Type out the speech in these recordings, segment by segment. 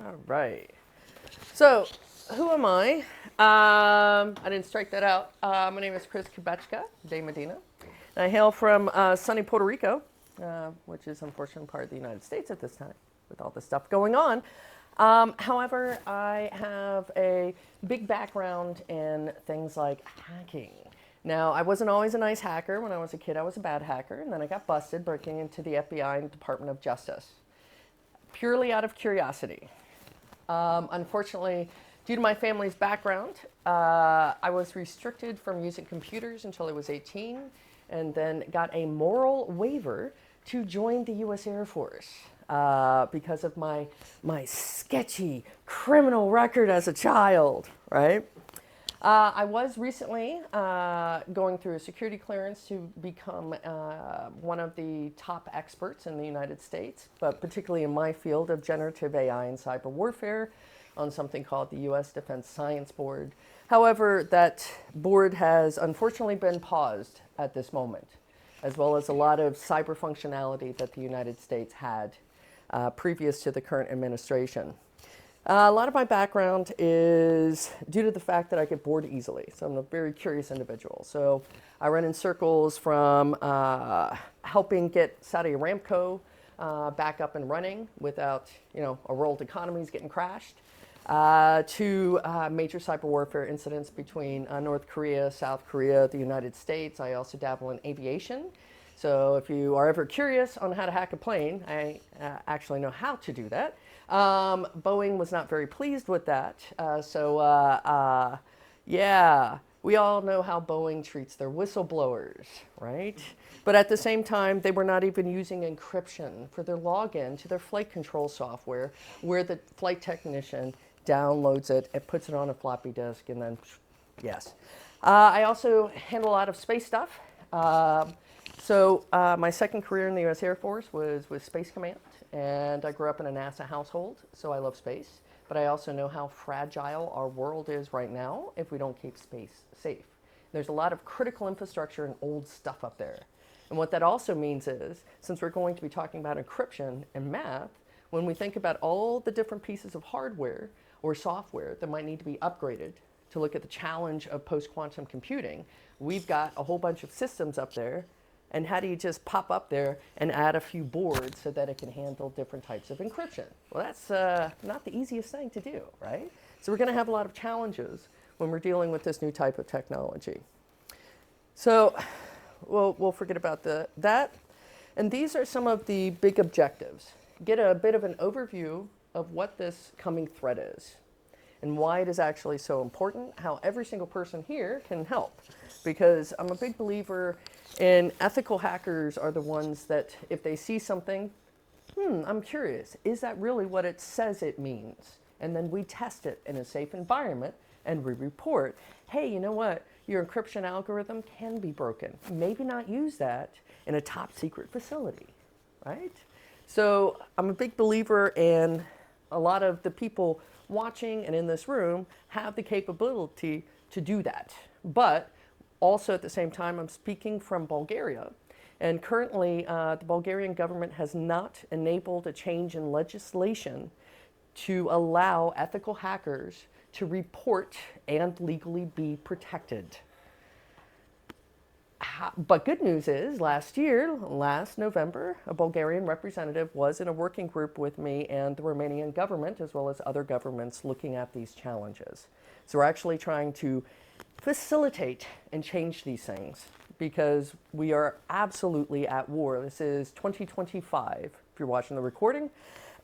All right. So, who am I? I didn't strike that out. My name is Chris Kubecka de Medina. I hail from sunny Puerto Rico, which is unfortunately part of the United States at this time with all this stuff going on. However, I have a big background in things like hacking. Now, I wasn't always a nice hacker. When I was a kid, I was a bad hacker, and then I got busted breaking into the FBI and Department of Justice, purely out of curiosity. Unfortunately, due to my family's background, I was restricted from using computers until I was 18, and then got a moral waiver to join the U.S. Air Force because of my sketchy criminal record as a child, right? I was recently going through a security clearance to become one of the top experts in the United States, but particularly in my field of generative AI and cyber warfare on something called the U.S. Defense Science Board. However, that board has unfortunately been paused at this moment, as well as a lot of cyber functionality that the United States had previous to the current administration. A lot of my background is due to the fact that I get bored easily. So I'm a very curious individual. So I run in circles from helping get Saudi Aramco back up and running without, a world economies getting crashed, to major cyber warfare incidents between North Korea, South Korea, the United States. I also dabble in aviation. So if you are ever curious on how to hack a plane, I actually know how to do that. Boeing was not very pleased with that. Yeah, we all know how Boeing treats their whistleblowers, right? But at the same time, they were not even using encryption for their login to their flight control software, where the flight technician downloads it and puts it on a floppy disk, and then, yes. I also handle a lot of space stuff. My second career in the U.S. Air Force was with Space Command, and I grew up in a NASA household, so I love space. But I also know how fragile our world is right now if we don't keep space safe. There's a lot of critical infrastructure and old stuff up there. And what that also means is, since we're going to be talking about encryption and math, when we think about all the different pieces of hardware or software that might need to be upgraded to look at the challenge of post-quantum computing, we've got a whole bunch of systems up there. And how do you just pop up there and add a few boards so that it can handle different types of encryption? Well, that's not the easiest thing to do, right? So we're going to have a lot of challenges when we're dealing with this new type of technology. So we'll forget about that. And these are some of the big objectives. Get a bit of an overview of what this coming threat is and why it is actually so important, how every single person here can help. Because I'm a big believer in ethical hackers are the ones that if they see something, I'm curious, is that really what it says it means? And then we test it in a safe environment and we report, hey, you know what? Your encryption algorithm can be broken. Maybe not use that in a top secret facility, right? So I'm a big believer in a lot of the people watching and in this room have the capability to do that. But also at the same time, I'm speaking from Bulgaria. And currently, the Bulgarian government has not enabled a change in legislation to allow ethical hackers to report and legally be protected. But good news is, last November, a Bulgarian representative was in a working group with me and the Romanian government, as well as other governments, looking at these challenges. So we're actually trying to facilitate and change these things because we are absolutely at war. This is 2025, if you're watching the recording,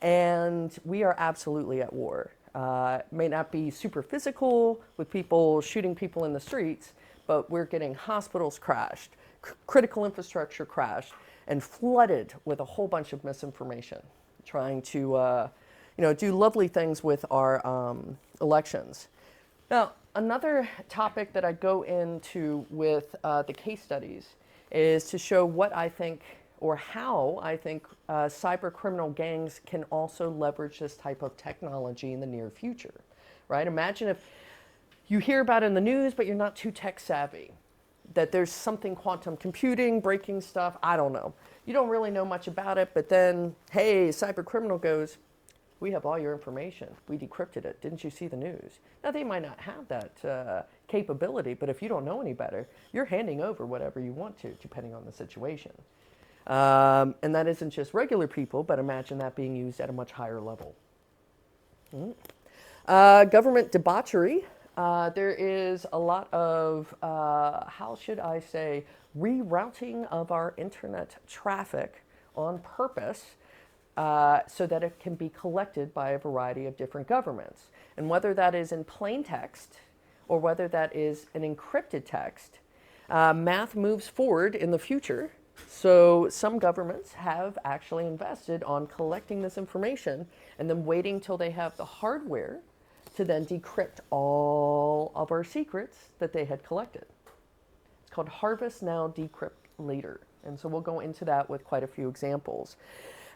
and we are absolutely at war. It may not be super physical with people shooting people in the streets, but we're getting hospitals crashed, critical infrastructure crashed, and flooded with a whole bunch of misinformation, trying to do lovely things with our elections. Now, another topic that I go into with the case studies is to show what I think, or how I think cyber criminal gangs can also leverage this type of technology in the near future, right? Imagine if you hear about it in the news, but you're not too tech savvy, that there's something quantum computing, breaking stuff, I don't know. You don't really know much about it, but then, hey, cyber criminal goes, We have all your information. We decrypted it. Didn't you see the news? Now, they might not have that capability, but if you don't know any better, you're handing over whatever you want to, depending on the situation. And that isn't just regular people, but imagine that being used at a much higher level. Government debauchery. There is a lot of, how should I say, rerouting of our internet traffic on purpose so that it can be collected by a variety of different governments. And whether that is in plain text or whether that is an encrypted text, math moves forward in the future. So some governments have actually invested on collecting this information and then waiting till they have the hardware to then decrypt all of our secrets that they had collected. It's called harvest now, decrypt later. And so we'll go into that with quite a few examples.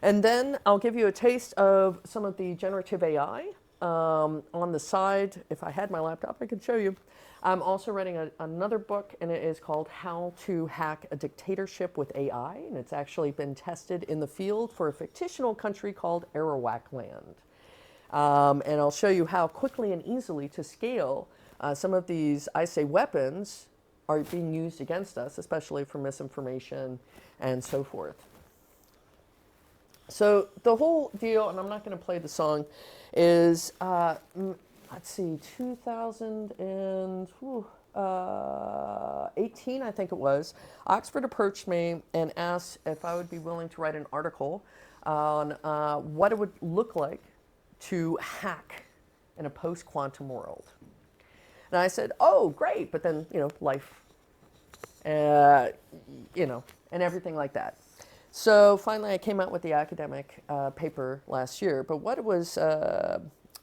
And then I'll give you a taste of some of the generative AI. On the side, if I had my laptop, I could show you. I'm also writing another book, and it is called How to Hack a Dictatorship with AI. And it's actually been tested in the field for a fictional country called Arawak Land. And I'll show you how quickly and easily to scale some of these, I say, weapons are being used against us, especially for misinformation and so forth. So the whole deal, and I'm not going to play the song, is, let's see, 2018, I think it was, Oxford approached me and asked if I would be willing to write an article on what it would look like to hack in a post-quantum world. And I said, oh, great, but then, life, and everything like that. So finally, I came out with the academic paper last year. But what it was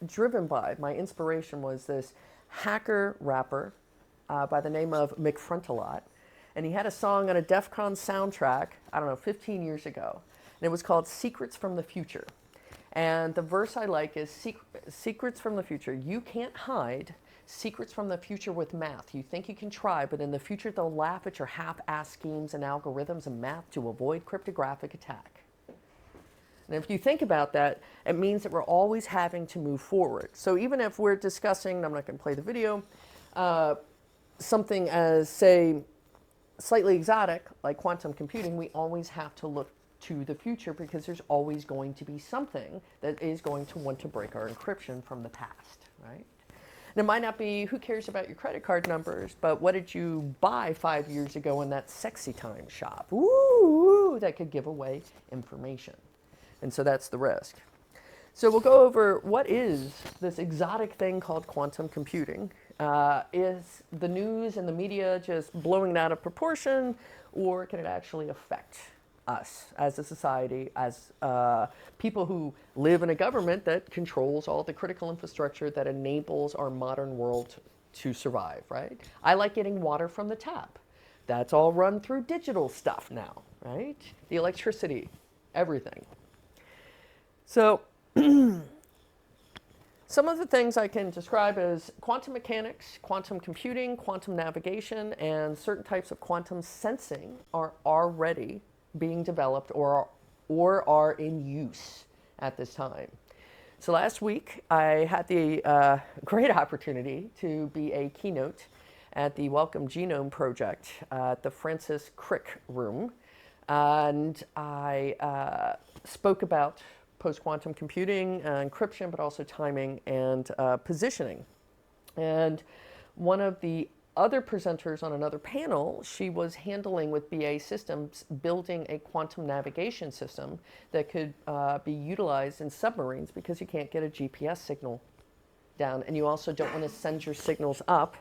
driven by, my inspiration was this hacker rapper by the name of McFrontalot. And he had a song on a DEF CON soundtrack, 15 years ago. And it was called Secrets from the Future. And the verse I like is, secrets from the future. You can't hide secrets from the future with math. You think you can try, but in the future they'll laugh at your half-assed schemes and algorithms and math to avoid cryptographic attack. And if you think about that, it means that we're always having to move forward. So even if we're discussing, I'm not going to play the video, something as, say, slightly exotic, like quantum computing, we always have to look to the future because there's always going to be something that is going to want to break our encryption from the past, right? And it might not be, who cares about your credit card numbers, but what did you buy 5 years ago in that sexy time shop? Ooh, that could give away information. And so that's the risk. So we'll go over what is this exotic thing called quantum computing. Is the news and the media just blowing it out of proportion, or can it actually affect us as a society, as people who live in a government that controls all the critical infrastructure that enables our modern world to survive, right? I like getting water from the tap. That's all run through digital stuff now, right? The electricity, everything. So some of the things I can describe as quantum mechanics, quantum computing, quantum navigation, and certain types of quantum sensing are already being developed or are in use at this time. So last week, I had the great opportunity to be a keynote at the Welcome Genome Project at the Francis Crick Room. And I spoke about post-quantum computing, encryption, but also timing and positioning. And one of the other presenters on another panel, she was handling with BA Systems, building a quantum navigation system that could be utilized in submarines because you can't get a GPS signal down. And you also don't want to send your signals up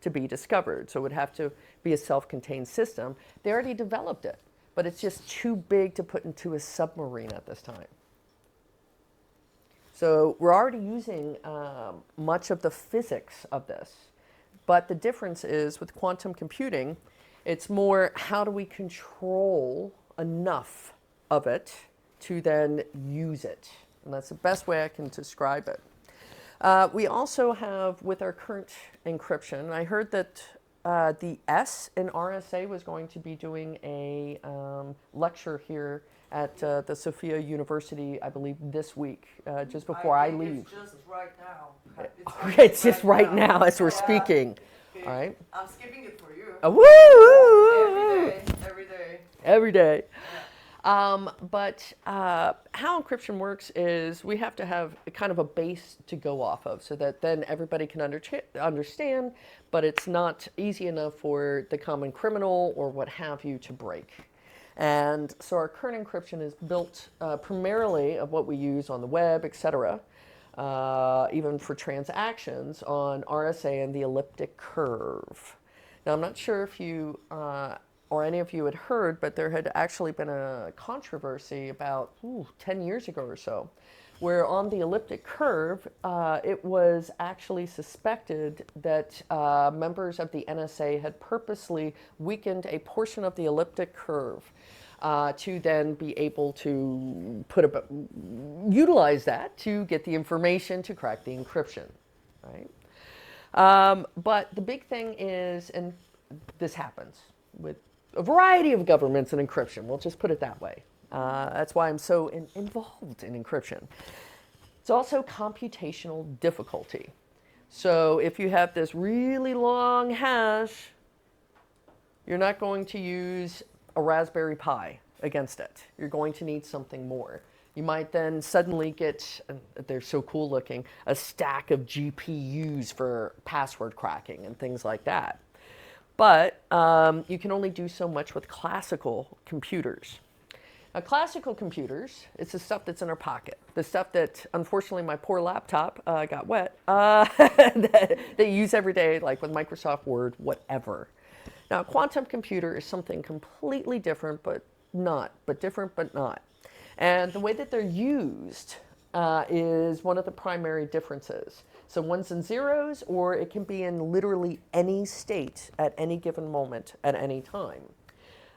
to be discovered. So it would have to be a self-contained system. They already developed it, but it's just too big to put into a submarine at this time. So we're already using much of the physics of this. But the difference is with quantum computing, it's more how do we control enough of it to then use it. And that's the best way I can describe it. We also have, with our current encryption, I heard that the S in RSA was going to be doing a lecture here at the Sophia University, I believe, this week, just before I leave. It's just right now. It's just right now as we're speaking. Okay. All right. I'm skipping it for you. Woo! Every day. Every day. Every day. Yeah. But how encryption works is we have to have kind of a base to go off of so that then everybody can understand, but it's not easy enough for the common criminal or what have you to break. And so our current encryption is built primarily of what we use on the web, etc., even for transactions on RSA and the elliptic curve. Now, I'm not sure if you or any of you had heard, but there had actually been a controversy about 10 years ago or so, where on the elliptic curve, it was actually suspected that members of the NSA had purposely weakened a portion of the elliptic curve to then be able to utilize that to get the information to crack the encryption, right? But the big thing is, and this happens with a variety of governments and encryption, we'll just put it that way. That's why I'm so involved in encryption. It's also computational difficulty. So if you have this really long hash, you're not going to use a Raspberry Pi against it. You're going to need something more. You might then suddenly get, they're so cool looking, a stack of GPUs for password cracking and things like that. But you can only do so much with classical computers. Now, classical computers, it's the stuff that's in our pocket. The stuff that, unfortunately, my poor laptop got wet, that you use every day, like with Microsoft Word, whatever. Now, a quantum computer is something completely different, but different, but not. And the way that they're used is one of the primary differences. So ones and zeros, or it can be in literally any state at any given moment at any time.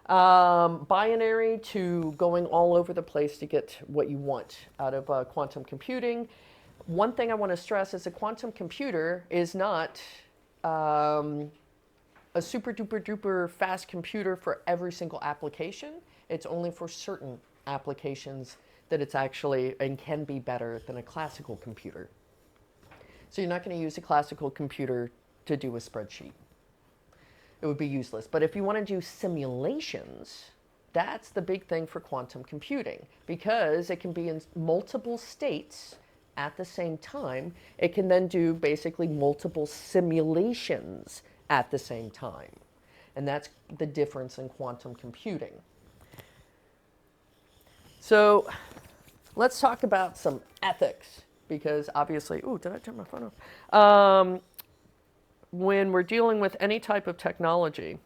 Binary to going all over the place to get what you want out of quantum computing. One thing I want to stress is a quantum computer is not a super duper duper fast computer for every single application. It's only for certain applications that it's actually and can be better than a classical computer. So you're not going to use a classical computer to do a spreadsheet. It would be useless. But if you want to do simulations, that's the big thing for quantum computing, because it can be in multiple states at the same time. It can then do basically multiple simulations at the same time. And that's the difference in quantum computing. So let's talk about some ethics, because obviously, did I turn my phone off? When we're dealing with any type of technology,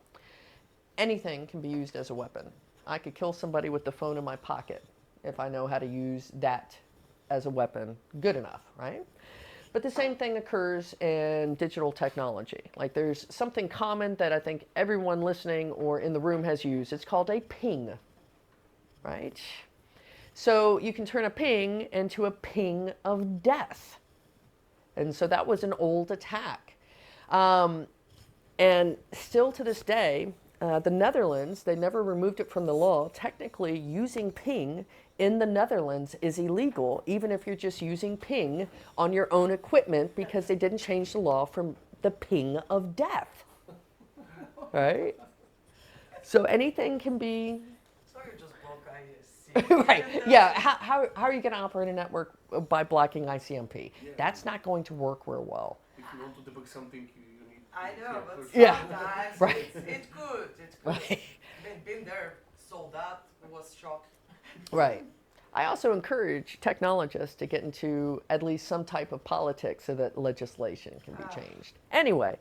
anything can be used as a weapon. I could kill somebody with the phone in my pocket if I know how to use that as a weapon good enough, right? But the same thing occurs in digital technology. Like, there's something common that I think everyone listening or in the room has used. It's called a ping, right? So you can turn a ping into a ping of death. And so that was an old attack. And still to this day, the Netherlands, they never removed it from the law. Technically, using ping in the Netherlands is illegal, even if you're just using ping on your own equipment, because they didn't change the law from the ping of death. Right? So anything can be... So you just block ISC. Right. Yeah. How are you going to operate a network by blocking ICMP? Yeah. That's not going to work real well. If you want to debug something, you need... I know, but Yeah. sometimes Right. it's good. It's good. Right. Been there, saw that, was shocked. Right. I also encourage technologists to get into at least some type of politics so that legislation can be changed. Anyway,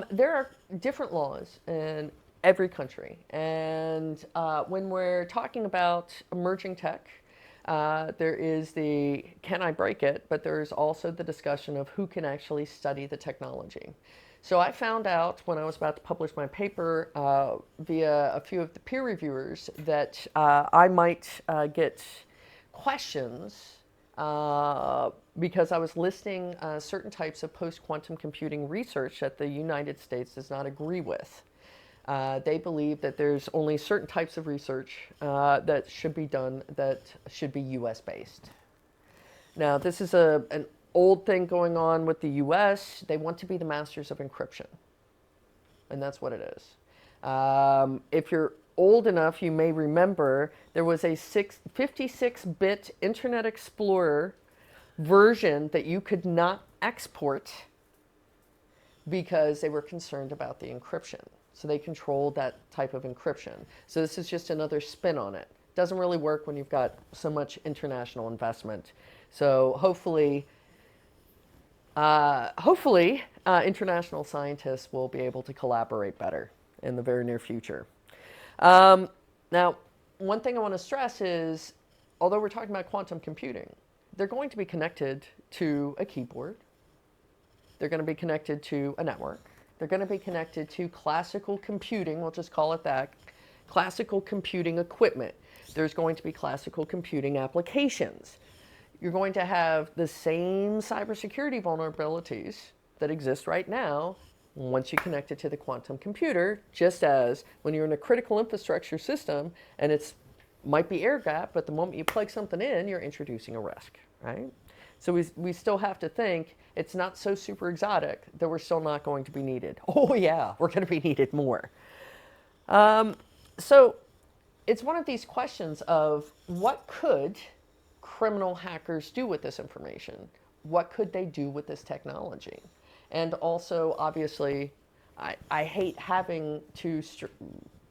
there are different laws in every country. And when we're talking about emerging tech, there is the can I break it, but there's also the discussion of who can actually study the technology. So I found out when I was about to publish my paper via a few of the peer reviewers that I might get questions because I was listing certain types of post-quantum computing research that the United States does not agree with. They believe that there's only certain types of research that should be done that should be US based. Now, this is an old thing going on with the US. They want to be the masters of encryption. And that's what it is. If you're old enough, you may remember there was a 56-bit Internet Explorer version that you could not export because they were concerned about the encryption. So they controlled that type of encryption. So this is just another spin on it. Doesn't really work when you've got so much international investment. So hopefully, international scientists will be able to collaborate better in the very near future. Now, one thing I want to stress is, although we're talking about quantum computing, they're going to be connected to a keyboard. They're going to be connected to a network. They're going to be connected to classical computing, we'll just call it that, classical computing equipment. There's going to be classical computing applications. You're going to have the same cybersecurity vulnerabilities that exist right now once you connect it to the quantum computer, just as when you're in a critical infrastructure system and it's might be air gap, but the moment you plug something in, you're introducing a risk, right? So we still have to think it's not so super exotic that we're still not going to be needed. Oh yeah, we're going to be needed more. So it's one of these questions of what could criminal hackers do with this information? What could they do with this technology? And also, obviously, I hate having to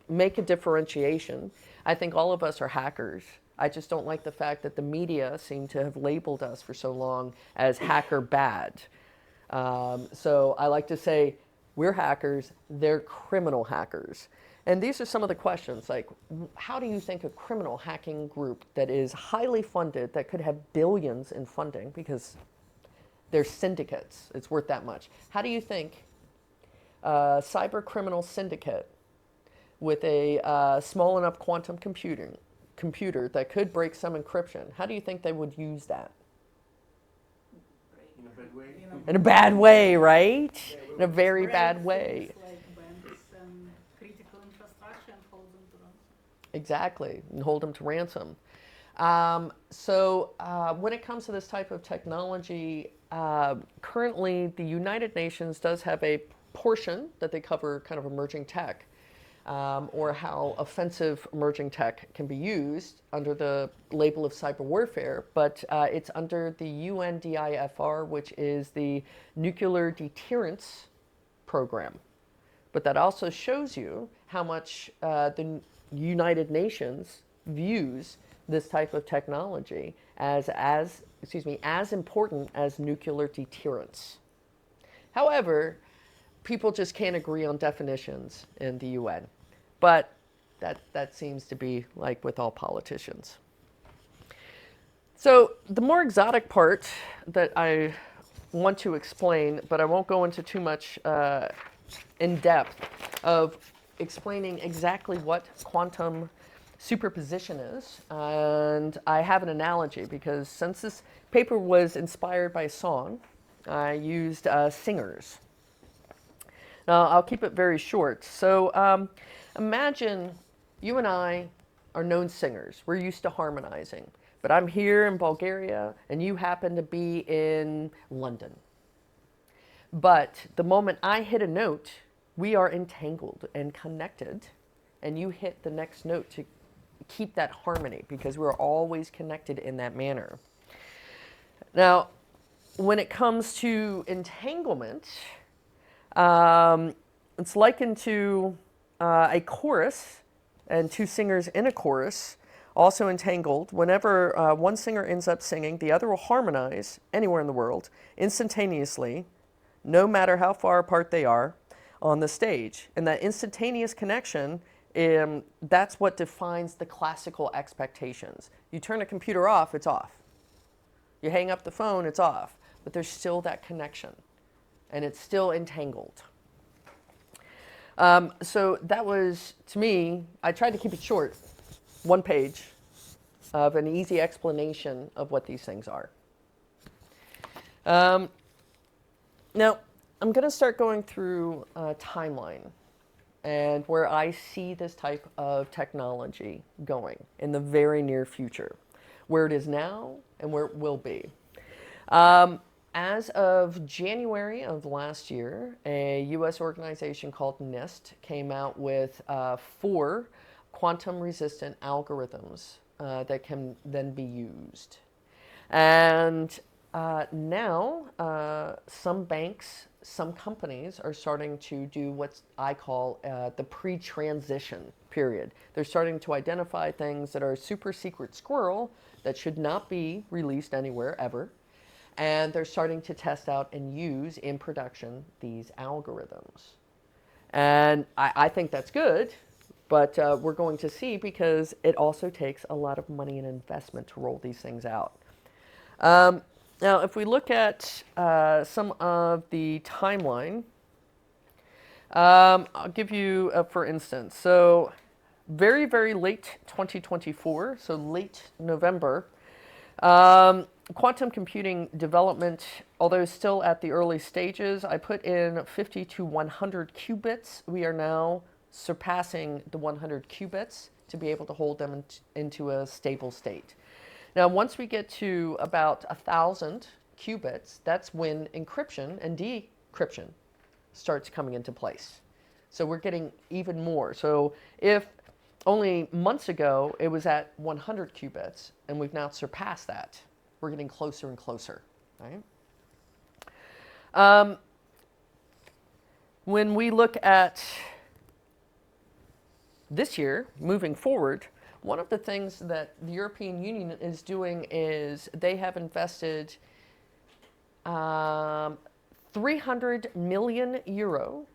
make a differentiation. I think all of us are hackers. I just don't like the fact that the media seem to have labeled us for so long as hacker bad. So I like to say we're hackers, they're criminal hackers. And these are some of the questions, like how do you think a criminal hacking group that is highly funded, that could have billions in funding because they're syndicates, it's worth that much. How do you think a cyber criminal syndicate with a small enough quantum computer that could break some encryption, how do you think they would use that? In a bad way. In a bad way, right? In a very bad way. Like banks and critical infrastructure and hold them to ransom. Exactly, and hold them to ransom. When it comes to this type of technology, currently the United Nations does have a portion that they cover kind of emerging tech. Or how offensive emerging tech can be used under the label of cyber warfare, but it's under the UNDIFR, which is the Nuclear Deterrence Program. But that also shows you how much the United Nations views this type of technology as important as nuclear deterrence. However, people just can't agree on definitions in the UN. But that seems to be like with all politicians. So the more exotic part that I want to explain, but I won't go into too much in depth of explaining exactly what quantum superposition is. And I have an analogy because since this paper was inspired by a song, I used singers. Now, I'll keep it very short. So imagine you and I are known singers. We're used to harmonizing. But I'm here in Bulgaria, and you happen to be in London. But the moment I hit a note, we are entangled and connected, and you hit the next note to keep that harmony because we're always connected in that manner. Now, when it comes to entanglement, it's likened to a chorus and two singers in a chorus, also entangled. Whenever one singer ends up singing, the other will harmonize anywhere in the world instantaneously, no matter how far apart they are on the stage. And that instantaneous connection, that's what defines the classical expectations. You turn a computer off, it's off. You hang up the phone, it's off. But there's still that connection, and it's still entangled. So that was, to me, I tried to keep it short, one page of an easy explanation of what these things are. Now, I'm going to start going through a timeline. and where I see this type of technology going in the very near future, where it is now and where it will be. As of January of last year, a U.S. organization called NIST came out with 4 quantum-resistant algorithms that can then be used. And now, some banks, some companies are starting to do what I call the pre-transition period. They're starting to identify things that are super secret squirrel that should not be released anywhere ever. And they're starting to test out and use in production these algorithms. And I think that's good, but we're going to see, because it also takes a lot of money and investment to roll these things out. Now, if we look at some of the timeline, I'll give you, for instance, so very, very late 2024, so late November, quantum computing development, although still at the early stages, I put in 50 to 100 qubits. We are now surpassing the 100 qubits to be able to hold them into a stable state. Now, once we get to about 1,000 qubits, that's when encryption and decryption starts coming into place. So we're getting even more. So if only months ago it was at 100 qubits, and we've now surpassed that, we're getting closer and closer, right? When we look at this year, moving forward, one of the things that the European Union is doing is they have invested 300 million euro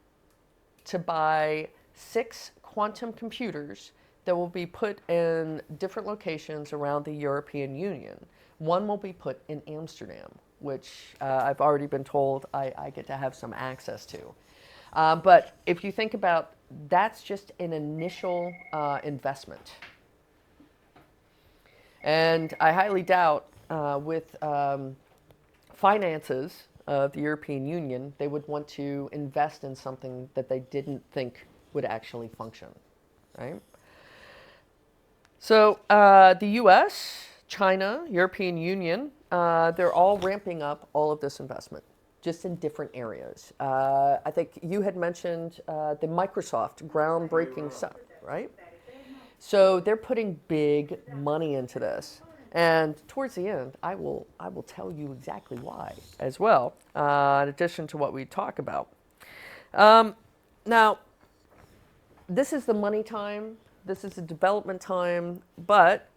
to buy 6 quantum computers that will be put in different locations around the European Union. One will be put in Amsterdam, which I've already been told I get to have some access to. But if you think about, that's just an initial investment. And I highly doubt with finances of the European Union, they would want to invest in something that they didn't think would actually function, right? So the US, China, European Union, they're all ramping up all of this investment, just in different areas. I think you had mentioned the Microsoft groundbreaking stuff, right? So they're putting big money into this. And towards the end, I will tell you exactly why as well, in addition to what we talk about. Now, this is the money time. This is the development time. But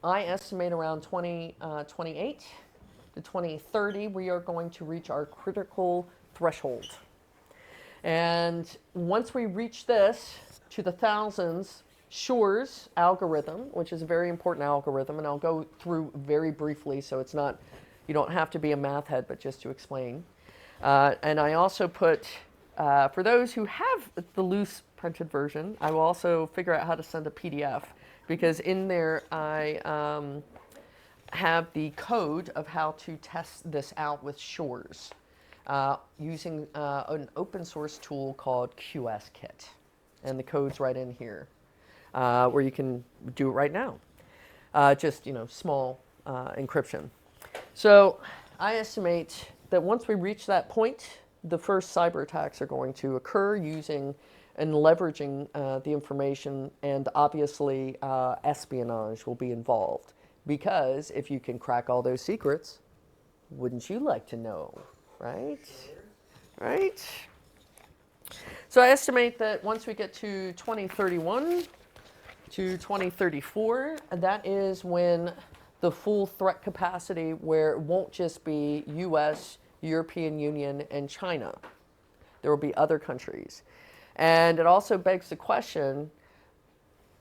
I estimate around 2028 to 2030, we are going to reach our critical threshold. And once we reach this to the thousands, Shor's algorithm, which is a very important algorithm, and I'll go through very briefly, so it's not, you don't have to be a math head, but just to explain. And I also put, for those who have the loose printed version, I will also figure out how to send a PDF, because in there I have the code of how to test this out with Shor's using an open source tool called QSKit. And the code's right in here. Where you can do it right now. Just, small encryption. So I estimate that once we reach that point, the first cyber attacks are going to occur using and leveraging the information, and obviously espionage will be involved. Because if you can crack all those secrets, wouldn't you like to know, right? Right? So I estimate that once we get to 2031, to 2034, that is when the full threat capacity, where it won't just be US, European Union, and China. There will be other countries. And it also begs the question,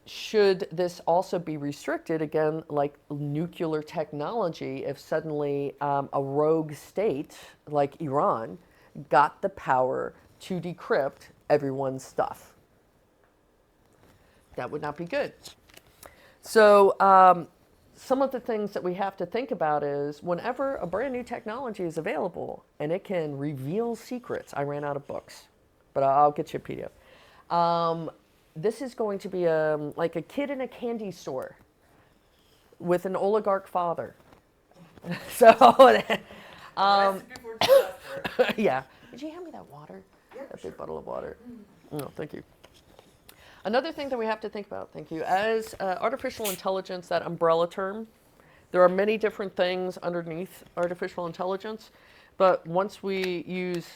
should this also be restricted, again, like nuclear technology, if suddenly a rogue state like Iran got the power to decrypt everyone's stuff? That would not be good. So some of the things that we have to think about is whenever a brand new technology is available and it can reveal secrets, I ran out of books, but I'll get you a PDF. This is going to be like a kid in a candy store with an oligarch father. So, Recipe for disaster. yeah. Did you hand me that water? Yeah, That sure. big bottle of water. No, thank you. Another thing that we have to think about, thank you, as artificial intelligence, that umbrella term, there are many different things underneath artificial intelligence, but once we use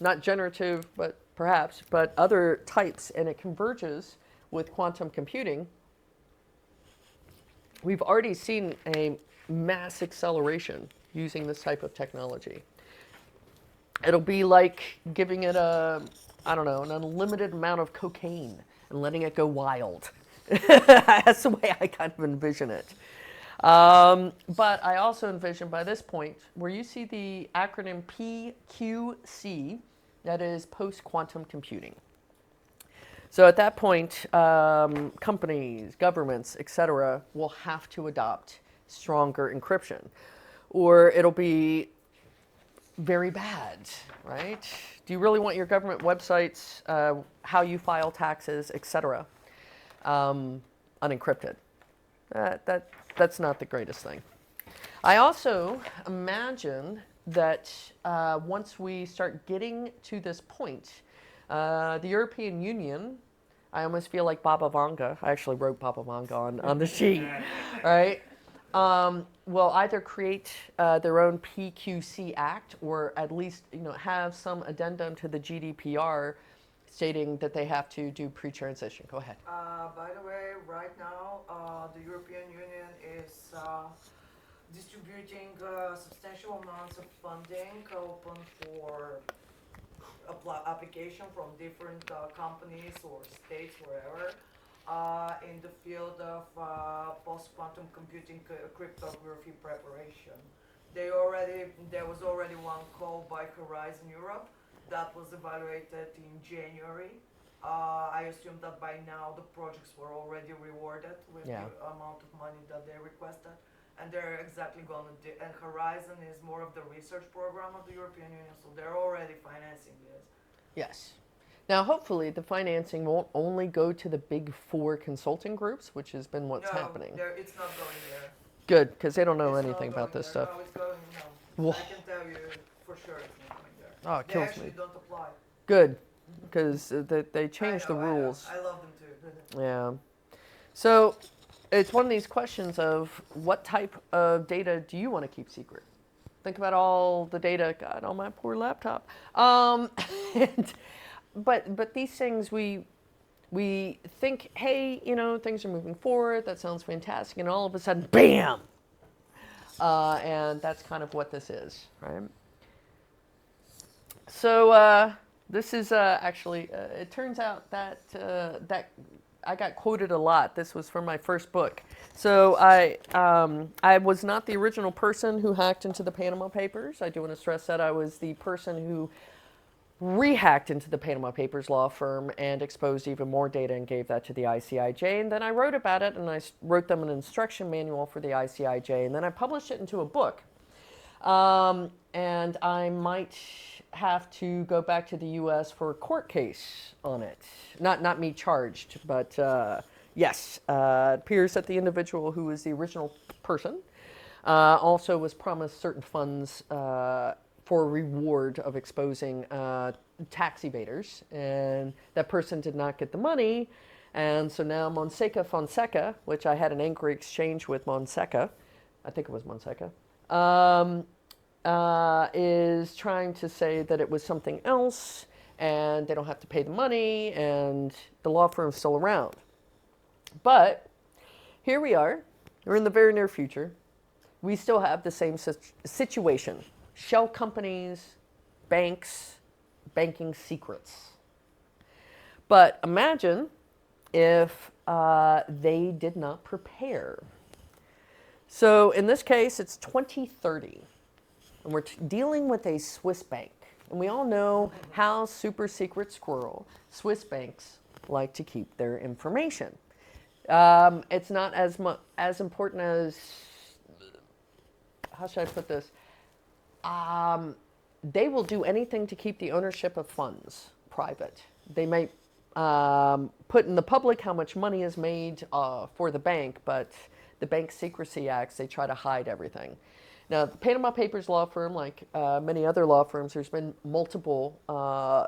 not generative, but perhaps, but other types, and it converges with quantum computing, we've already seen a mass acceleration using this type of technology. It'll be like giving it I don't know, an unlimited amount of cocaine and letting it go wild. That's the way I kind of envision it. But I also envision by this point, where you see the acronym PQC, that is post-quantum computing. So at that point, companies, governments, etc., will have to adopt stronger encryption, or it'll be very bad, right? Do you really want your government websites, how you file taxes, etc., unencrypted? That's not the greatest thing. I also imagine that once we start getting to this point, the European Union, I almost feel like Baba Vanga. I actually wrote Baba Vanga on the sheet, right? Will either create their own PQC Act, or at least have some addendum to the GDPR stating that they have to do pre-transition. Go ahead. By the way, right now, the European Union is distributing substantial amounts of funding open for application from different companies or states, wherever, in the field of post-quantum computing cryptography preparation. There was already one call by Horizon Europe that was evaluated in January. I assume that by now the projects were already rewarded with the amount of money that they requested. And they're exactly going to do, and Horizon is more of the research program of the European Union, so they're already financing this. Yes. Now, hopefully, the financing won't only go to the big four consulting groups, which has been what's happening. No, it's not going there. Good, because they don't know It's anything not about going this there. stuff. No, it's going, no. Whoa. I can tell you for sure it's not going there. Oh, it They kills actually me. don't apply. Good, because they I changed know, the rules. I love them too. Yeah. So it's one of these questions of what type of data do you want to keep secret? Think about all the data, God, on my poor laptop. But these things we think, hey, things are moving forward. That sounds fantastic, and all of a sudden, bam! And that's kind of what this is, right? So this is actually. It turns out that that I got quoted a lot. This was from my first book. So I was not the original person who hacked into the Panama Papers. I do want to stress that I was the person who rehacked into the Panama Papers law firm and exposed even more data and gave that to the ICIJ. And then I wrote about it, and I wrote them an instruction manual for the ICIJ. And then I published it into a book. And I might have to go back to the U.S. for a court case on it. Not me charged, but yes, it appears that the individual who was the original person also was promised certain funds for reward of exposing tax evaders, and that person did not get the money. And so now Fonseca, which I had an angry exchange with Fonseca, I think it was Fonseca, is trying to say that it was something else, and they don't have to pay the money, and the law firm's still around. But here we are. We're in the very near future. We still have the same situation. Shell companies, banks, banking secrets. But imagine if they did not prepare. So in this case, it's 2030. And we're dealing with a Swiss bank. And we all know how super secret squirrel Swiss banks like to keep their information. It's not as important as, how should I put this? They will do anything to keep the ownership of funds private. They might put in the public how much money is made for the bank, but the Bank Secrecy Acts, they try to hide everything. Now, the Panama Papers law firm, like many other law firms, there's been multiple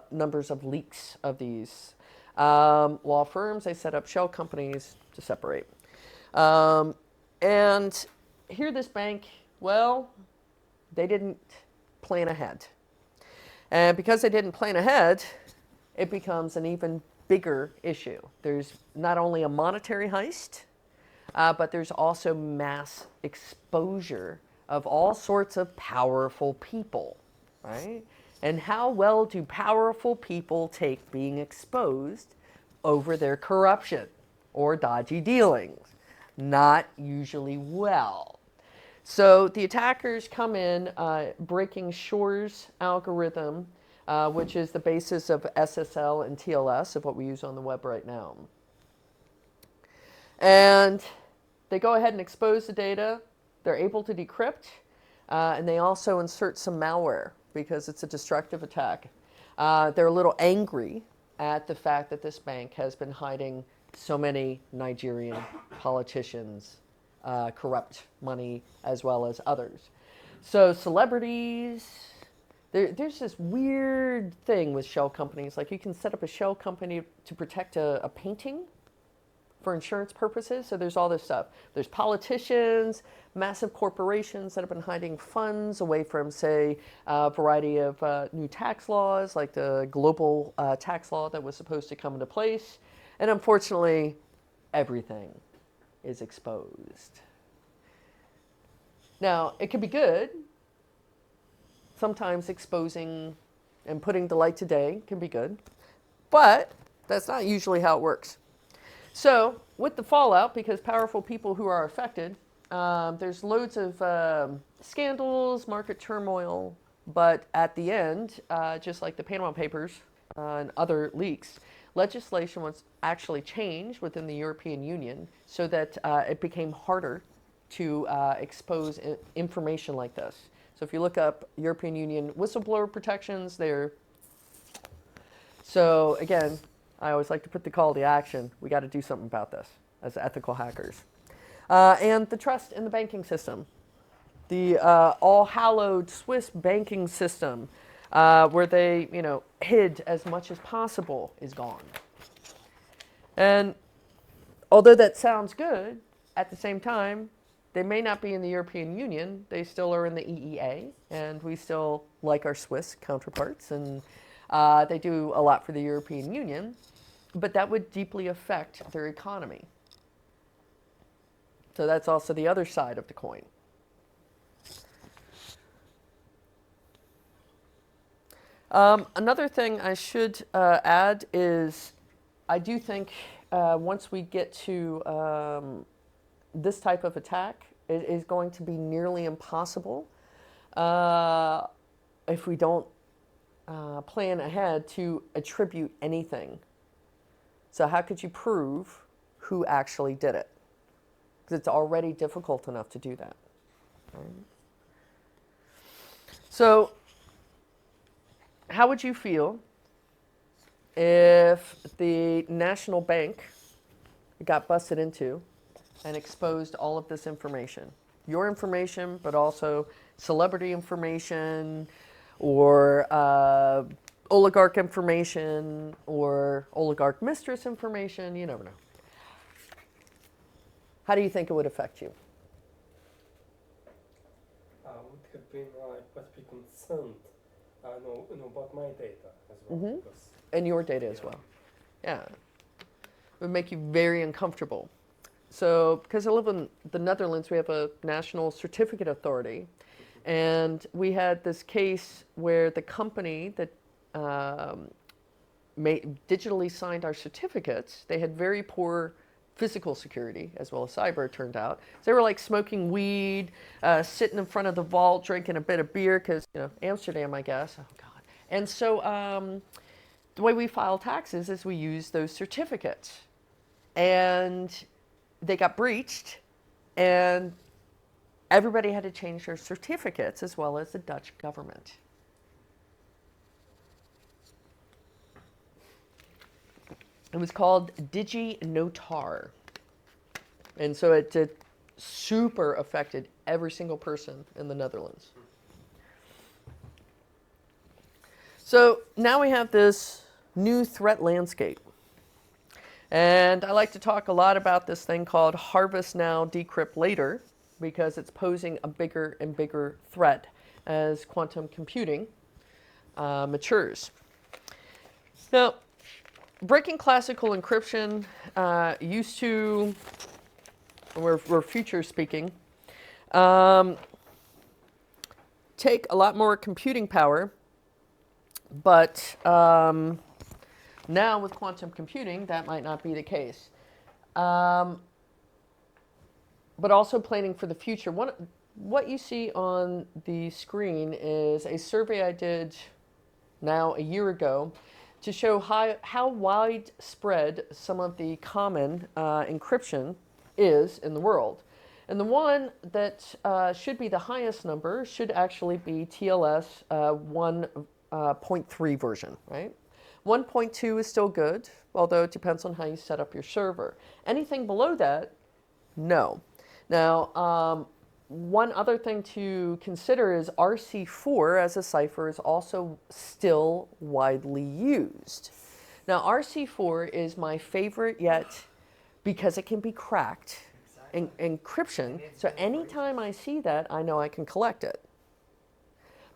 numbers of leaks of these law firms. They set up shell companies to separate. And here this bank, well, they didn't plan ahead. And because they didn't plan ahead, it becomes an even bigger issue. There's not only a monetary heist, but there's also mass exposure of all sorts of powerful people, right? And how well do powerful people take being exposed over their corruption or dodgy dealings? Not usually well. So the attackers come in breaking Shor's algorithm, which is the basis of SSL and TLS, of what we use on the web right now. And they go ahead and expose the data. They're able to decrypt, and they also insert some malware because it's a destructive attack. They're a little angry at the fact that this bank has been hiding so many Nigerian politicians, corrupt money, as well as others. So celebrities, there's this weird thing with shell companies. Like you can set up a shell company to protect a painting for insurance purposes. So there's all this stuff. There's politicians, massive corporations that have been hiding funds away from, say, a variety of new tax laws, like the global tax law that was supposed to come into place. And unfortunately, everything is exposed. Now, it can be good. Sometimes exposing and putting the light to day can be good. But that's not usually how it works. So with the fallout, because powerful people who are affected, there's loads of scandals, market turmoil, but at the end, just like the Panama Papers and other leaks, legislation was actually changed within the European Union so that it became harder to expose information like this. So if you look up European Union whistleblower protections, so again, I always like to put the call to action. We got to do something about this as ethical hackers. And the trust in the banking system. The all-hallowed Swiss banking system, where they, hid as much as possible, is gone. And although that sounds good, at the same time, they may not be in the European Union. They still are in the EEA, and we still like our Swiss counterparts, and they do a lot for the European Union, but that would deeply affect their economy. So that's also the other side of the coin. Another thing I should add is I do think once we get to this type of attack, it is going to be nearly impossible if we don't plan ahead to attribute anything. So how could you prove who actually did it? Because it's already difficult enough to do that. Right? So how would you feel if the national bank got busted into and exposed all of this information? Your information, but also celebrity information, or oligarch information, or oligarch mistress information, you never know. How do you think it would affect you? I would have been possibly concerned about my data as well. Because, And your data as well. Yeah. It would make you very uncomfortable. So, because I live in the Netherlands, we have a national certificate authority. And we had this case where the company that digitally signed our certificates, they had very poor physical security as well as cyber, it turned out. So they were like smoking weed, sitting in front of the vault, drinking a bit of beer, because, Amsterdam, I guess. Oh, God. And so the way we file taxes is we use those certificates. And they got breached, and everybody had to change their certificates, as well as the Dutch government. It was called DigiNotar. And so it super affected every single person in the Netherlands. So now we have this new threat landscape. And I like to talk a lot about this thing called harvest now, decrypt later, because it's posing a bigger and bigger threat as quantum computing matures. Now, breaking classical encryption used to, we're future speaking, take a lot more computing power, but now with quantum computing, that might not be the case. But also planning for the future. What you see on the screen is a survey I did now a year ago to show how widespread some of the common encryption is in the world. And the one that should be the highest number should actually be TLS 1.3 version, right? 1.2 is still good, although it depends on how you set up your server. Anything below that, no. Now, one other thing to consider is RC4 as a cipher is also still widely used. Now, RC4 is my favorite yet because it can be cracked in encryption. So anytime I see that, I know I can collect it.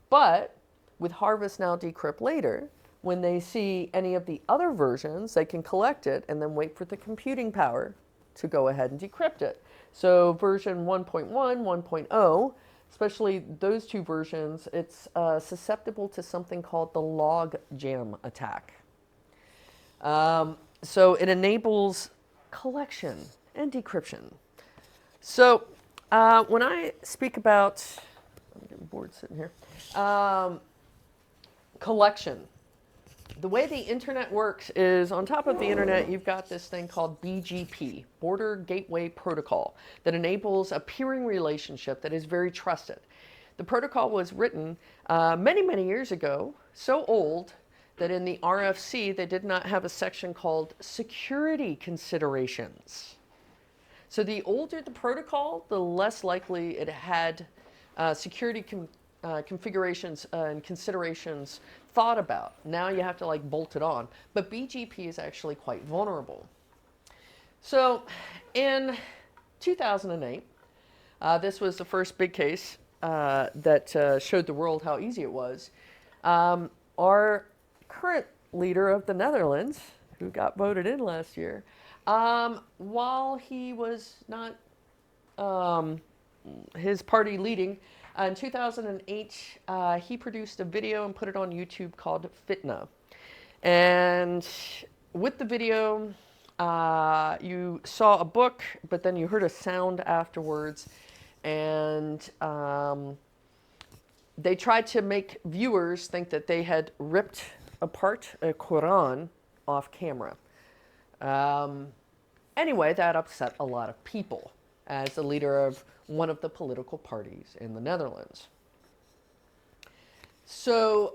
But with harvest now, decrypt later, when they see any of the other versions, they can collect it and then wait for the computing power to go ahead and decrypt it. So version 1.1, 1.0, especially those two versions, it's susceptible to something called the log jam attack. So it enables collection and decryption. So when I speak about, I'm getting bored sitting here, collection. The way the internet works is on top of the internet, you've got this thing called BGP, Border Gateway Protocol, that enables a peering relationship that is very trusted. The protocol was written many, many years ago, so old that in the RFC, they did not have a section called security considerations. So the older the protocol, the less likely it had security configurations and considerations thought about. Now you have to like bolt it on. But BGP is actually quite vulnerable. So in 2008, this was the first big case that showed the world how easy it was. Our current leader of the Netherlands, who got voted in last year, while he was not his party leading, in 2008, he produced a video and put it on YouTube called Fitna. And with the video, you saw a book, but then you heard a sound afterwards. And they tried to make viewers think that they had ripped apart a Quran off camera. Anyway, that upset a lot of people as the leader of one of the political parties in the Netherlands. So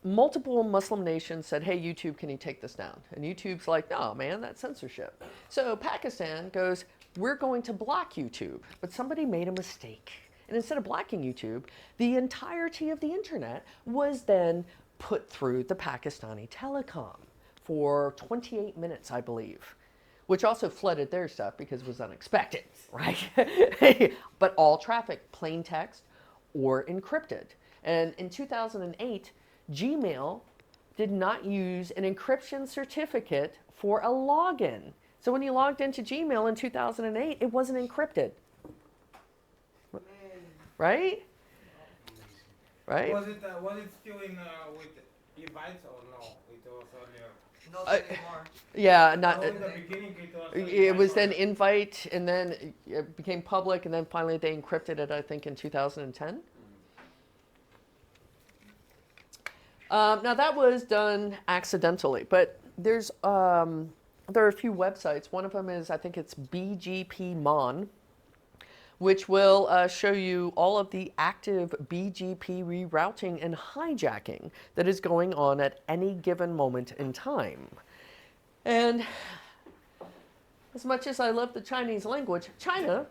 multiple Muslim nations said, hey, YouTube, can you take this down? And YouTube's like, no, man, that's censorship. So Pakistan goes, we're going to block YouTube. But somebody made a mistake. And instead of blocking YouTube, the entirety of the internet was then put through the Pakistani telecom for 28 minutes, I believe, which also flooded their stuff because it was unexpected, right? But all traffic, plain text or encrypted. And in 2008, Gmail did not use an encryption certificate for a login. So when you logged into Gmail in 2008, it wasn't encrypted. Right? Right? Was it still in with invites or no? It was earlier. Not anymore. Yeah, not. In the beginning, It was then invite, and then it became public, and then finally they encrypted it, I think, in 2010. Now that was done accidentally, but there are a few websites. One of them is, I think it's BGPmon, which will show you all of the active BGP rerouting and hijacking that is going on at any given moment in time. And as much as I love the Chinese language, China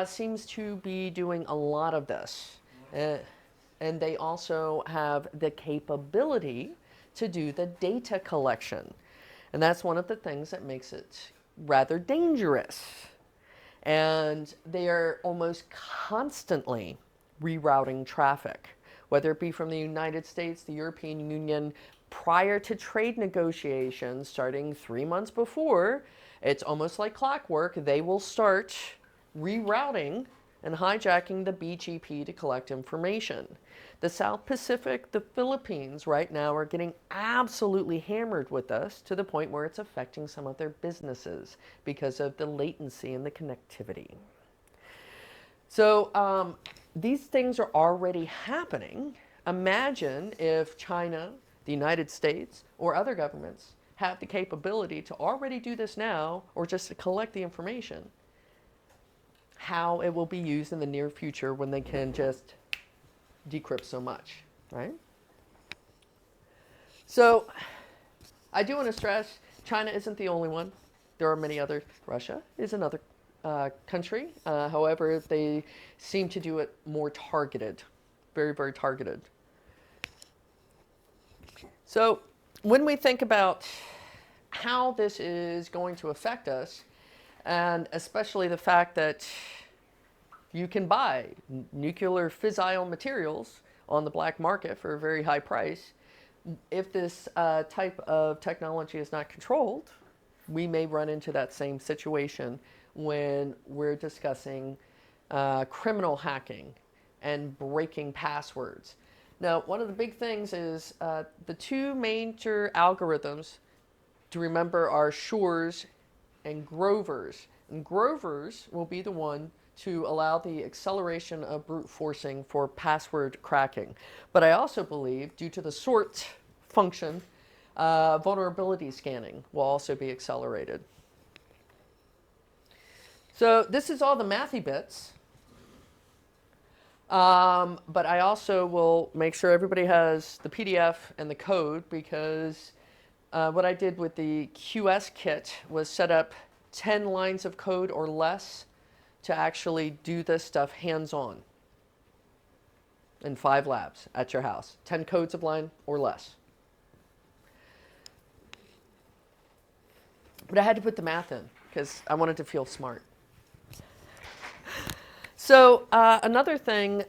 seems to be doing a lot of this. And they also have the capability to do the data collection. And that's one of the things that makes it rather dangerous. And they are almost constantly rerouting traffic, whether it be from the United States, the European Union, prior to trade negotiations starting 3 months before. It's almost like clockwork. They will start rerouting and hijacking the BGP to collect information. The South Pacific, the Philippines right now are getting absolutely hammered with this to the point where it's affecting some of their businesses because of the latency and the connectivity. So these things are already happening. Imagine if China, the United States, or other governments have the capability to already do this now, or just to collect the information, how it will be used in the near future when they can just decrypt so much, right? So I do want to stress, China isn't the only one. There are many others. Russia is another country. However, they seem to do it more targeted, very, very targeted. So when we think about how this is going to affect us, and especially the fact that you can buy nuclear fissile materials on the black market for a very high price, if this type of technology is not controlled, we may run into that same situation when we're discussing criminal hacking and breaking passwords. Now, one of the big things is the two major algorithms to remember are Shor's and Grover's. And Grover's will be the one to allow the acceleration of brute forcing for password cracking. But I also believe, due to the sort function, vulnerability scanning will also be accelerated. So this is all the mathy bits. But I also will make sure everybody has the PDF and the code, because what I did with the QS kit was set up 10 lines of code or less to actually do this stuff hands-on in 5 labs at your house. 10 codes of line or less. But I had to put the math in because I wanted to feel smart. So another thing,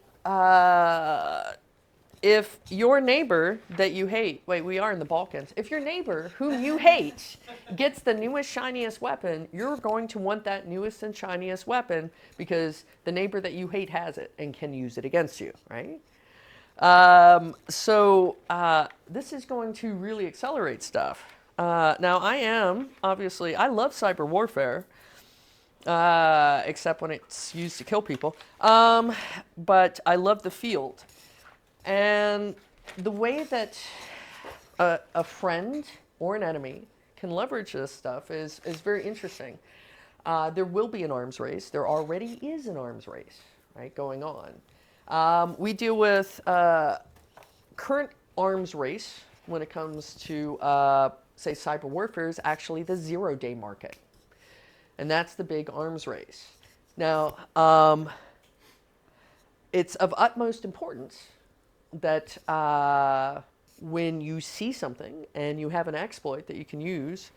if your neighbor that you hate, wait, we are in the Balkans. If your neighbor whom you hate gets the newest, shiniest weapon, you're going to want that newest and shiniest weapon because the neighbor that you hate has it and can use it against you, right? So this is going to really accelerate stuff. Now, I love Cyberwarfare. Except when it's used to kill people. But I love the field. And the way that a friend or an enemy can leverage this stuff is very interesting. There will be an arms race. There already is an arms race, right, going on. We deal with current arms race when it comes to, say, cyber warfare is actually the zero-day market. And that's the big arms race. Now, it's of utmost importance that when you see something and you have an exploit that you can use,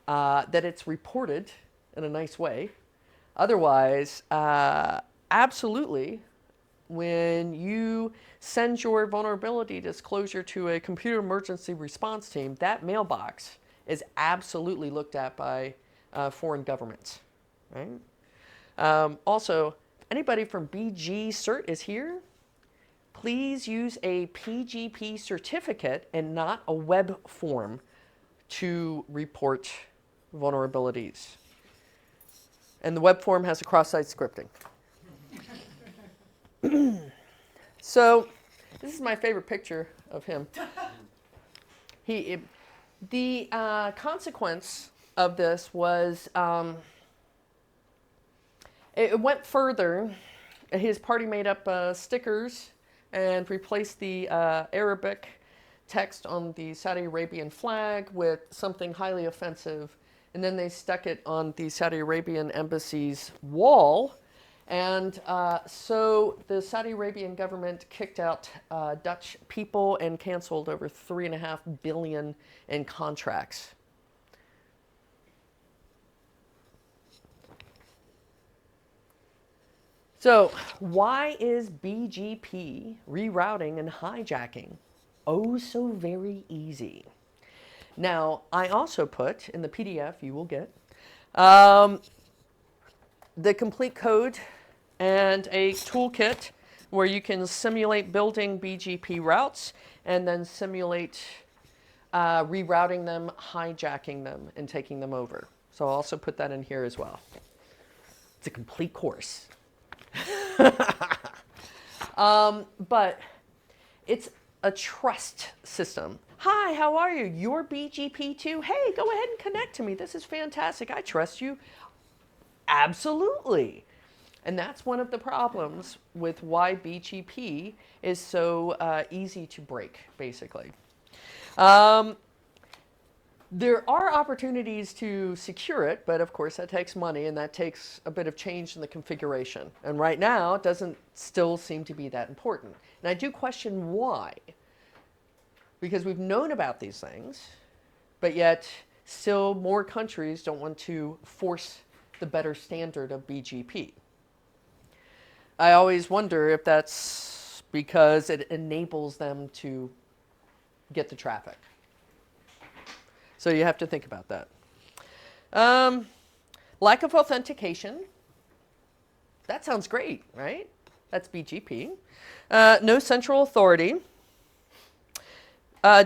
that it's reported in a nice way. Otherwise, absolutely, when you send your vulnerability disclosure to a computer emergency response team, that mailbox is absolutely looked at by foreign governments, right? Also, anybody from BG Cert is here. Please use a PGP certificate and not a web form to report vulnerabilities. And the web form has a cross-site scripting. So, this is my favorite picture of him. The consequence of this was it went further. His party made up stickers and replaced the Arabic text on the Saudi Arabian flag with something highly offensive, and then they stuck it on the Saudi Arabian embassy's wall. And so the Saudi Arabian government kicked out Dutch people and canceled over $3.5 billion in contracts. So why is BGP rerouting and hijacking oh so very easy? Now, I also put in the PDF you will get the complete code and a toolkit where you can simulate building BGP routes and then simulate rerouting them, hijacking them, and taking them over. So I'll also put that in here as well. It's a complete course. But it's a trust system. Hi, how are you? You're BGP too? Hey, go ahead and connect to me. This is fantastic. I trust you. Absolutely. And that's one of the problems with why BGP is so easy to break, basically. There are opportunities to secure it, but of course that takes money and that takes a bit of change in the configuration. And right now, it doesn't still seem to be that important. And I do question why. Because we've known about these things, but yet still more countries don't want to force the better standard of BGP. I always wonder if that's because it enables them to get the traffic. So you have to think about that. Lack of authentication. That sounds great, right? That's BGP. No central authority.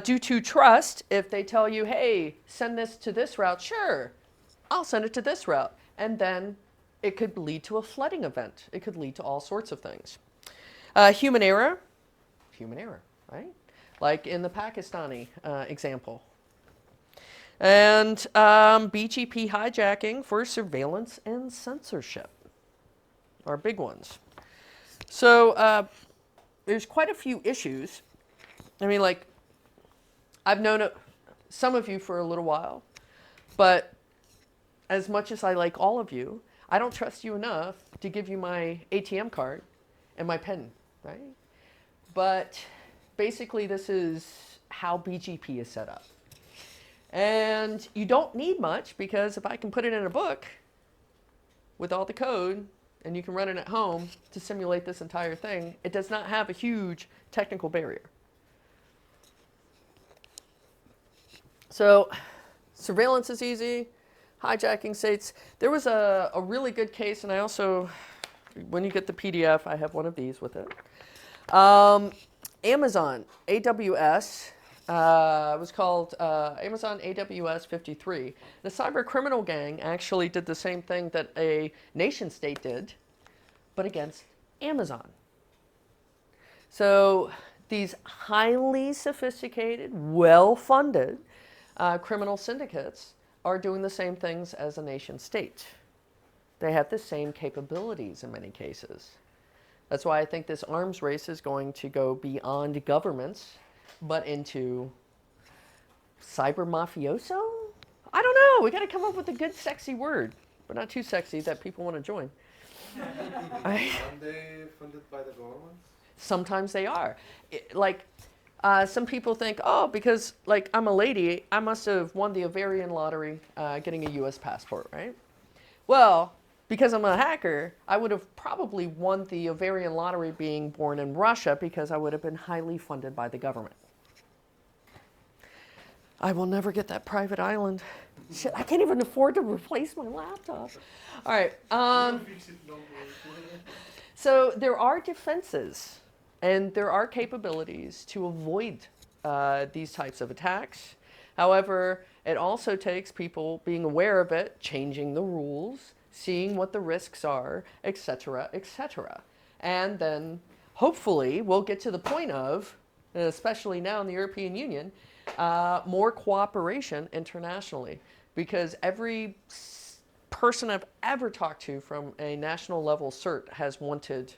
Due to trust, if they tell you, hey, send this to this route, sure, I'll send it to this route. And then it could lead to a flooding event. It could lead to all sorts of things. Human error, right? Like in the Pakistani example. And BGP hijacking for surveillance and censorship are big ones. So there's quite a few issues. I mean, like, I've known some of you for a little while, but as much as I like all of you, I don't trust you enough to give you my ATM card and my pen, right? But basically, this is how BGP is set up. And you don't need much, because if I can put it in a book with all the code and you can run it at home to simulate this entire thing, it does not have a huge technical barrier. So surveillance is easy, hijacking states. There was a really good case, and I also, when you get the PDF, I have one of these with it. Amazon, AWS, was called Amazon AWS 53. The cyber criminal gang actually did the same thing that a nation state did, but against Amazon. So these highly sophisticated, well-funded criminal syndicates are doing the same things as a nation state. They have the same capabilities in many cases. That's why I think this arms race is going to go beyond governments, but into cyber mafioso? I don't know. We got to come up with a good, sexy word, but not too sexy that people want to join. Aren't they funded by the government? Sometimes they are. Some people think, oh, because like I'm a lady, I must have won the ovarian lottery getting a U.S. passport, right? Well, because I'm a hacker, I would have probably won the ovarian lottery being born in Russia, because I would have been highly funded by the government. I will never get that private island. Shit, I can't even afford to replace my laptop. All right. So there are defenses and there are capabilities to avoid these types of attacks. However, it also takes people being aware of it, changing the rules, seeing what the risks are, etc., etc. And then hopefully we'll get to the point of, and especially now in the European Union, more cooperation internationally, because every person I've ever talked to from a national level CERT has wanted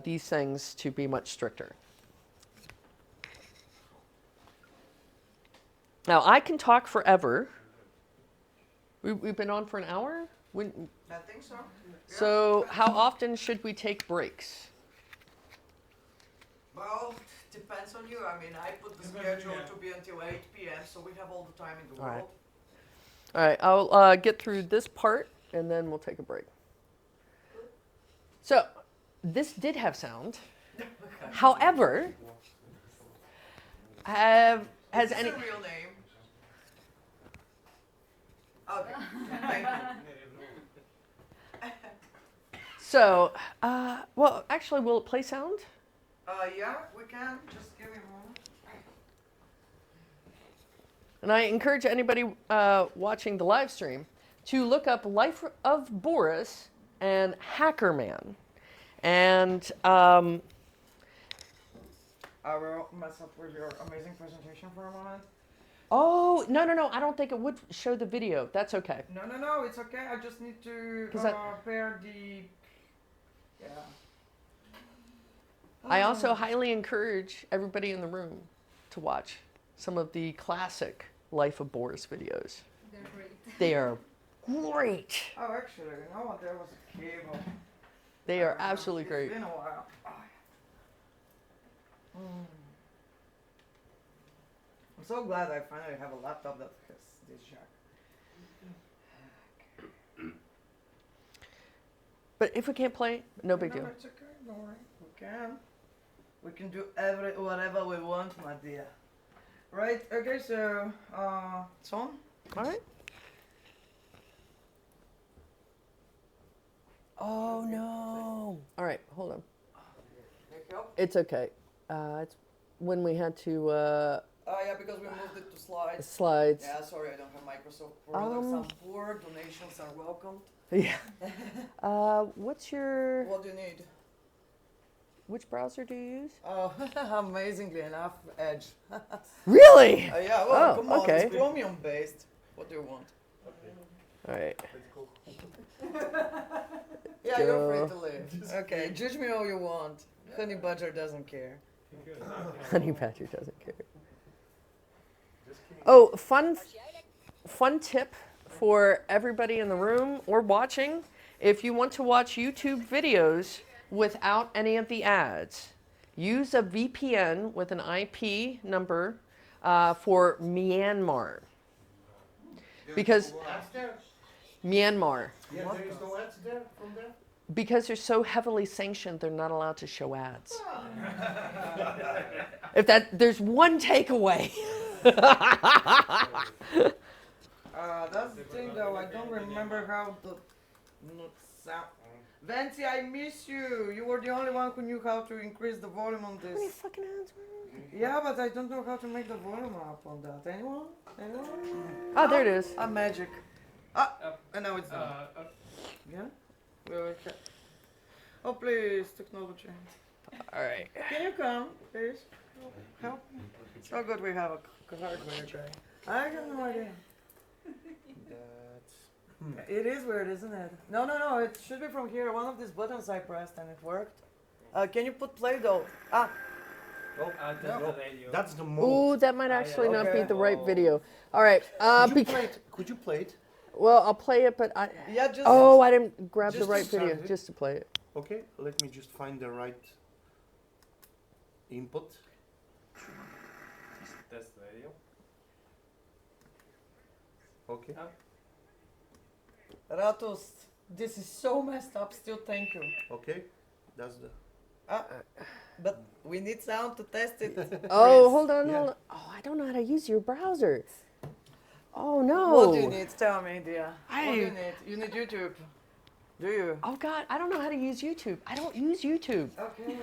these things to be much stricter. Now, I can talk forever. We've been on for an hour? I think so. So how often should we take breaks? Well, depends on you. I mean, I put the schedule to be until 8 p.m., so we have all the time in the All right. world. All right, I'll get through this part, and then we'll take a break. So, this did have sound. However, has Is this any... a real name? Okay, thank you. So, well, actually, will it play sound? Yeah, we can. Just give me a moment. And I encourage anybody watching the live stream to look up Life of Boris and Hacker Man. And I will mess up with your amazing presentation for a moment. oh, no, I don't think it would show the video. That's okay. No, it's okay. I just need to 'Cause pair the. Yeah. I also highly encourage everybody in the room to watch some of the classic Life of Boris videos. They're great. They are great. Oh, actually, you know what? There was a cable. They are absolutely great. It's been a while. I'm so glad I finally have a laptop that has this jack. But if we can't play, no big No, deal. it's okay. Don't worry. We can do whatever we want, my dear. Right? Okay. So, it's on. All right. Oh no! All right, hold on. Take help. It's okay. It's when we had to Oh yeah, because we moved it to slides. slides. Yeah, sorry, I don't have Microsoft products. Um, I'm poor. Donations are welcomed. Yeah. What's your What do you need? which browser do you use? Oh, amazingly enough, Edge. Really? Yeah, well, Oh, come on, okay. it's Chromium based. What do you want? All right. Let's go. Yeah, you're Go. free to leave. Okay, judge me all you want. Honey Badger doesn't care. Honey Badger doesn't care. Oh, fun tip for everybody in the room or watching. If you want to watch YouTube videos without any of the ads, use a VPN with an IP number for Myanmar. Because Myanmar. Yeah, there is no ads there from there? Because they're so heavily sanctioned, they're not allowed to show ads. If there's one takeaway. That's the thing though, I don't remember how the notes sound. Vancy, I miss you. You were the only one who knew how to increase the volume on How many this. fucking ads were there? Yeah, but I don't know how to make the volume up on that. Anyone? Oh, there it is. Magic. And now it's done. Yeah? Okay. Oh, please, technology. All right. Can you come, please? Help me. So good we have a hardware guy. I have no idea. It is weird, isn't it? No, it should be from here. One of these buttons I pressed and it worked. Can you put play though? Oh, That's the radio. that's the mode. Ooh, that might actually not be Okay. the right video. All right. Could you play it? Well, I'll play it, but I. Yeah, just. Oh, I didn't grab the Just right to start video it. just to play it. Okay, let me just find the right input. That's the radio. Okay. Ratus, this is so messed up. Still, thank you. Okay, that's the. But we need sound to test it. Oh, hold on, Yeah. hold on. Oh, I don't know how to use your browser. Oh no. What do you need? Tell me, dear. What do you I- need? You need YouTube. Do you? Oh God, I don't know how to use YouTube. I don't use YouTube Okay.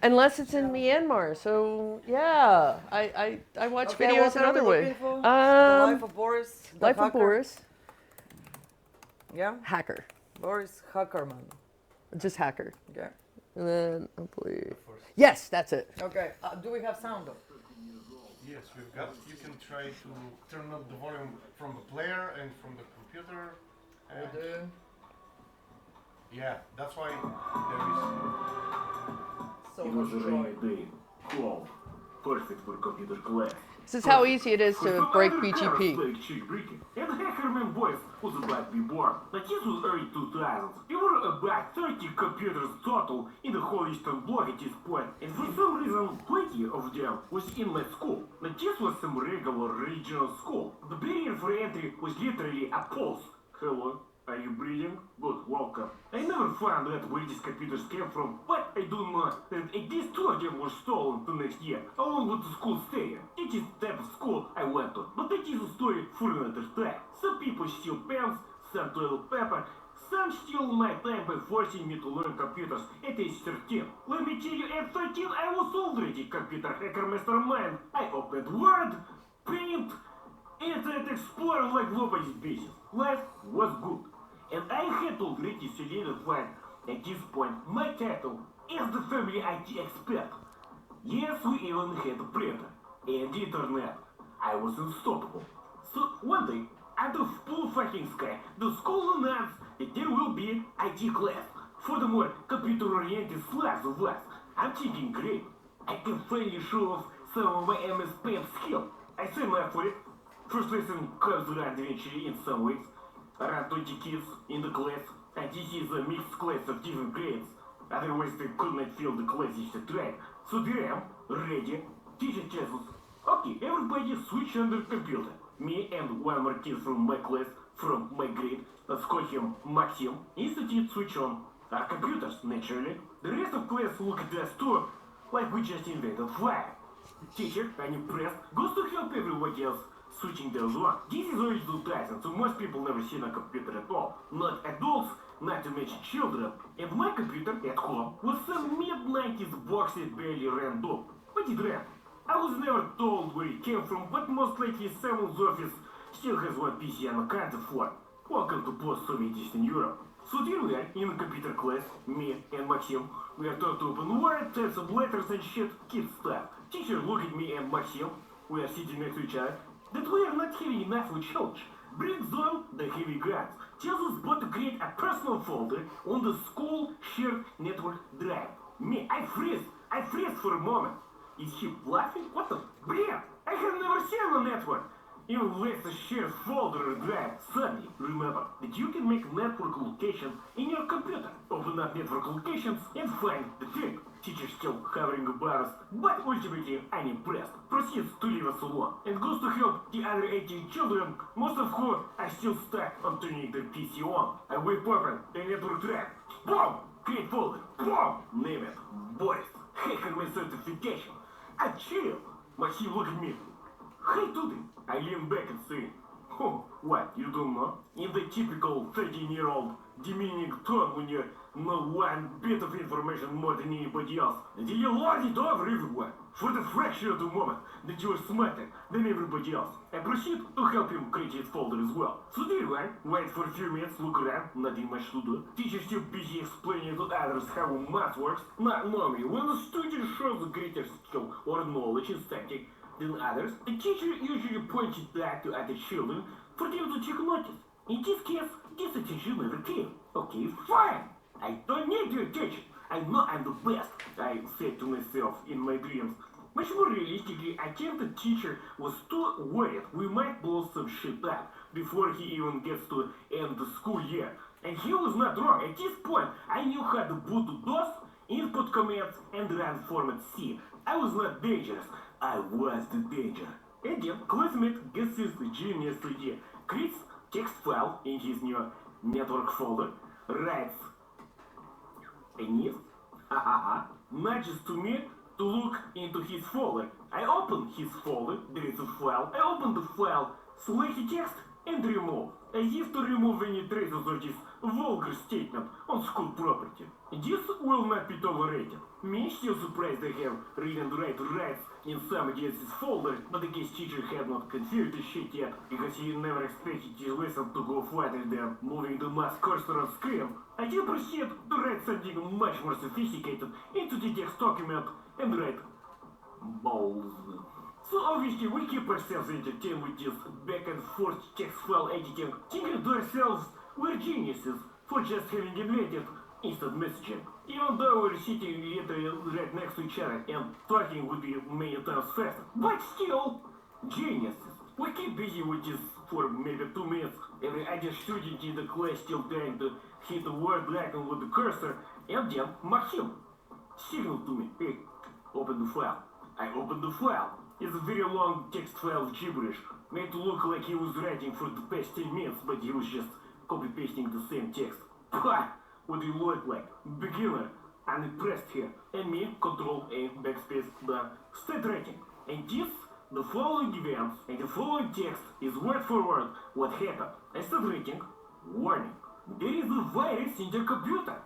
unless it's in Myanmar. So yeah, I watch Okay, videos what are we another way. looking for? The Life of Boris. the Life of hacker? Boris, Yeah. hacker, Boris Hackerman. just hacker, Okay. and then I believe. Yes, that's it. Okay. Do we have sound though? Yes, we've got. You can try to turn up the volume from the player and from the computer. We And do. yeah, that's why there So It much was a joy. really big, cool. perfect for computer class. This is how easy it is For to some break other BGP. cars like jailbreaking, and Hackerman Boys was about to be born. But this was early 2000s. There were about 30 computers total in the whole Eastern Bloc at this point, and for some reason 20 of them was in my school. But this was some regular regional school. The barrier for entry was literally a pulse. Hello? Are you breathing? Good, welcome. I never found out where these computers came from, but I do know that at least 2 of them were stolen the next year, along with the school stay. It is the type of school I went to, but that is a story for another time. Some people steal pens, some toilet paper, some steal my time by forcing me to learn computers at age 13. Let me tell you, at 13 I was already computer hacker mastermind. I opened Word, Paint, Internet Explorer like nobody's business. Life was good. And I had already solidified at this point my title as the family IT expert. Yes, we even had a printer and internet. I was unstoppable. So one day, out of full fucking sky, the school announced that there will be IT class for the more computer-oriented slabs of us. I'm thinking, great, I can finally show off some of my MS Paint skill. I signed up for it. First lesson comes around eventually in some ways. Around 20 kids in the class, and this is a mixed class of different grades. Otherwise they could not fill the class each track. So there I am, ready, teacher tells us, okay, everybody switch on their computer. Me and one more kid from my class, from my grade, let's call him Maxim, instantly switch on our computers, naturally. The rest of class look at us too, like we just invented fire. Teacher, unimpressed, goes to help everybody else switching those on. This is early 2000, so most people never seen a computer at all. Not adults, not to mention children. And my computer at home was some mid-90s box that barely ran dope. But it ran. I was never told where it came from, but most likely someone's office still has one PC on account for. Welcome to post-Soviet Eastern Europe. So here we are in a computer class, me and Maxim. We are taught to open Word, type some letters and shit, kid stuff. Teacher look at me and Maxim. We are sitting next to each other. That we are not heavy enough with challenge. Brings on the heavy guns. Tells us both to create a personal folder on the school shared network drive. Me, I freeze for a moment. Is he laughing? What the bread? I have never seen a network. Even less a shared folder or drive. Suddenly, remember that you can make network location in your computer. Open up network locations and find the thing. Teacher still hovering above us, but ultimately unimpressed. Proceeds to leave us alone and goes to help the other 18 children, most of whom are still stuck on turning their PC on. I whip open a network drive. Boom! Create folder. Boom! Name it. Boys. Hacker my certification. I chill. Maxim look at me. Hey, Tudy. I lean back and say, oh, what, you don't know? In the typical 13-year-old demeaning tone when you know one bit of information more than anybody else, and you lord it over everyone for the fraction of the moment that you are smarter than everybody else. I proceed to help him create his folder as well. So there you are, wait for a few minutes, look around, nothing much to do. Teacher still busy explaining to others how math works. Not normally, when a student shows a greater skill or knowledge in something than others, the teacher usually points it back to other children for them to take notice. In this case, this attention never came. Okay, fine. I don't need your attention. I know I'm the best, I said to myself in my dreams. Much more realistically, I think the teacher was too worried we might blow some shit up before he even gets to end the school year. And he was not wrong. At this point, I knew how to boot DOS, input commands, and run format C. I was not dangerous. I was the danger. And then, classmate guesses the genius idea, creates text file in his new network folder, writes Penis, nudges to me to look into his folder. I open his folder, there is a file. I open the file, select the text, and remove. As if to remove any traces of this vulgar statement on school property. This will not be tolerated. Me still surprised I have read and write rights in somebody else's folder, but the guest teacher had not configured the shit yet, because he never expected his lesson to go further than moving the mouse cursor on screen. I did proceed to write something much more sophisticated into the text document and write balls. So obviously we keep ourselves entertained with this back and forth text file editing, thinking to ourselves we're geniuses for just having invented instant messaging. Even though we're sitting literally right next to each other and talking would be many times faster. But still, geniuses. We keep busy with this for maybe 2 minutes. Every idea shooting in the class still trying to hit the word icon with the cursor, and then Maxim signaled to me, hey, open the file. I opened the file. It's a very long text file of gibberish, made to look like he was writing for the past 10 minutes, but he was just copy-pasting the same text. Pah! What do you look like? Beginner, unimpressed here. And me, Control A, backspace, done. Start writing. And this, the following events, and the following text is word for word what happened. I start writing. Warning. There is a virus in the computer.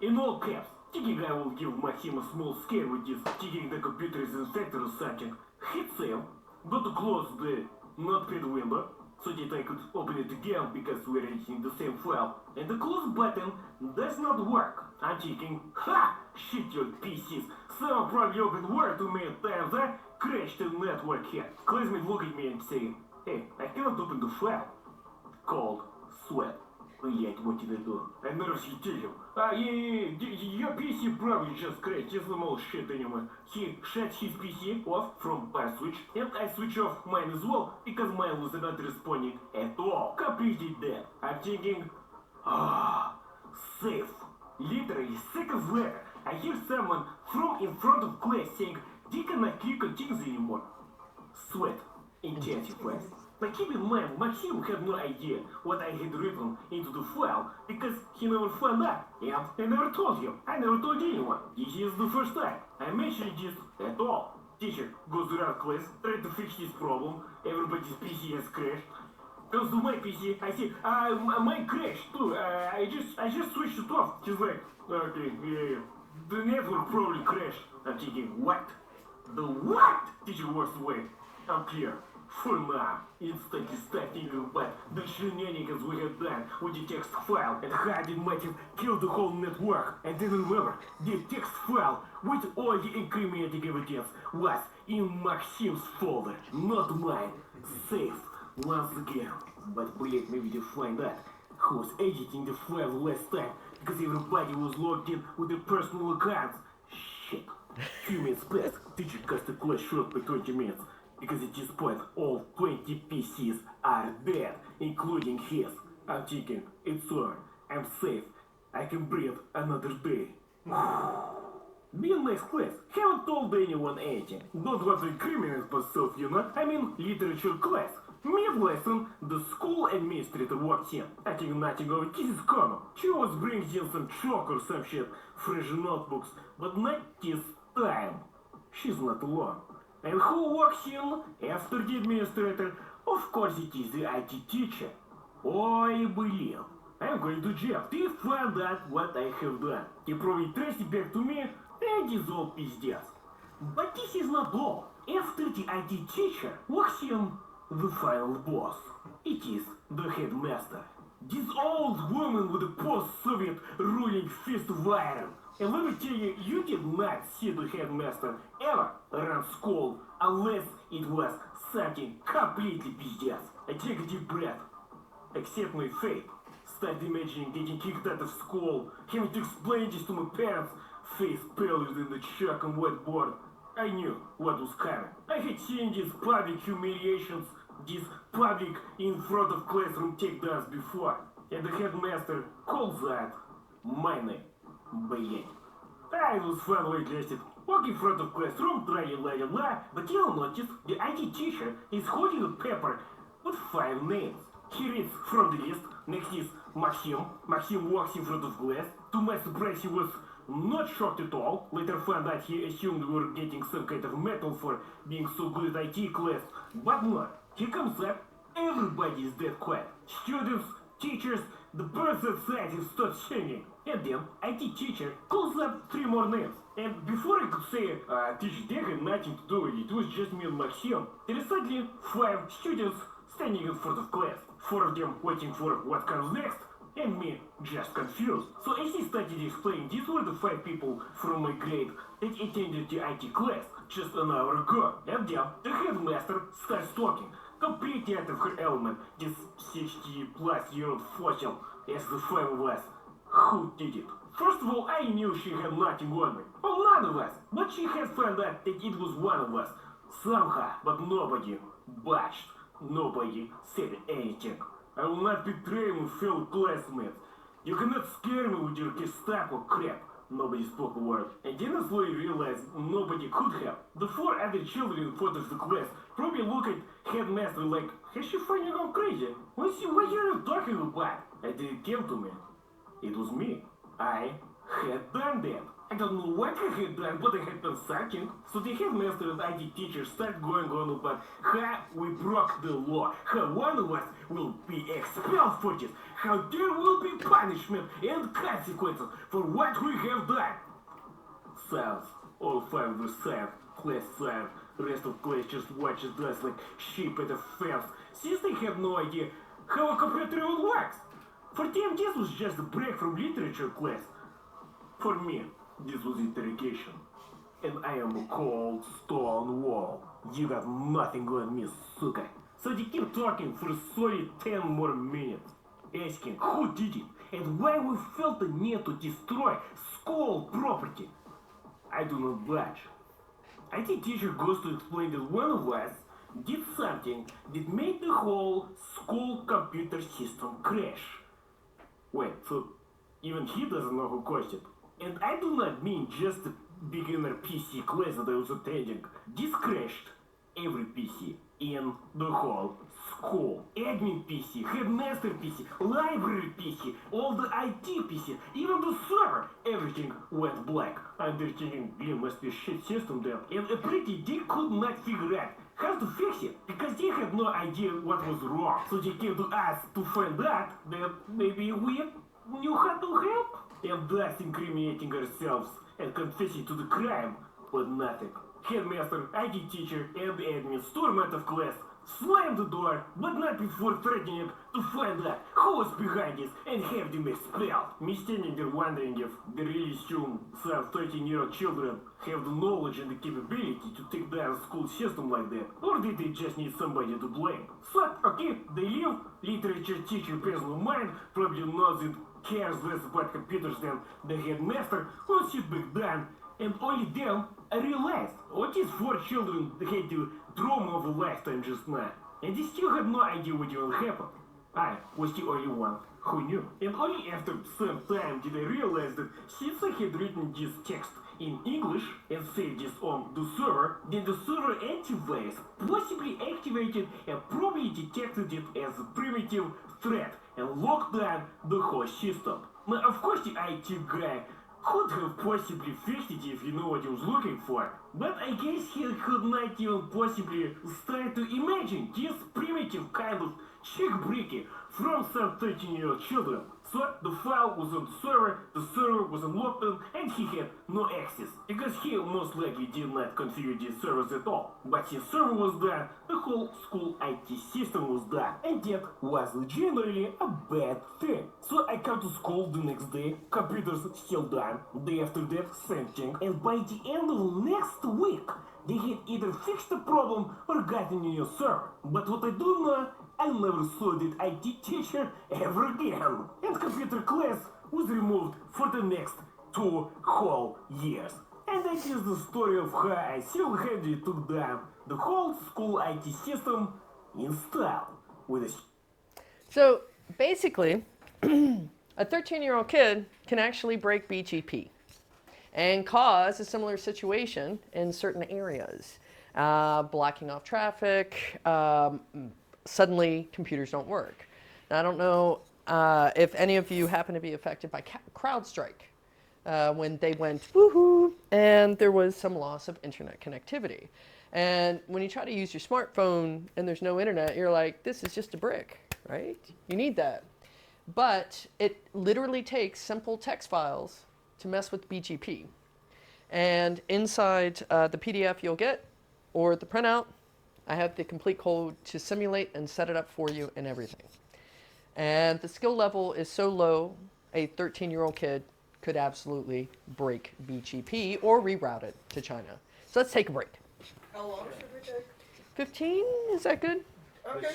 In all caps. Thinking I will give Maxim a small scare with this, thinking the computer is infected or something. Hit save, but to close the notepad window, so that I could open it again because we're editing the same file. And the close button does not work. I'm thinking, ha! Shit your PCs. Someone probably opened Word too many times, huh? Crashed the network here. Classmate look at me and say, hey, I cannot open the file. Cold sweat. Блять, what did I do? I nervously tell him. Your PC probably just crashed. It's normal shit anyway. He shut his PC off from power switch, and I switch off mine as well, because mine was not responding at all. Completely dead. I'm thinking, safe. Literally, seconds later, I hear someone from in front of class saying, they cannot click on things anymore. Sweat intensifies. But keep in mind, Maxim had no idea what I had written into the file because he never found out, and I never told him. I never told anyone. This is the first time I mentioned this at all. Teacher goes around class, trying to fix this problem. Everybody's PC has crashed. Comes to my PC, I say, mine crashed too. I just switched it off. She's like, okay, yeah. The network probably crashed. I'm thinking, what? The what? Teacher walks away. I'm clear. For now, instantly start thinking about the shenanigans we have done with the text file and how it might have killed the whole network. And then remember, the text file with all the incriminating evidence was in Maxim's folder, not mine. Safe once again. But blять, maybe they find out who was editing the file last time because everybody was logged in with their personal accounts. Shit. Few minutes passed, teacher cast a class short by 20 minutes. Because at this point, all 20 PCs are dead, including his. I'm thinking, it's over, I'm safe, I can breathe another day. Be a nice class, haven't told anyone anything. Don't want to incriminate myself, you know? I mean, literature class. Mid lesson, the school administrator walks in. I think nothing of it is common. She always brings in some chalk or some shit, fresh notebooks, but not this time. She's not alone. And who walks in after the administrator? Of course it is the IT teacher. Oh, I believe. I'm going to jail. They found out what I have done. They probably traced it back to me, and it's all pizdas. But this is not all. After the IT teacher walks in the final boss. It is the headmaster. This old woman with a post-Soviet ruling fist of iron. And let me tell you, you did not see the headmaster ever run school unless it was something completely pizdas. I take a deep breath, accept my fate, start imagining getting kicked out of school, having to explain this to my parents, face paler than the chalk on whiteboard. I knew what was coming. I had seen these public humiliations, these public in front of classroom takedowns before, and the headmaster calls that my name. Блять. I was finally dressed, walk in front of classroom, la, but you'll notice the IT teacher is holding a paper with 5 names. He reads from the list, next is Maxim. Maxim walks in front of class. To my surprise, he was not shocked at all. Later found out he assumed we were getting some kind of medal for being so good at IT class. But no, he comes up, everybody is dead quiet. Students, teachers, the birds outside have stopped singing. And then IT teacher calls up 3 more names. And before I could say, teacher, they had nothing to do with it, it was just me and Maxim, there is suddenly 5 students standing in front of class. 4 of them waiting for what comes next, and me just confused. So as he started explaining, these were the 5 people from my grade that attended the IT class just an hour ago. And then the headmaster starts talking, completely out of her element, this 60-plus-year-old fossil, as the 5 of us. Who did it? First of all, I knew she had nothing on me. Well, none of us. But she had found out that it was one of us. Somehow, but nobody budged. Nobody said anything. I will not betray my fellow classmates. You cannot scare me with your Gestapo crap. Nobody spoke a word. And then I slowly realized nobody could have. The 4 other children in front of the class probably look at headmaster like, has she finally gone crazy? What are you talking about? And then it came to me. It was me. I had done that. I don't know what I had done, but I had done something. So the headmaster and IT teacher started going on about how we broke the law, how one of us will be expelled for this, how there will be punishment and consequences for what we have done. Silence. All 5 were silent. Class silent. The rest of class just watches us like sheep at a fence, since they have no idea how a computer even works. For them, this was just a break from literature class. For me, this was interrogation. And I am a cold stone wall. You got nothing on me, suka. So they keep talking for a solid 10 more minutes, asking who did it and why we felt the need to destroy school property. I do not budge. IT teacher goes to explain that one of us did something that made the whole school computer system crash. Wait, so even he doesn't know who caused it? And I do not mean just the beginner PC class that I was attending. This crashed every PC in the whole school. Admin PC, headmaster PC, library PC, all the IT PC, even the server. Everything went black. I'm thinking, it must be a shit system then. And apparently they could not figure out how to fix it, because they had no idea what was wrong. So they came to us to find out that maybe we knew how to help. And thus incriminating ourselves and confessing to the crime, but nothing. Headmaster, IT teacher, and admin storm out of class, slammed the door, but not before threatening to find out who was behind it and have them expelled. Me standing there wondering if they really assume some 13-year-old children have the knowledge and the capability to take down a school system like that, or did they just need somebody to blame? So, okay, they leave. Literature teacher pays no mind, probably knows it cares less about computers than the headmaster, will sit back down, and only then I realized what these 4 children had the drama of a lifetime just now, and they still had no idea what even happened. I was the only one who knew, and only after some time did I realize that since I had written this text in English and saved this on the server, then the server antivirus possibly activated and probably detected it as a primitive threat and locked down the whole system. Now, of course, the IT guy could have possibly fixed it if you know what he was looking for, but I guess he could not even possibly start to imagine this primitive kind of checkbreaking from some 13-year-old children. So the file was on the server was on lockdown, and he had no access, because he most likely did not configure these servers at all. But his server was done, the whole school IT system was done, and that was generally a bad thing. So I come to school the next day, computers still done, day after that, same thing, and by the end of next week, they had either fixed the problem or gotten a new server. But what I do know, I never saw that IT teacher ever again. And computer class was removed for the next 2 whole years. And that is the story of how I single-handedly took down the whole school IT system in style with a... So basically, a 13-year-old kid can actually break BGP and cause a similar situation in certain areas. Blocking off traffic, suddenly computers don't work. Now, I don't know if any of you happen to be affected by CrowdStrike when they went woohoo and there was some loss of internet connectivity. And when you try to use your smartphone and there's no internet, you're like, this is just a brick, right? You need that. But it literally takes simple text files to mess with BGP. And inside the PDF you'll get, or the printout, I have the complete code to simulate and set it up for you and everything. And the skill level is so low, a 13-year-old kid could absolutely break BGP or reroute it to China. So let's take a break. How long should we take? 15, is that good? Okay.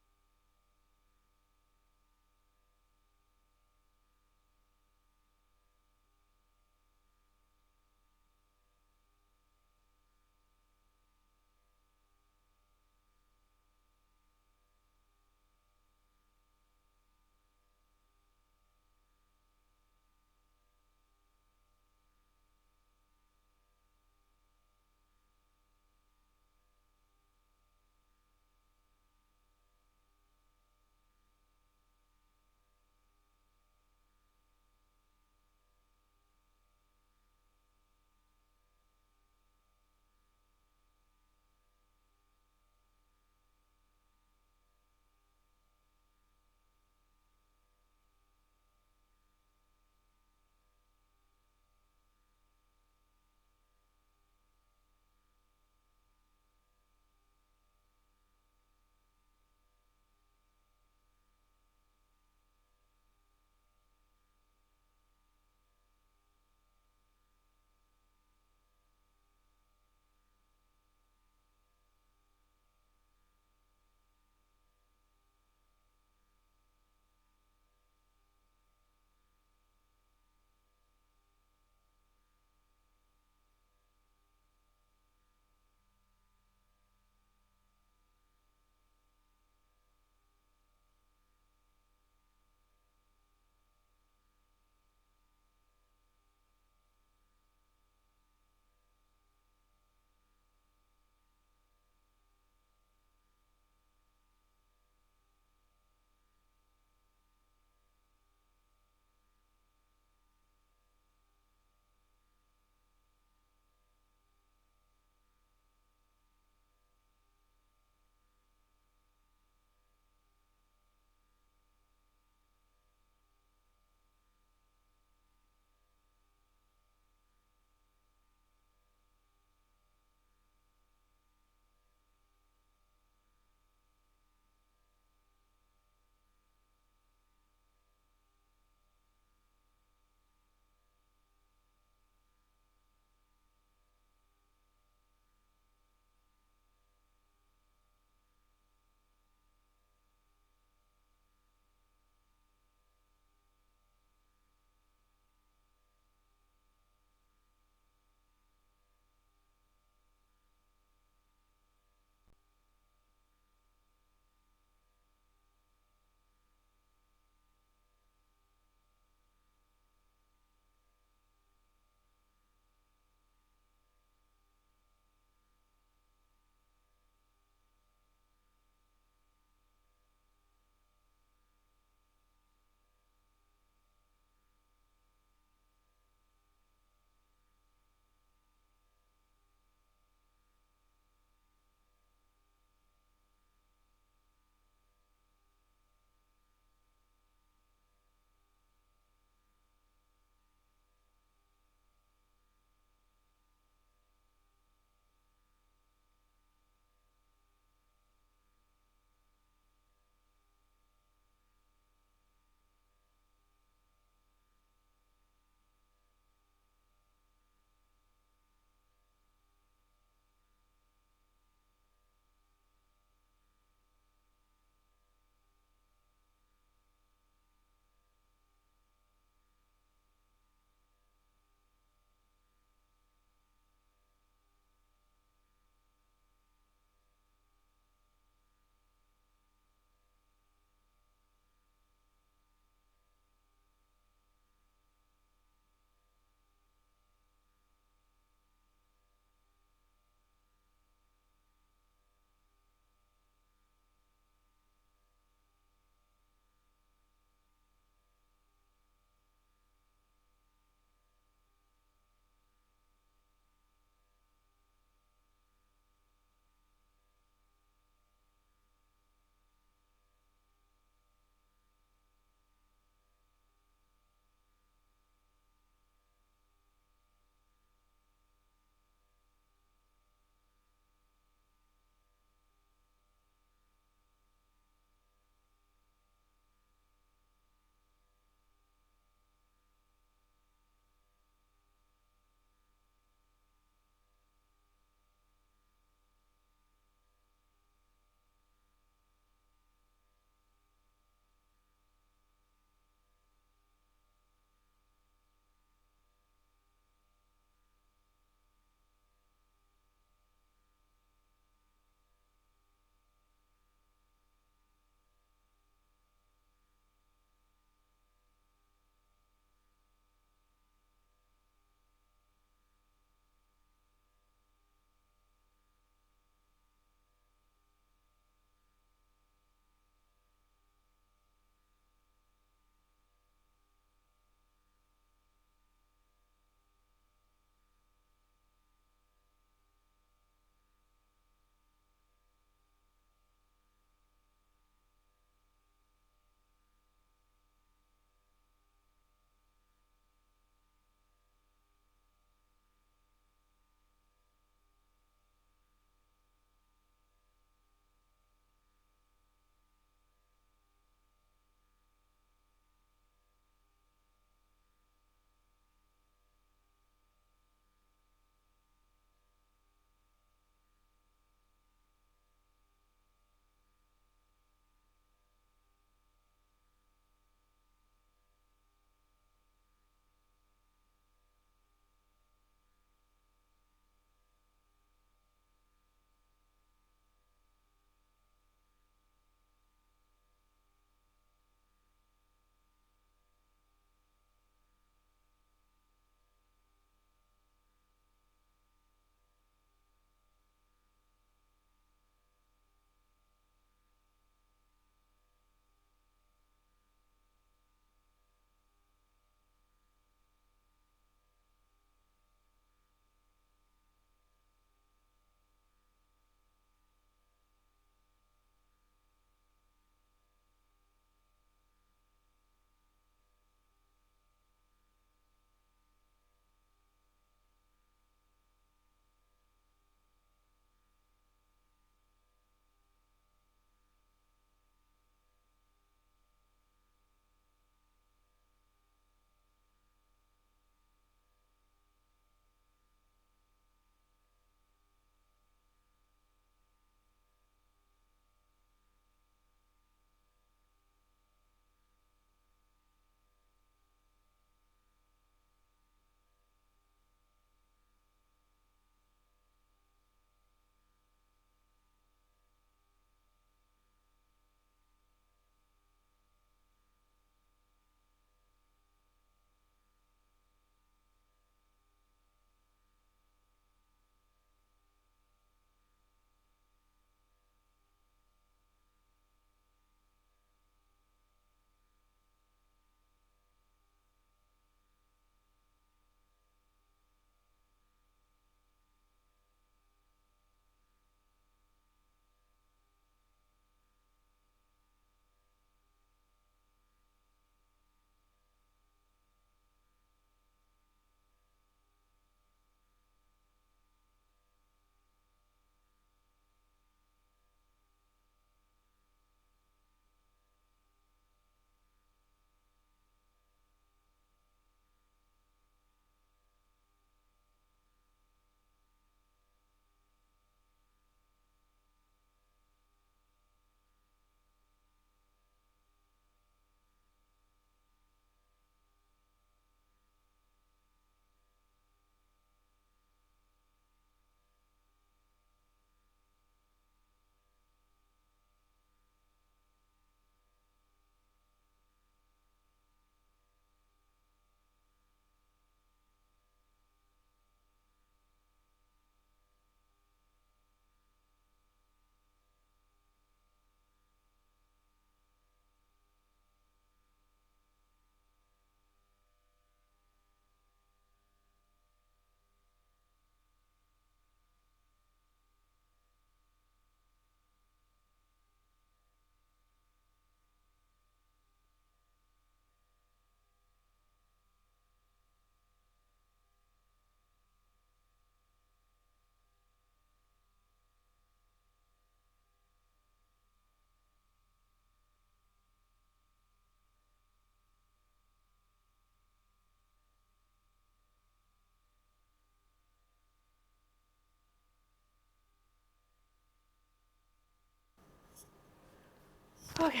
Okay.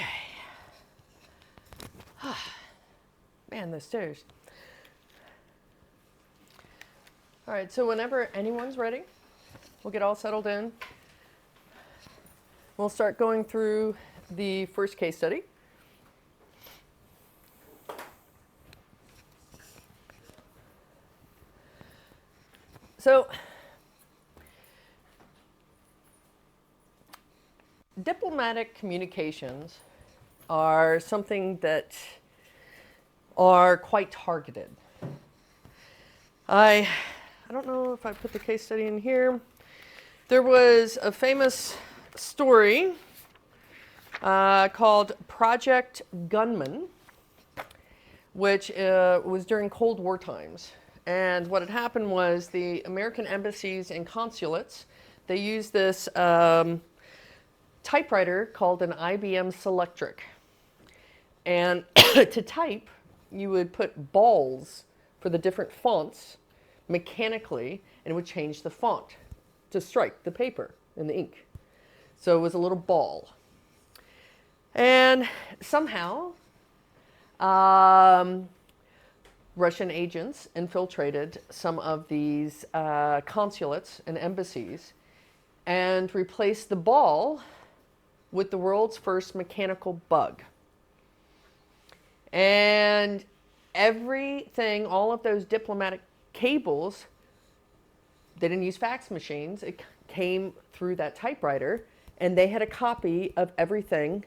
Man, those stairs. All right, so whenever anyone's ready, we'll get all settled in. We'll start going through the first case study. So, diplomatic communications are something that are quite targeted. I don't know if I put the case study in here. There was a famous story called Project Gunman, which was during Cold War times. And what had happened was the American embassies and consulates, they used this typewriter called an IBM Selectric. And to type, you would put balls for the different fonts mechanically, and it would change the font to strike the paper and the ink. So it was a little ball. And somehow, Russian agents infiltrated some of these consulates and embassies and replaced the ball with the world's first mechanical bug. And everything, all of those diplomatic cables, they didn't use fax machines. It came through that typewriter, and they had a copy of everything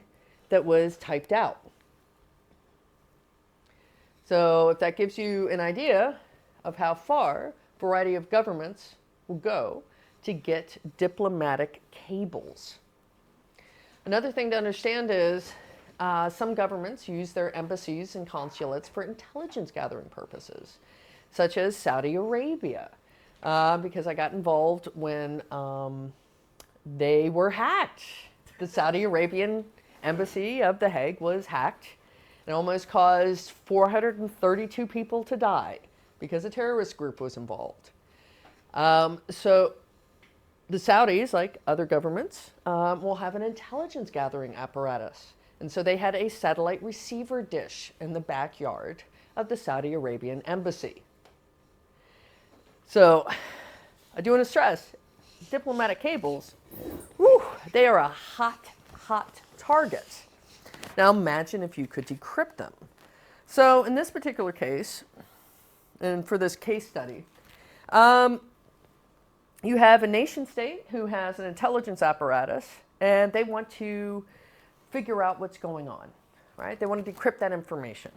that was typed out. So if that gives you an idea of how far a variety of governments will go to get diplomatic cables. Another thing to understand is some governments use their embassies and consulates for intelligence gathering purposes, such as Saudi Arabia, because I got involved when they were hacked. The Saudi Arabian embassy of The Hague was hacked. It almost caused 432 people to die because a terrorist group was involved. So the Saudis, like other governments, will have an intelligence gathering apparatus. And so they had a satellite receiver dish in the backyard of the Saudi Arabian embassy. So I do want to stress, diplomatic cables, whew, they are a hot, hot target. Now imagine if you could decrypt them. So in this particular case, and for this case study, you have a nation state who has an intelligence apparatus, and they want to figure out what's going on, right? They want to decrypt that information.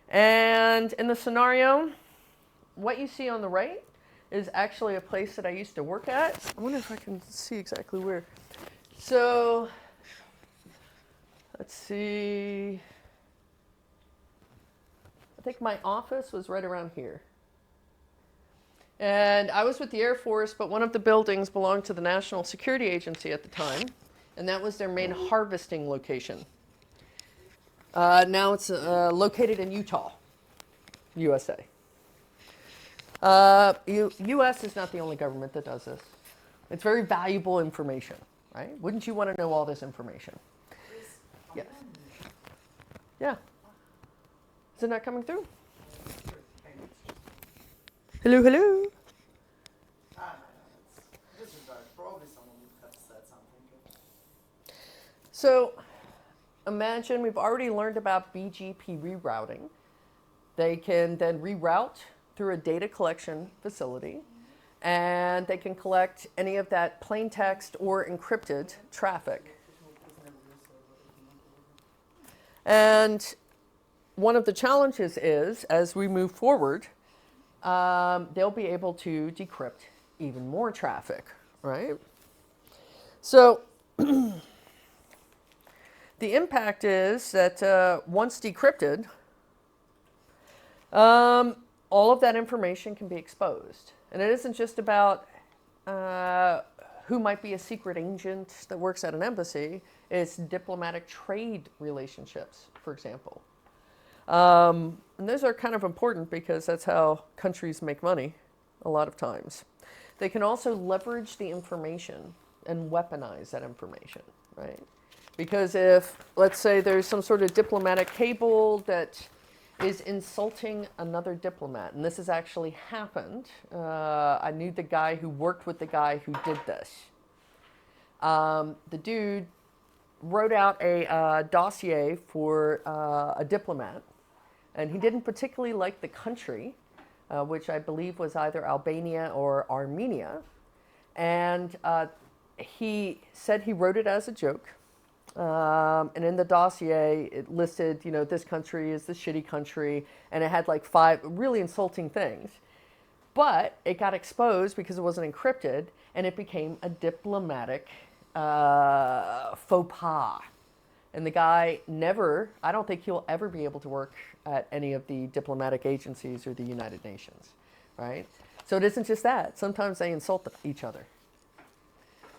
And in the scenario, what you see on the right is actually a place that I used to work at. I wonder if I can see exactly where. So let's see. I think my office was right around here. And I was with the Air Force, but one of the buildings belonged to the National Security Agency at the time, and that was their main harvesting location. Now it's located in Utah, USA. US is not the only government that does this. It's very valuable information, right? Wouldn't you want to know all this information? Yes. Yeah. Is it not coming through? Hello, hello. Probably someone would have said something. So imagine we've already learned about BGP rerouting. They can then reroute through a data collection facility, and they can collect any of that plain text or encrypted traffic. And one of the challenges is, as we move forward, they'll be able to decrypt even more traffic, right? So the impact is that once decrypted, all of that information can be exposed. And it isn't just about who might be a secret agent that works at an embassy. It's diplomatic trade relationships, for example. And those are kind of important because that's how countries make money a lot of times. They can also leverage the information and weaponize that information, right? Because if, let's say, there's some sort of diplomatic cable that is insulting another diplomat, and this has actually happened. I knew the guy who worked with the guy who did this. The dude wrote out a dossier for a diplomat, and he didn't particularly like the country, which I believe was either Albania or Armenia. And he said he wrote it as a joke. And in the dossier, it listed, you know, this country is the shitty country, and it had like 5 really insulting things. But it got exposed because it wasn't encrypted, and it became a diplomatic faux pas. And the guy never, I don't think he'll ever be able to work at any of the diplomatic agencies or the United Nations, right? So it isn't just that. Sometimes they insult each other.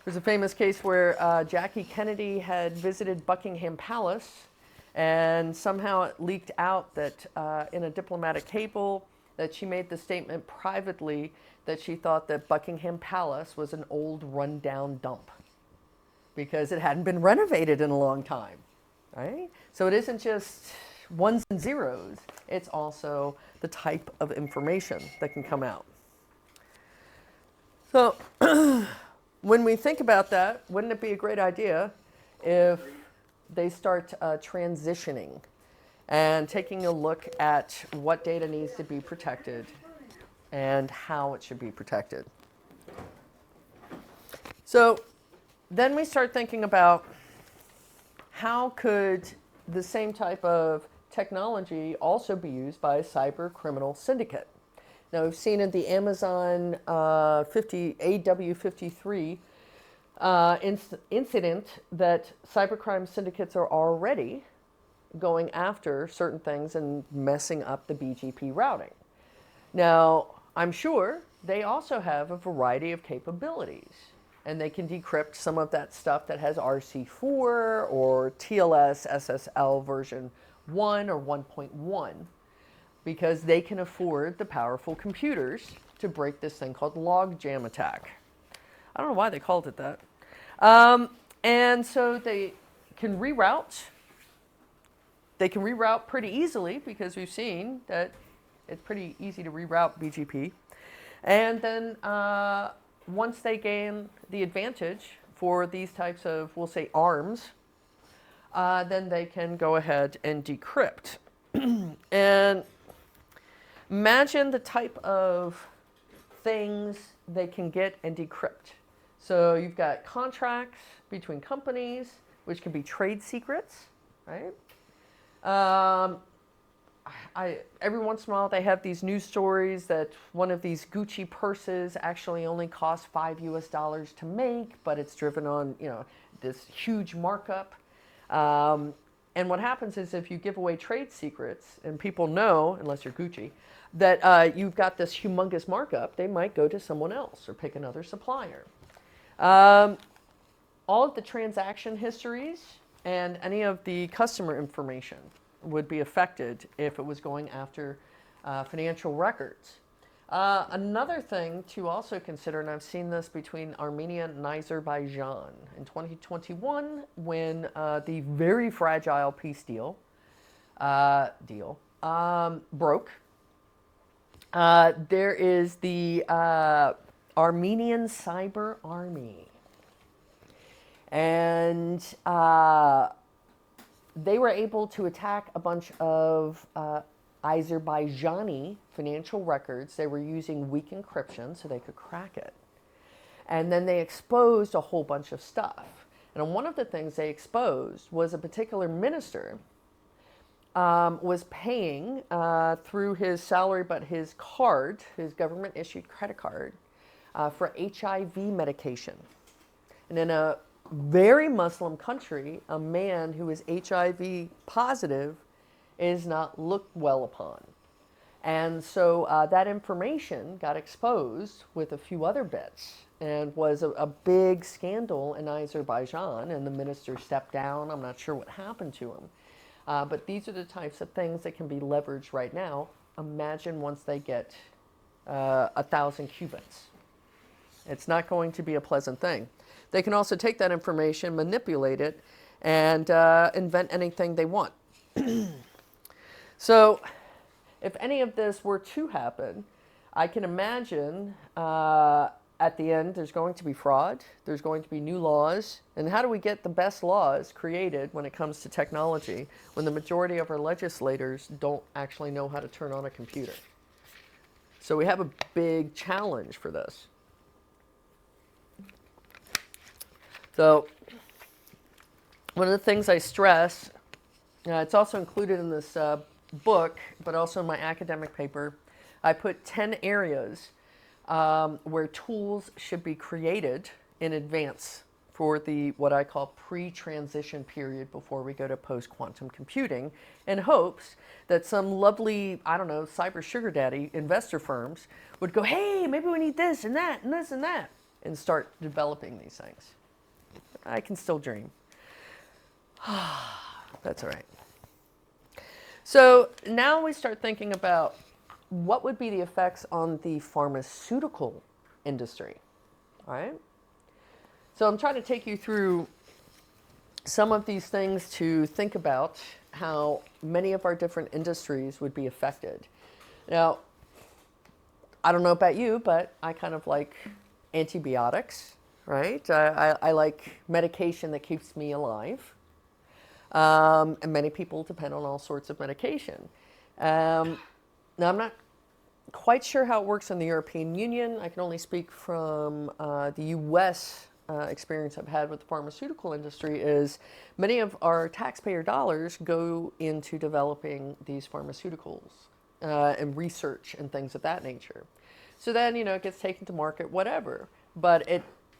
There's a famous case where Jackie Kennedy had visited Buckingham Palace, and somehow it leaked out that in a diplomatic cable that she made the statement privately that she thought that Buckingham Palace was an old rundown dump because it hadn't been renovated in a long time, right? So it isn't just ones and zeros, it's also the type of information that can come out. So when we think about that, wouldn't it be a great idea if they start transitioning and taking a look at what data needs to be protected and how it should be protected? So then we start thinking about how could the same type of technology also be used by a cyber criminal syndicate. Now, we've seen in the Amazon AW53 incident that cybercrime syndicates are already going after certain things and messing up the BGP routing. Now, I'm sure they also have a variety of capabilities, and they can decrypt some of that stuff that has RC4 or TLS SSL version 1 or 1.1, because they can afford the powerful computers to break this thing called logjam attack. I don't know why they called it that. And so they can reroute. They can reroute pretty easily because we've seen that it's pretty easy to reroute BGP. And then once they gain the advantage for these types of, we'll say, arms, then they can go ahead and decrypt. And imagine the type of things they can get and decrypt. So you've got contracts between companies, which can be trade secrets, right? Every once in a while they have these news stories that one of these Gucci purses actually only costs $5 to make, but it's driven on, you know, this huge markup. And what happens is if you give away trade secrets and people know, unless you're Gucci, that you've got this humongous markup, they might go to someone else or pick another supplier. All of the transaction histories and any of the customer information would be affected if it was going after financial records. Another thing to also consider, and I've seen this between Armenia and Azerbaijan in 2021, when the very fragile peace deal broke. There is the Armenian Cyber Army, and they were able to attack a bunch of Azerbaijani financial records. They were using weak encryption so they could crack it. And then they exposed a whole bunch of stuff. And one of the things they exposed was a particular minister was paying through his salary, but his card, his government-issued credit card, for HIV medication. And in a very Muslim country, a man who is HIV positive is not looked well upon. And so that information got exposed with a few other bits and was a big scandal in Azerbaijan, and the minister stepped down. I'm not sure what happened to him. But these are the types of things that can be leveraged right now. Imagine once they get 1,000 qubits. It's not going to be a pleasant thing. They can also take that information, manipulate it, and invent anything they want. So if any of this were to happen, I can imagine at the end there's going to be fraud, there's going to be new laws, and how do we get the best laws created when it comes to technology when the majority of our legislators don't actually know how to turn on a computer? So we have a big challenge for this. So one of the things I stress, it's also included in this book, but also in my academic paper, I put 10 areas where tools should be created in advance for the what I call pre-transition period before we go to post-quantum computing, in hopes that some lovely, I don't know, cyber sugar daddy investor firms would go, hey, maybe we need this and that and this and that, and start developing these things. I can still dream. That's all right. So now we start thinking about what would be the effects on the pharmaceutical industry, all right? So I'm trying to take you through some of these things to think about how many of our different industries would be affected. Now, I don't know about you, but I kind of like antibiotics, right? I like medication that keeps me alive. And many people depend on all sorts of medication. Now, I'm not quite sure how it works in the European Union. I can only speak from the U.S. Experience I've had with the pharmaceutical industry is many of our taxpayer dollars go into developing these pharmaceuticals and research and things of that nature. So then, it gets taken to market, whatever. But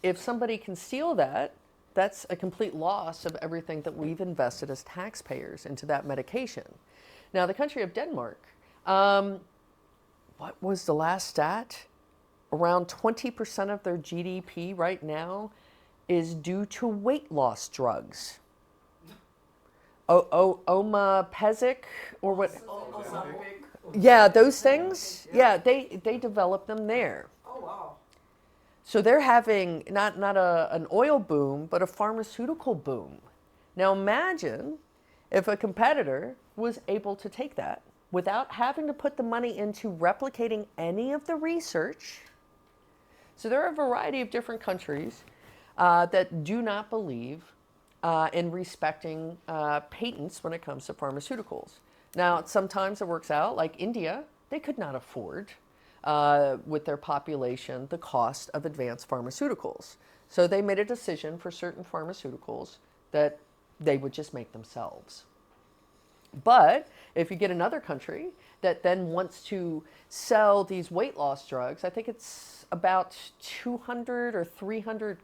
if somebody can steal that, that's a complete loss of everything that we've invested as taxpayers into that medication. Now, the country of Denmark, what was the last stat? Around 20% of their GDP right now is due to weight loss drugs. Omeprazole or what? Yeah, those things. Yeah, they develop them there. Oh, wow. So they're having not an oil boom, but a pharmaceutical boom. Now imagine if a competitor was able to take that without having to put the money into replicating any of the research. So there are a variety of different countries that do not believe in respecting patents when it comes to pharmaceuticals. Now, sometimes it works out, like India, they could not afford with their population, the cost of advanced pharmaceuticals. So they made a decision for certain pharmaceuticals that they would just make themselves. But if you get another country that then wants to sell these weight loss drugs, I think it's about 200 or 300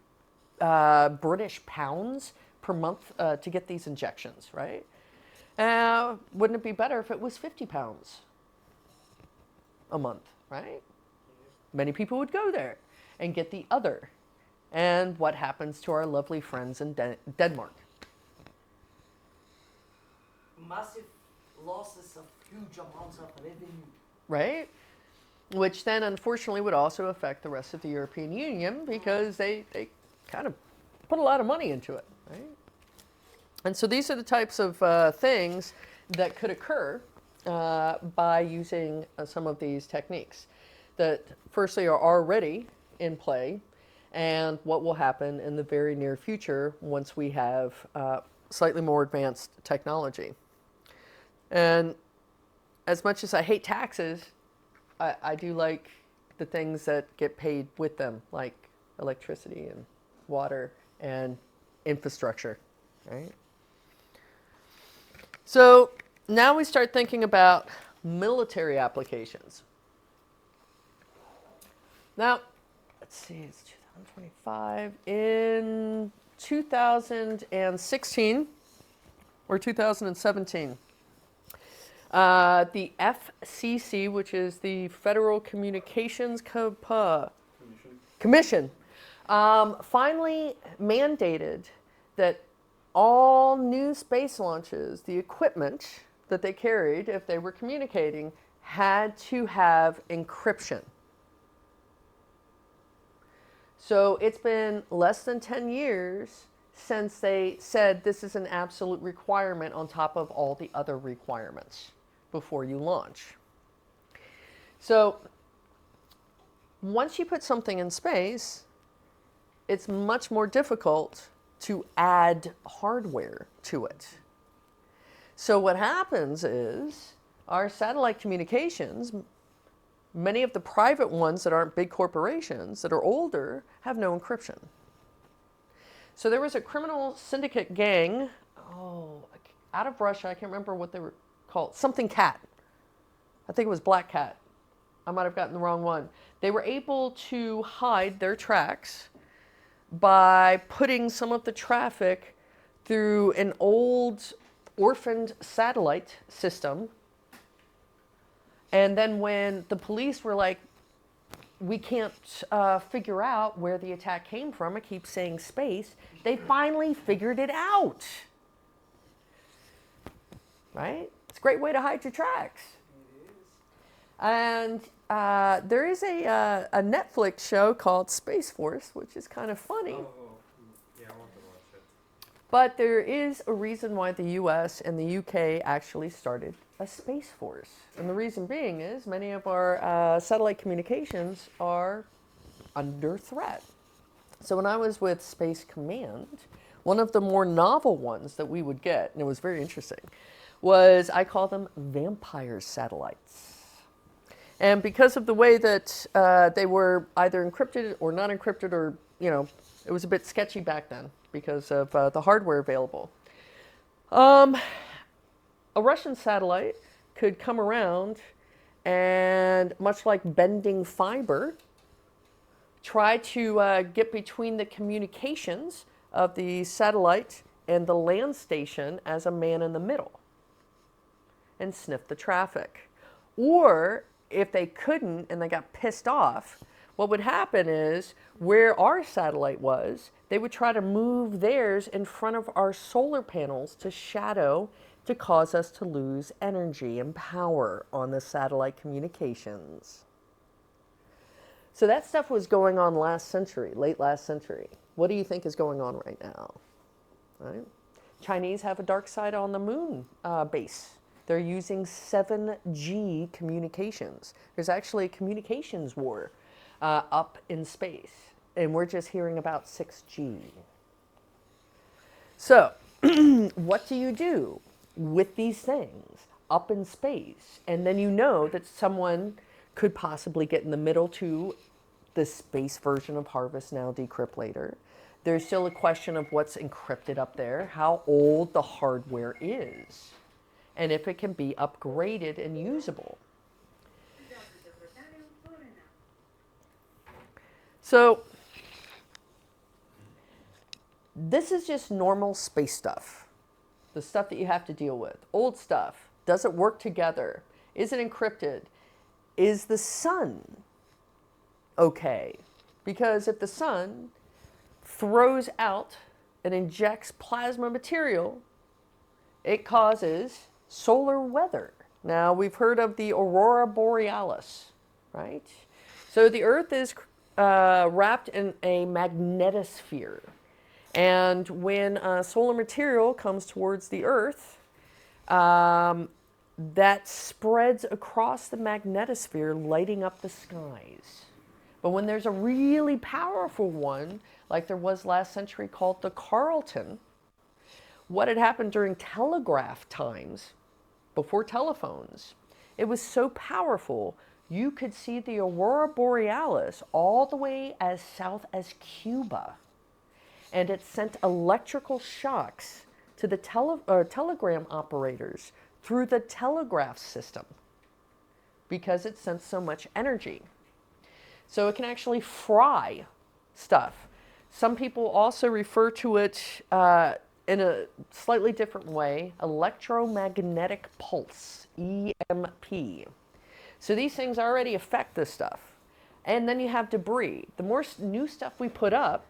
British pounds per month to get these injections, right? Wouldn't it be better if it was 50 pounds a month? Right? Many people would go there and get the other. And what happens to our lovely friends in Denmark? Massive losses of huge amounts of revenue. Right? Which then unfortunately would also affect the rest of the European Union because they kind of put a lot of money into it. Right? And so these are the types of things that could occur by using some of these techniques that firstly are already in play and what will happen in the very near future once we have slightly more advanced technology. And as much as I hate taxes, I do like the things that get paid with them, like electricity and water and infrastructure, right? So now we start thinking about military applications. Now, let's see, it's 2025. In 2016 or 2017, the FCC, which is the Federal Communications Commission, finally mandated that all new space launches, the equipment that they carried, if they were communicating, had to have encryption. So it's been less than 10 years, since they said this is an absolute requirement on top of all the other requirements before you launch. So once you put something in space, it's much more difficult to add hardware to it. So what happens is our satellite communications, many of the private ones that aren't big corporations that are older, have no encryption. So there was a criminal syndicate gang, out of Russia, I can't remember what they were called, something cat. I think it was Black Cat. I might have gotten the wrong one. They were able to hide their tracks by putting some of the traffic through an old orphaned satellite system. And then when the police were like, we can't figure out where the attack came from, it keeps saying space, they finally figured it out. Right? It's a great way to hide your tracks. And there is a Netflix show called Space Force, which is kind of funny. Yeah, I want to watch it. But there is a reason why the US and the UK actually started a Space Force. And the reason being is many of our satellite communications are under threat. So when I was with Space Command, one of the more novel ones that we would get, and it was very interesting, was I call them vampire satellites. And because of the way that they were either encrypted or not encrypted, or, it was a bit sketchy back then because of the hardware available. A Russian satellite could come around and, much like bending fiber, try to get between the communications of the satellite and the land station as a man in the middle and sniff the traffic. Or if they couldn't and they got pissed off, what would happen is where our satellite was, they would try to move theirs in front of our solar panels to shadow, to cause us to lose energy and power on the satellite communications. So that stuff was going on last century, late last century. What do you think is going on right now? Right? Chinese have a dark side on the moon base. They're using 7G communications. There's actually a communications war up in space, and we're just hearing about 6G. So, what do you do with these things up in space? And then you know that someone could possibly get in the middle to the space version of Harvest Now, Decrypt Later. There's still a question of what's encrypted up there, how old the hardware is, and if it can be upgraded and usable. So, this is just normal space stuff. The stuff that you have to deal with. Old stuff. Does it work together? Is it encrypted? Is the sun okay? Because if the sun throws out and injects plasma material, it causes solar weather. Now, we've heard of the aurora borealis, right? So the Earth is wrapped in a magnetosphere. And when solar material comes towards the Earth, that spreads across the magnetosphere, lighting up the skies. But when there's a really powerful one, like there was last century called the Carlton, what had happened during telegraph times, before telephones, it was so powerful, you could see the aurora borealis all the way as south as Cuba. And it sent electrical shocks to the telegram operators through the telegraph system because it sent so much energy. So it can actually fry stuff. Some people also refer to it in a slightly different way, electromagnetic pulse, EMP. So these things already affect this stuff. And then you have debris. The more new stuff we put up,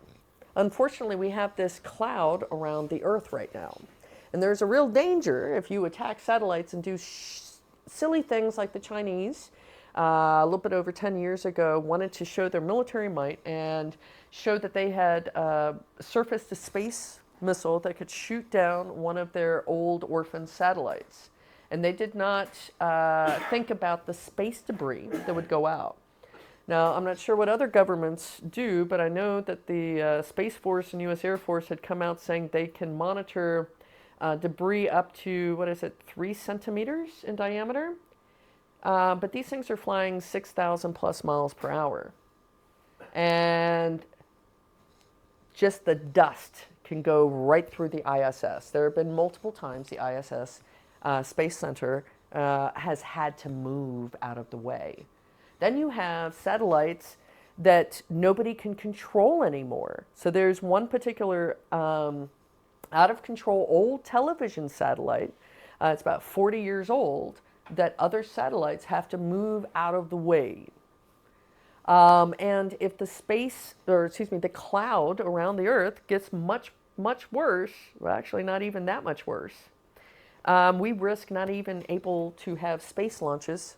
unfortunately, we have this cloud around the Earth right now. And there's a real danger if you attack satellites and do silly things like the Chinese, a little bit over 10 years ago, wanted to show their military might and show that they had surface-to-space missile that could shoot down one of their old orphan satellites. And they did not think about the space debris that would go out. Now, I'm not sure what other governments do, but I know that the Space Force and U.S. Air Force had come out saying they can monitor debris up to, 3 centimeters in diameter? But these things are flying 6,000 plus miles per hour. And just the dust can go right through the ISS. There have been multiple times the ISS Space Center has had to move out of the way. Then you have satellites that nobody can control anymore. So there's one particular out of control old television satellite. It's about 40 years old, that other satellites have to move out of the way. And if the cloud around the Earth gets much, much worse, well, actually not even that much worse, we risk not even able to have space launches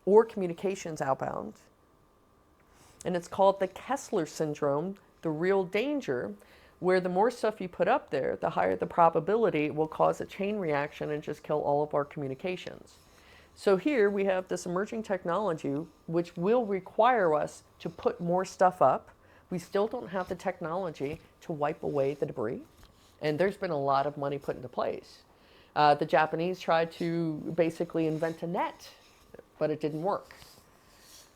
or communications outbound. And it's called the Kessler syndrome, the real danger, where the more stuff you put up there, the higher the probability it will cause a chain reaction and just kill all of our communications. So here we have this emerging technology which will require us to put more stuff up. We still don't have the technology to wipe away the debris. And there's been a lot of money put into place. The Japanese tried to basically invent a net, but it didn't work.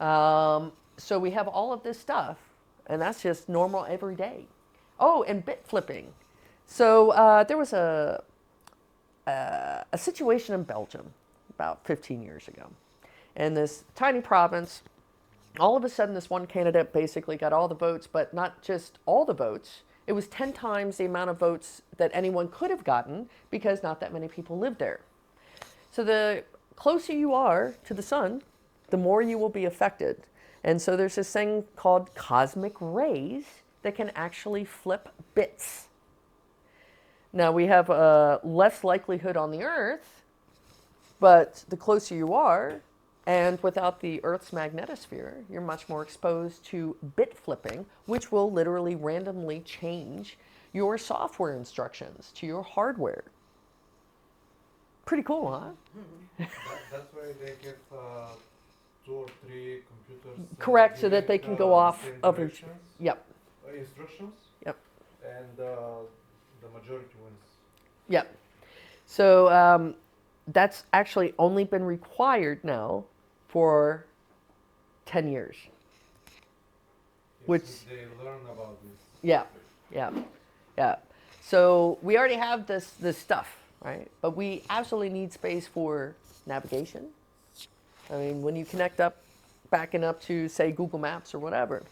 So we have all of this stuff, and that's just normal every day. Oh, and bit flipping. So there was a situation in Belgium about 15 years ago. And this tiny province, all of a sudden this one candidate basically got all the votes, but not just all the votes. It was 10 times the amount of votes that anyone could have gotten because not that many people lived there. So the closer you are to the sun, the more you will be affected. And so there's this thing called cosmic rays that can actually flip bits. Now we have less likelihood on the Earth, but the closer you are, and without the Earth's magnetosphere, you're much more exposed to bit flipping, which will literally randomly change your software instructions to your hardware. Pretty cool, huh? That's why they give 2 or 3 computers. Correct, so that they can go off of instructions. Yep. And the majority wins. Yep. So that's actually only been required now for 10 years. Yes, Which they learn about this. Yeah. So we already have this stuff, right? But we absolutely need space for navigation. I mean, when you connect up, backing up to, say, Google Maps or whatever.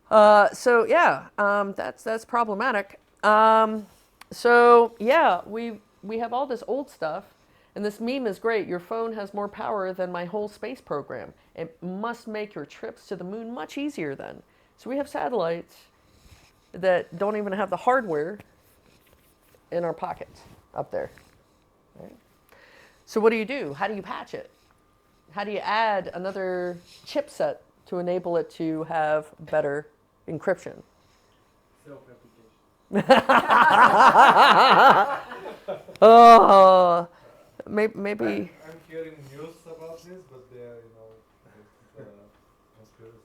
So yeah, that's problematic. So yeah, we have all this old stuff, and this meme is great. Your phone has more power than my whole space program. It must make your trips to the moon much easier then. So we have satellites that don't even have the hardware in our pockets up there. Right? So what do? How do you patch it? How do you add another chipset to enable it to have better encryption? Self-application. Oh, maybe. I'm hearing news about this, but they're, conspiracy.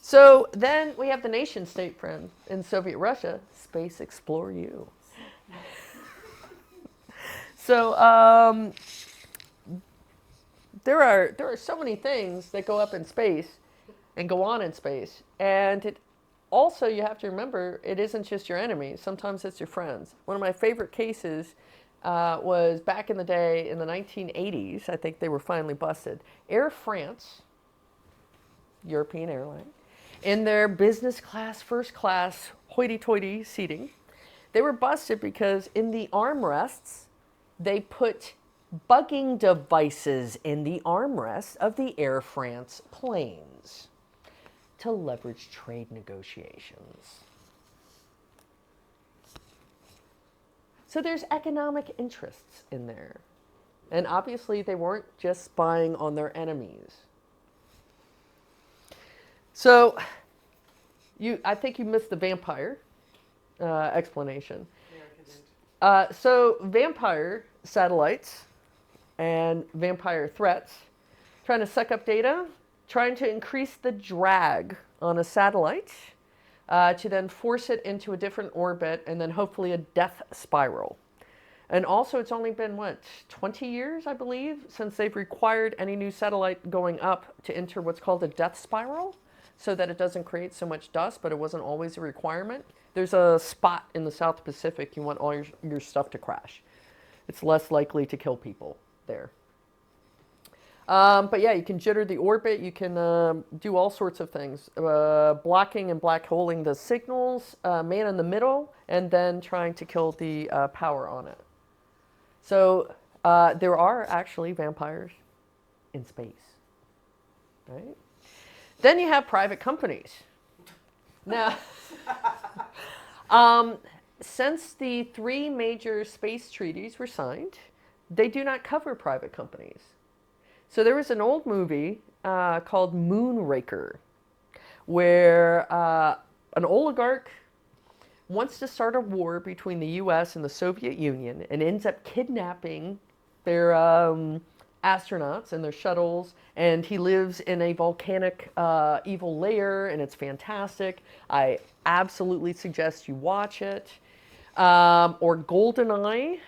So then we have the nation state friend in Soviet Russia, Space Explore U. So there are so many things that go up in space and go on in space, and it also, you have to remember, it isn't just your enemies. Sometimes it's your friends. One of my favorite cases was back in the day in the 1980s. I think they were finally busted. Air France, European airline, in their business class, first class, hoity-toity seating, they were busted because in the armrests, they put bugging devices in the armrests of the Air France planes to leverage trade negotiations. So there's economic interests in there. And obviously they weren't just spying on their enemies. So I think you missed the vampire explanation. Yeah, he did. So vampire satellites and vampire threats, trying to suck up data, trying to increase the drag on a satellite to then force it into a different orbit and then hopefully a death spiral. And also, it's only been, 20 years, I believe, since they've required any new satellite going up to enter what's called a death spiral so that it doesn't create so much dust, but it wasn't always a requirement. There's a spot in the South Pacific you want all your stuff to crash. It's less likely to kill people there. But yeah, you can jitter the orbit. You can do all sorts of things. Blocking and black holing the signals, man in the middle, and then trying to kill the power on it. So there are actually vampires in space, right? Then you have private companies. Now, since the 3 major space treaties were signed, they do not cover private companies. So there was an old movie called Moonraker, where an oligarch wants to start a war between the US and the Soviet Union and ends up kidnapping their astronauts and their shuttles, and he lives in a volcanic evil lair, and it's fantastic. I absolutely suggest you watch it. Or GoldenEye,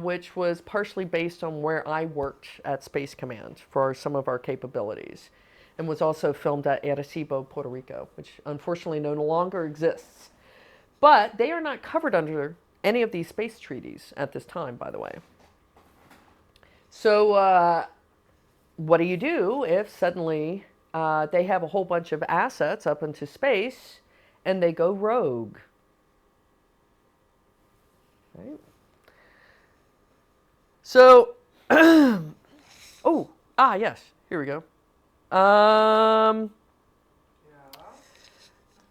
which was partially based on where I worked at Space Command for some of our capabilities, and was also filmed at Arecibo, Puerto Rico, which unfortunately no longer exists. But they are not covered under any of these space treaties at this time, by the way. So what do you do if suddenly they have a whole bunch of assets up into space and they go rogue? Right? So, yes, here we go. Not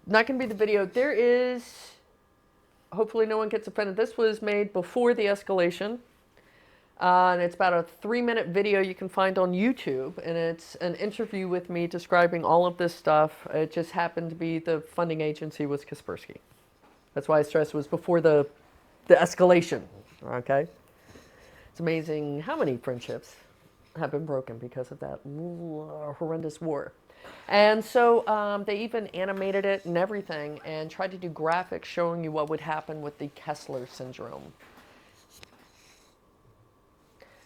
going to be the video. There is, hopefully no one gets offended. This was made before the escalation. And it's about a 3-minute video you can find on YouTube. And it's an interview with me describing all of this stuff. It just happened to be the funding agency was Kaspersky. That's why I stressed it was before the escalation, okay? It's amazing how many friendships have been broken because of that horrendous war. And so they even animated it and everything and tried to do graphics showing you what would happen with the Kessler syndrome.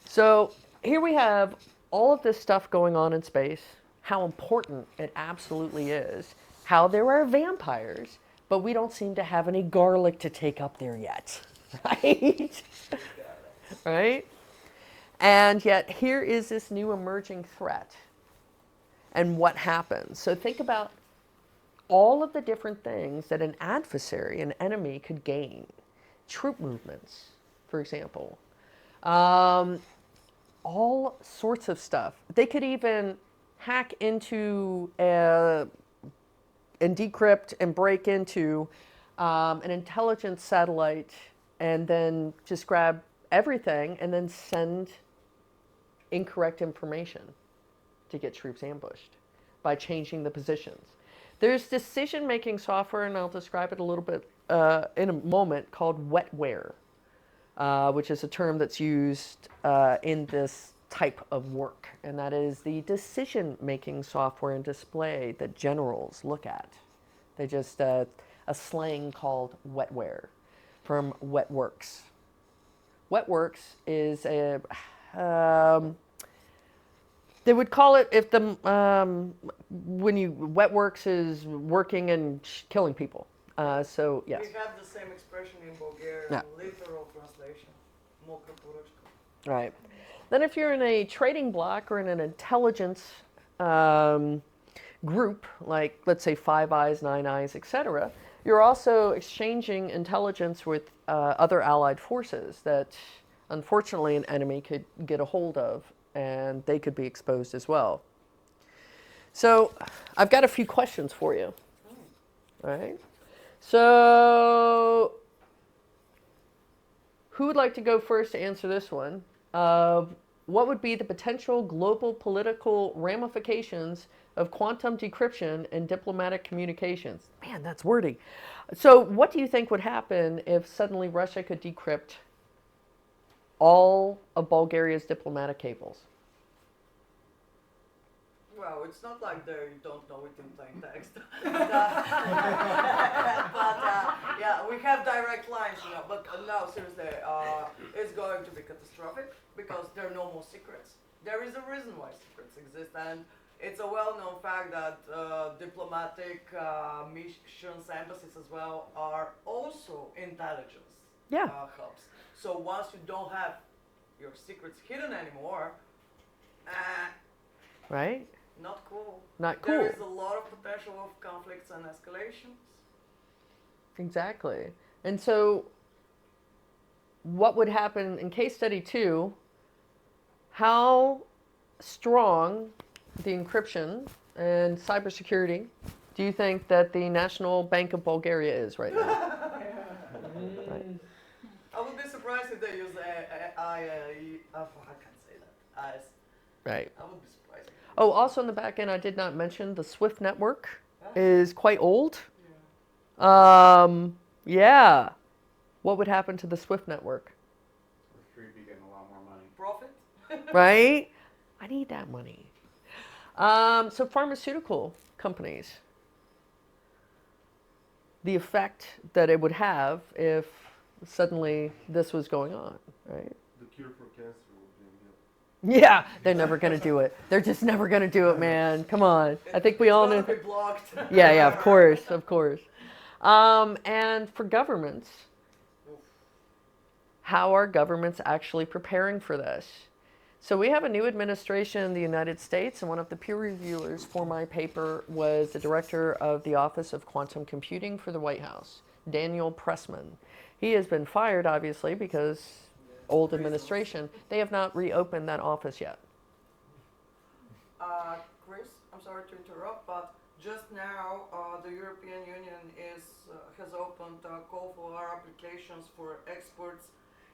So here we have all of this stuff going on in space, how important it absolutely is, how there are vampires, but we don't seem to have any garlic to take up there yet. Right? Right? And yet here is this new emerging threat. And what happens? So think about all of the different things that an adversary, an enemy, could gain. Troop movements, for example. All sorts of stuff. They could even hack into and decrypt and break into an intelligence satellite and then just grab everything and then send incorrect information to get troops ambushed by changing the positions. There's decision-making software, and I'll describe it a little bit in a moment, called wetware, which is a term that's used in this type of work, and that is the decision-making software and display that generals look at. They just, a slang called wetware from Wetworks. Wetworks is a, they would call it if the, Wetworks is working and killing people. So, yes. We have the same expression in Bulgarian, Yeah. literal translation. Mokra porachka. Right. Then if you're in a trading block or in an intelligence group, like let's say Five Eyes, Nine Eyes, etc., you're also exchanging intelligence with other allied forces that unfortunately an enemy could get a hold of, and they could be exposed as well. So I've got a few questions for you. All right. So who would like to go first to answer this one? what would be the potential global political ramifications of quantum decryption in diplomatic communications? Man, that's wordy. So what do you think would happen if suddenly Russia could decrypt all of Bulgaria's diplomatic cables? Well, it's not like they don't know it in plain text. Yeah, we have direct lines, but no, seriously, it's going to be catastrophic because there are no more secrets. There is a reason why secrets exist, and it's a well-known fact that diplomatic missions, embassies as well, are also intelligence hubs. So once you don't have your secrets hidden anymore, right? Not cool. Not cool. There is a lot of potential of conflicts and escalations. Exactly. And so what would happen in case study 2, how strong the encryption and cybersecurity do you think that the National Bank of Bulgaria is right now? Right. I would be surprised if they use I can't say that. Right. I would be surprised. Oh, also in the back end, I did not mention the SWIFT network is quite old. Yeah. What would happen to the SWIFT network? We'd be getting a lot more money. Profit? Right? I need that money. So pharmaceutical companies, the effect that it would have if suddenly this was going on, right? The cure for cancer would be Yeah, they're never going to do it. They're just never going to do it, man. Come on. I think we all know. It's gonna be blocked. Yeah, of course, of course. And for governments, how are governments actually preparing for this? So we have a new administration in the United States, and one of the peer reviewers for my paper was the director of the Office of Quantum Computing for the White House, Daniel Pressman. He has been fired, obviously, because old administration. They have not reopened that office yet. Chris, I'm sorry to interrupt, but just now the European Union has opened a call for our applications for experts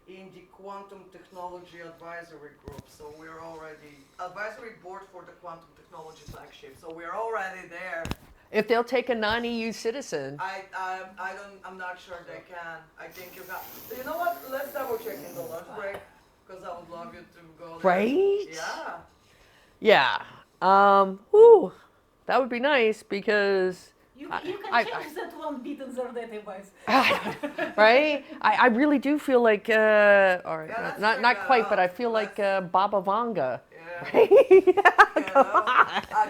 in the quantum technology advisory group. So we're already advisory board for the quantum technology flagship. So we're already there. If they'll take a non-EU citizen. I'm not sure they can. I think you got. You know what? Let's double check in the lunch break because I would love you to go there. Right? Yeah. Yeah. Ooh, that would be nice because. You can change that one bit in their database. Right? I really do feel like, all right, Yeah, not quite, but I feel like Baba Vanga. Yeah. Right? Can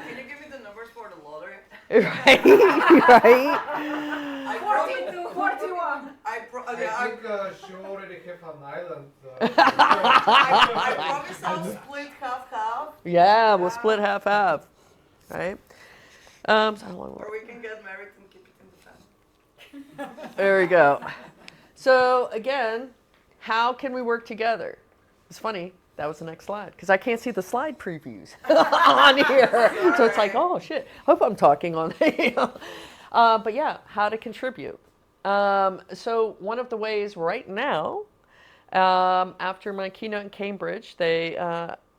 you give me the numbers for the lottery? Right? Right? 41. I think she already have an island. I promise I'll split half. Yeah, we'll split half. Right? So how long Or we can get married and keep it in the family. There we go. So again, how can we work together? It's funny, that was the next slide, because I can't see the slide previews on here. So it's like, oh shit, hope I'm talking on but yeah, how to contribute. So one of the ways right now, after my keynote in Cambridge, they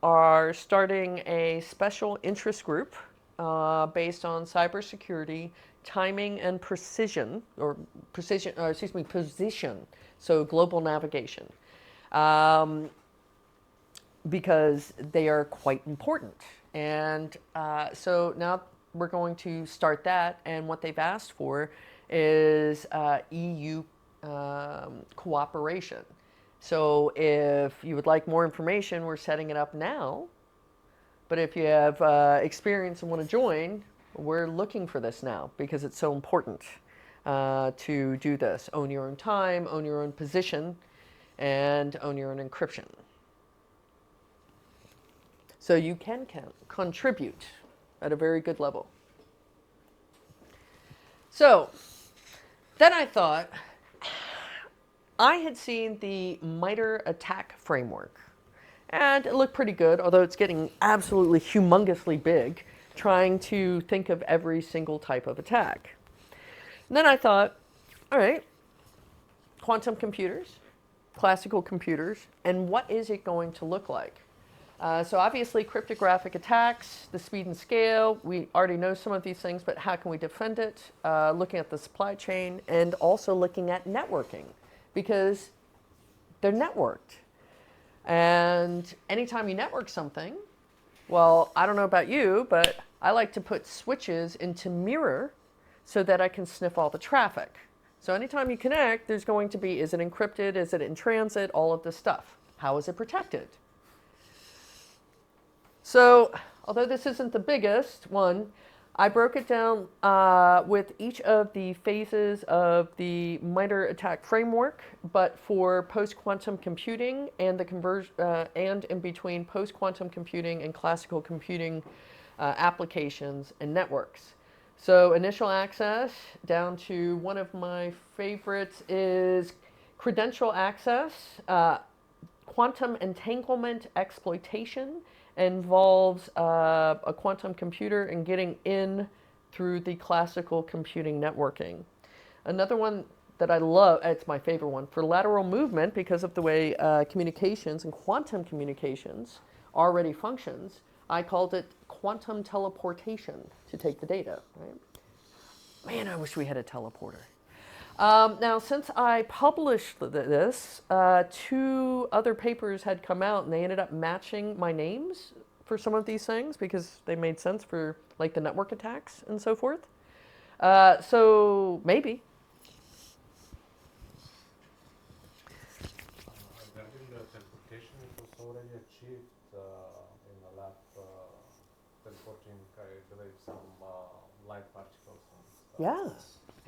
are starting a special interest group based on cybersecurity, timing and position. So global navigation, because they are quite important. And so now we're going to start that. And what they've asked for is EU cooperation. So if you would like more information, we're setting it up now. But if you have experience and want to join, we're looking for this now because it's so important to do this. Own your own time, own your own position, and own your own encryption. So you can contribute at a very good level. So then I thought, I had seen the MITRE Attack Framework. And it looked pretty good, although it's getting absolutely humongously big, trying to think of every single type of attack. And then I thought, all right, quantum computers, classical computers, and what is it going to look like? So obviously cryptographic attacks, the speed and scale, we already know some of these things, but how can we defend it? Looking at the supply chain and also looking at networking because they're networked. And anytime you network something, well, I don't know about you, but I like to put switches into mirror so that I can sniff all the traffic. So anytime you connect, there's going to be, is it encrypted? Is it in transit? All of this stuff. How is it protected? So, although this isn't the biggest one, I broke it down with each of the phases of the MITRE attack framework, but for post-quantum computing and the conversion, and in between post-quantum computing and classical computing applications and networks. So, initial access down to one of my favorites is credential access. Quantum entanglement exploitation involves a quantum computer and getting in through the classical computing networking. Another one that I love, it's my favorite one, for lateral movement because of the way communications and quantum communications already functions, I called it quantum teleportation to take the data. Right? Man, I wish we had a teleporter. Now, since I published this, 2 other papers had come out and they ended up matching my names for some of these things because they made sense for like the network attacks and so forth. So maybe. Regarding the teleportation, it was already achieved in the lab, teleporting, I believe, some light particles and stuff. Yeah.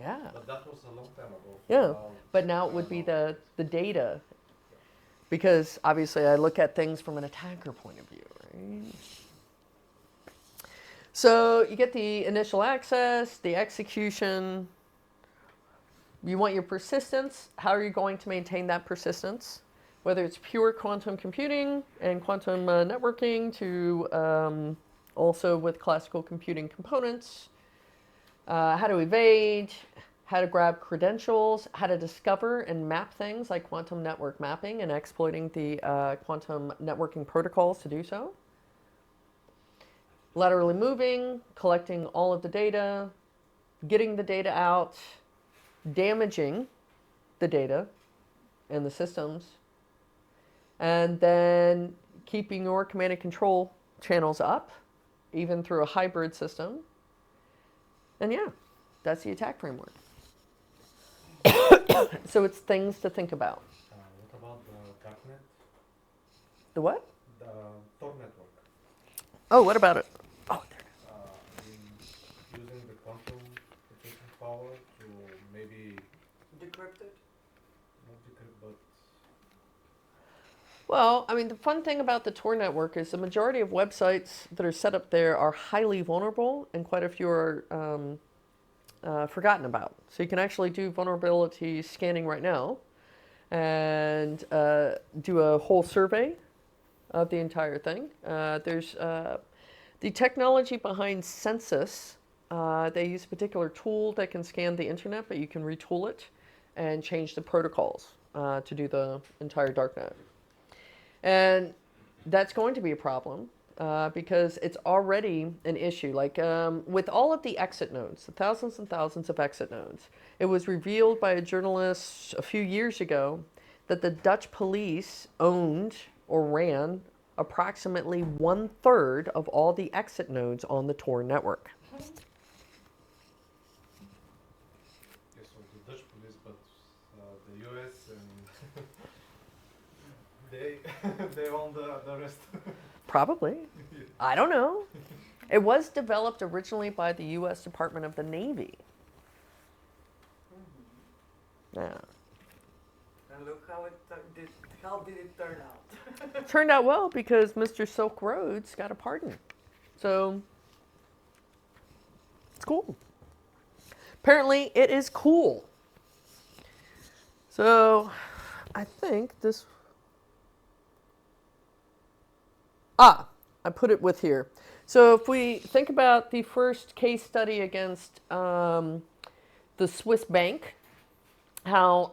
Yeah. But that was a long time ago. Yeah. But now it would be the data. Because obviously I look at things from an attacker point of view, right? So you get the initial access, the execution. You want your persistence. How are you going to maintain that persistence? Whether it's pure quantum computing and quantum networking to also with classical computing components. How to evade, how to grab credentials, how to discover and map things like quantum network mapping and exploiting the quantum networking protocols to do so. Laterally moving, collecting all of the data, getting the data out, damaging the data and the systems, and then keeping your command and control channels up, even through a hybrid system. And yeah, that's the attack framework. So it's things to think about. What about the darknet? The what? The Tor network. Oh, what about it? Oh, there it Using the quantum computing power to maybe Decrypt it? not decrypt, but Well, I mean, the fun thing about the Tor network is the majority of websites that are set up there are highly vulnerable, and quite a few are forgotten about. So you can actually do vulnerability scanning right now and do a whole survey of the entire thing. There's the technology behind Census. They use a particular tool that can scan the internet, but you can retool it and change the protocols to do the entire darknet. And that's going to be a problem because it's already an issue. Like with all of the exit nodes, the thousands and thousands of exit nodes, it was revealed by a journalist a few years ago that the Dutch police owned or ran approximately 1/3 of all the exit nodes on the Tor network. yes, so the Dutch police, but the US and they own the rest. Probably. I don't know. It was developed originally by the U.S. Department of the Navy. Yeah. And look how how did it turn out? It turned out well because Mr. Silk Roads got a pardon. So, it's cool. Apparently, it is cool. So, I think this... I put it with here. So if we think about the first case study against the Swiss bank, how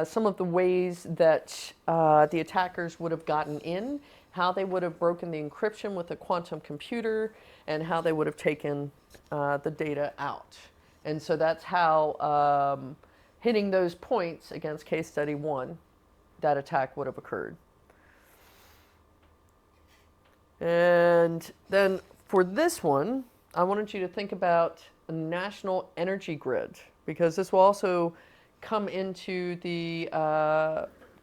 some of the ways that the attackers would have gotten in, how they would have broken the encryption with a quantum computer, and how they would have taken the data out. And so that's how hitting those points against case study 1, that attack would have occurred. And then for this one, I wanted you to think about a national energy grid, because this will also come into the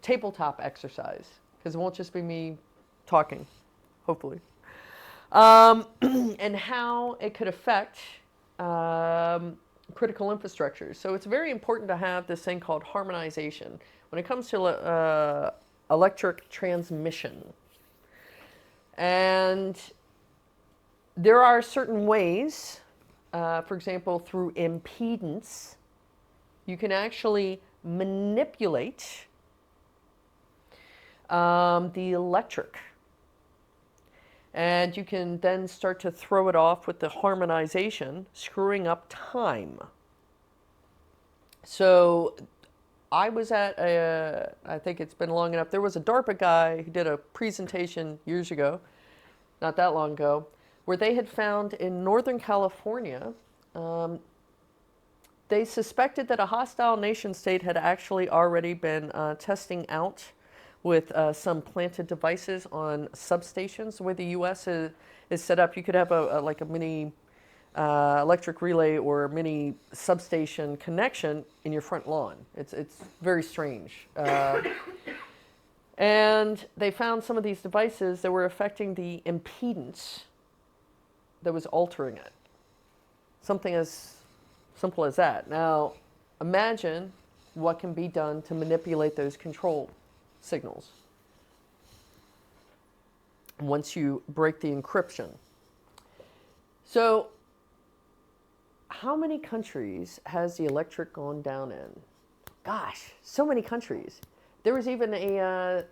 tabletop exercise, because it won't just be me talking, hopefully. And how it could affect critical infrastructure. So it's very important to have this thing called harmonization when it comes to electric transmission. And there are certain ways, for example, through impedance, you can actually manipulate the electric. And you can then start to throw it off with the harmonization, screwing up time. So I was at I think it's been long enough, there was a DARPA guy who did a presentation years ago, not that long ago, where they had found in Northern California, they suspected that a hostile nation state had actually already been testing out with some planted devices on substations. The way the U.S. is set up, you could have like a mini electric relay or a mini substation connection in your front lawn. It's very strange. And they found some of these devices that were affecting the impedance that was altering it. Something as simple as that. Now, imagine what can be done to manipulate those control signals once you break the encryption. So, how many countries has the electric gone down in? Gosh, so many countries. There was even a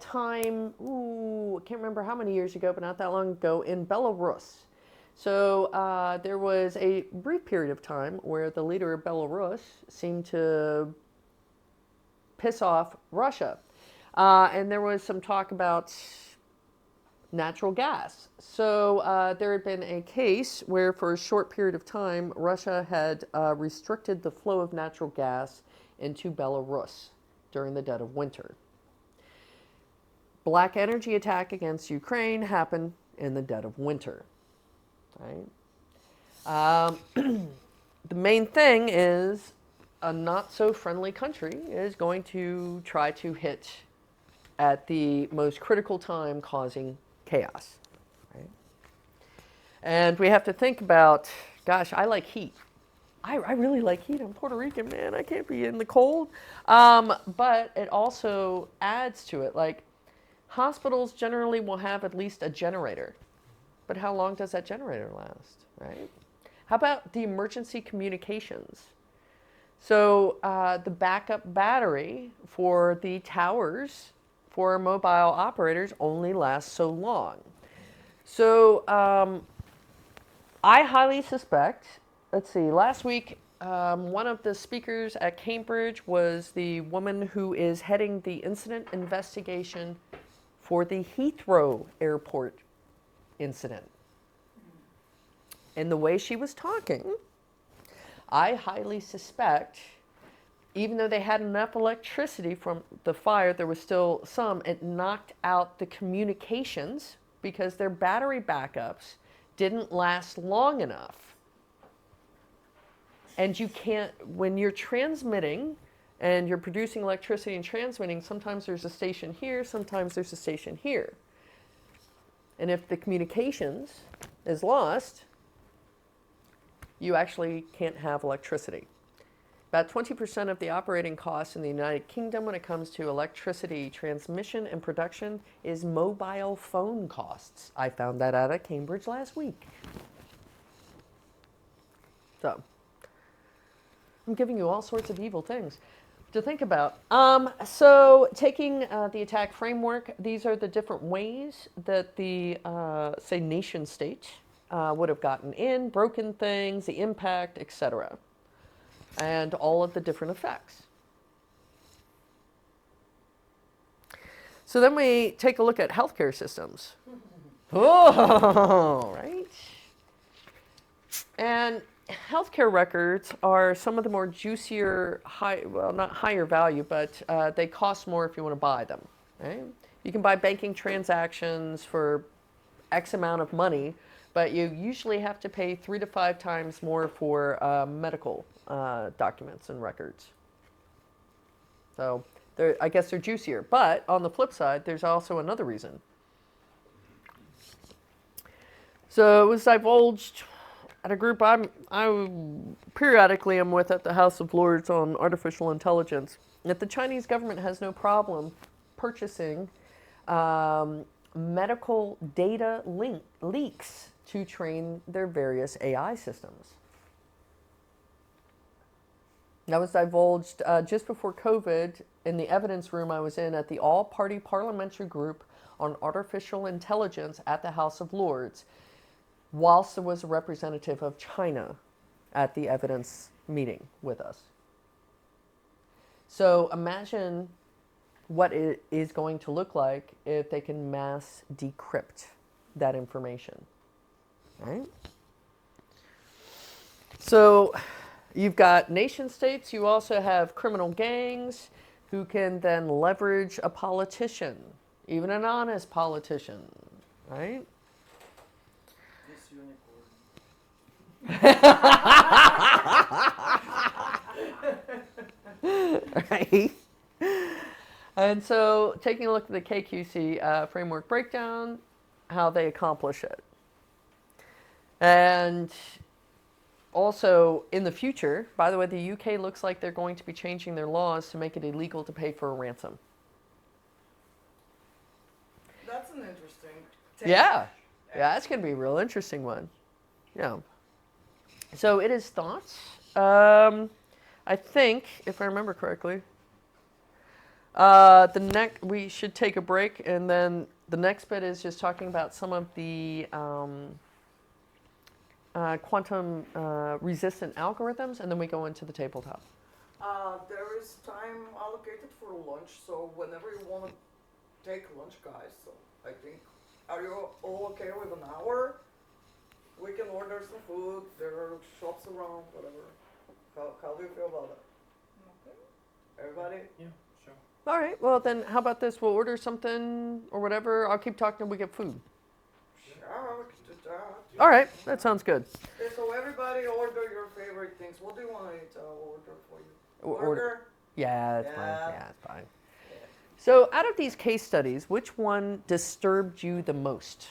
time, I can't remember how many years ago, but not that long ago, in Belarus. So there was a brief period of time where the leader of Belarus seemed to piss off Russia. And there was some talk about natural gas. So there had been a case where for a short period of time, Russia had restricted the flow of natural gas into Belarus during the dead of winter. Black energy attack against Ukraine happened in the dead of winter. Right? The main thing is a not so friendly country is going to try to hit at the most critical time, causing chaos. Right? And we have to think about, gosh, I like heat. I really like heat. I'm Puerto Rican, man. I can't be in the cold. But it also adds to it. Like, hospitals generally will have at least a generator. But how long does that generator last, right? How about the emergency communications? So the backup battery for the towers for mobile operators only lasts so long. So I highly suspect, let's see, last week one of the speakers at Cambridge was the woman who is heading the incident investigation for the Heathrow Airport incident. And the way she was talking, I highly suspect, even though they had enough electricity from the fire, there was still some, it knocked out the communications because their battery backups didn't last long enough. And you can't, when you're transmitting and you're producing electricity and transmitting, sometimes there's a station here, sometimes there's a station here. And if the communications is lost, you actually can't have electricity. About 20% of the operating costs in the United Kingdom when it comes to electricity transmission and production is mobile phone costs. I found that out at Cambridge last week. So, I'm giving you all sorts of evil things to think about. So taking the attack framework, these are the different ways that the, say, nation state would have gotten in, broken things, the impact, etc. And all of the different effects. So then we take a look at healthcare systems. Oh, right. And healthcare records are some of the more juicier, well, not higher value, but they cost more if you want to buy them. Right? You can buy banking transactions for X amount of money, but you usually have to pay 3 to 5 times more for medical documents and records. So I guess they're juicier. But on the flip side, there's also another reason. So it was divulged at a group I periodically am with at the House of Lords on artificial intelligence, that the Chinese government has no problem purchasing medical data leaks to train their various AI systems. That was divulged just before COVID in the evidence room I was in at the all-party parliamentary group on artificial intelligence at the House of Lords, whilst there was a representative of China at the evidence meeting with us. So imagine what it is going to look like if they can mass decrypt that information, right? So you've got nation states, you also have criminal gangs who can then leverage a politician, even an honest politician, right? This unicorn. Right? And so taking a look at the KQC framework breakdown, how they accomplish it. And also in the future, by the way, the UK looks like they're going to be changing their laws to make it illegal to pay for a ransom. That's an interesting take. Yeah. Yeah, that's going to be a real interesting one. Yeah. So it is thoughts. I think, if I remember correctly, we should take a break, and then the next bit is just talking about some of the quantum resistant algorithms, and then we go into the tabletop. There is time allocated for lunch, so whenever you want to take lunch, guys. So I think, are you all okay with an hour? We can order some food. There are shops around, whatever. How do you feel about it? Okay. Everybody? Yeah, sure. All right. Well, then how about this? We'll order something or whatever. I'll keep talking until we get food. Sure, we can do that. All right. That sounds good. Okay, so everybody order your favorite things. What do you want to eat? I'll order for you. Order. Burger? Yeah, that's fine. Yeah. Yeah, that's fine. So out of these case studies, which one disturbed you the most?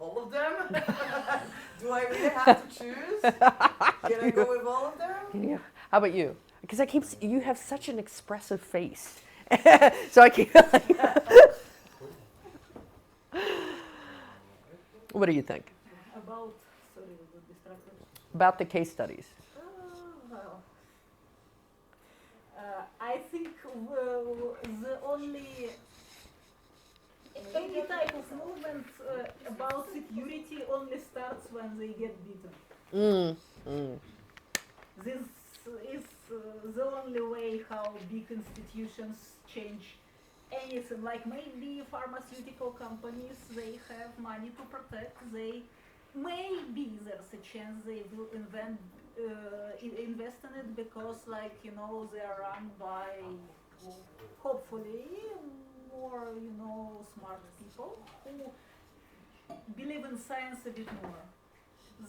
All of them? Do I really have to choose? Can I go with all of them? Yeah. How about you? Because you have such an expressive face. So I keep What do you think? About, sorry, I got distracted. About the case studies. Well, I think the only any type of movement about security only starts when they get beaten. This is the only way how big institutions change anything. Like maybe pharmaceutical companies, they have money to protect. They maybe there's a chance they will invest in it because, like, you know, they are run by hopefully more, you know, smart people who believe in science a bit more.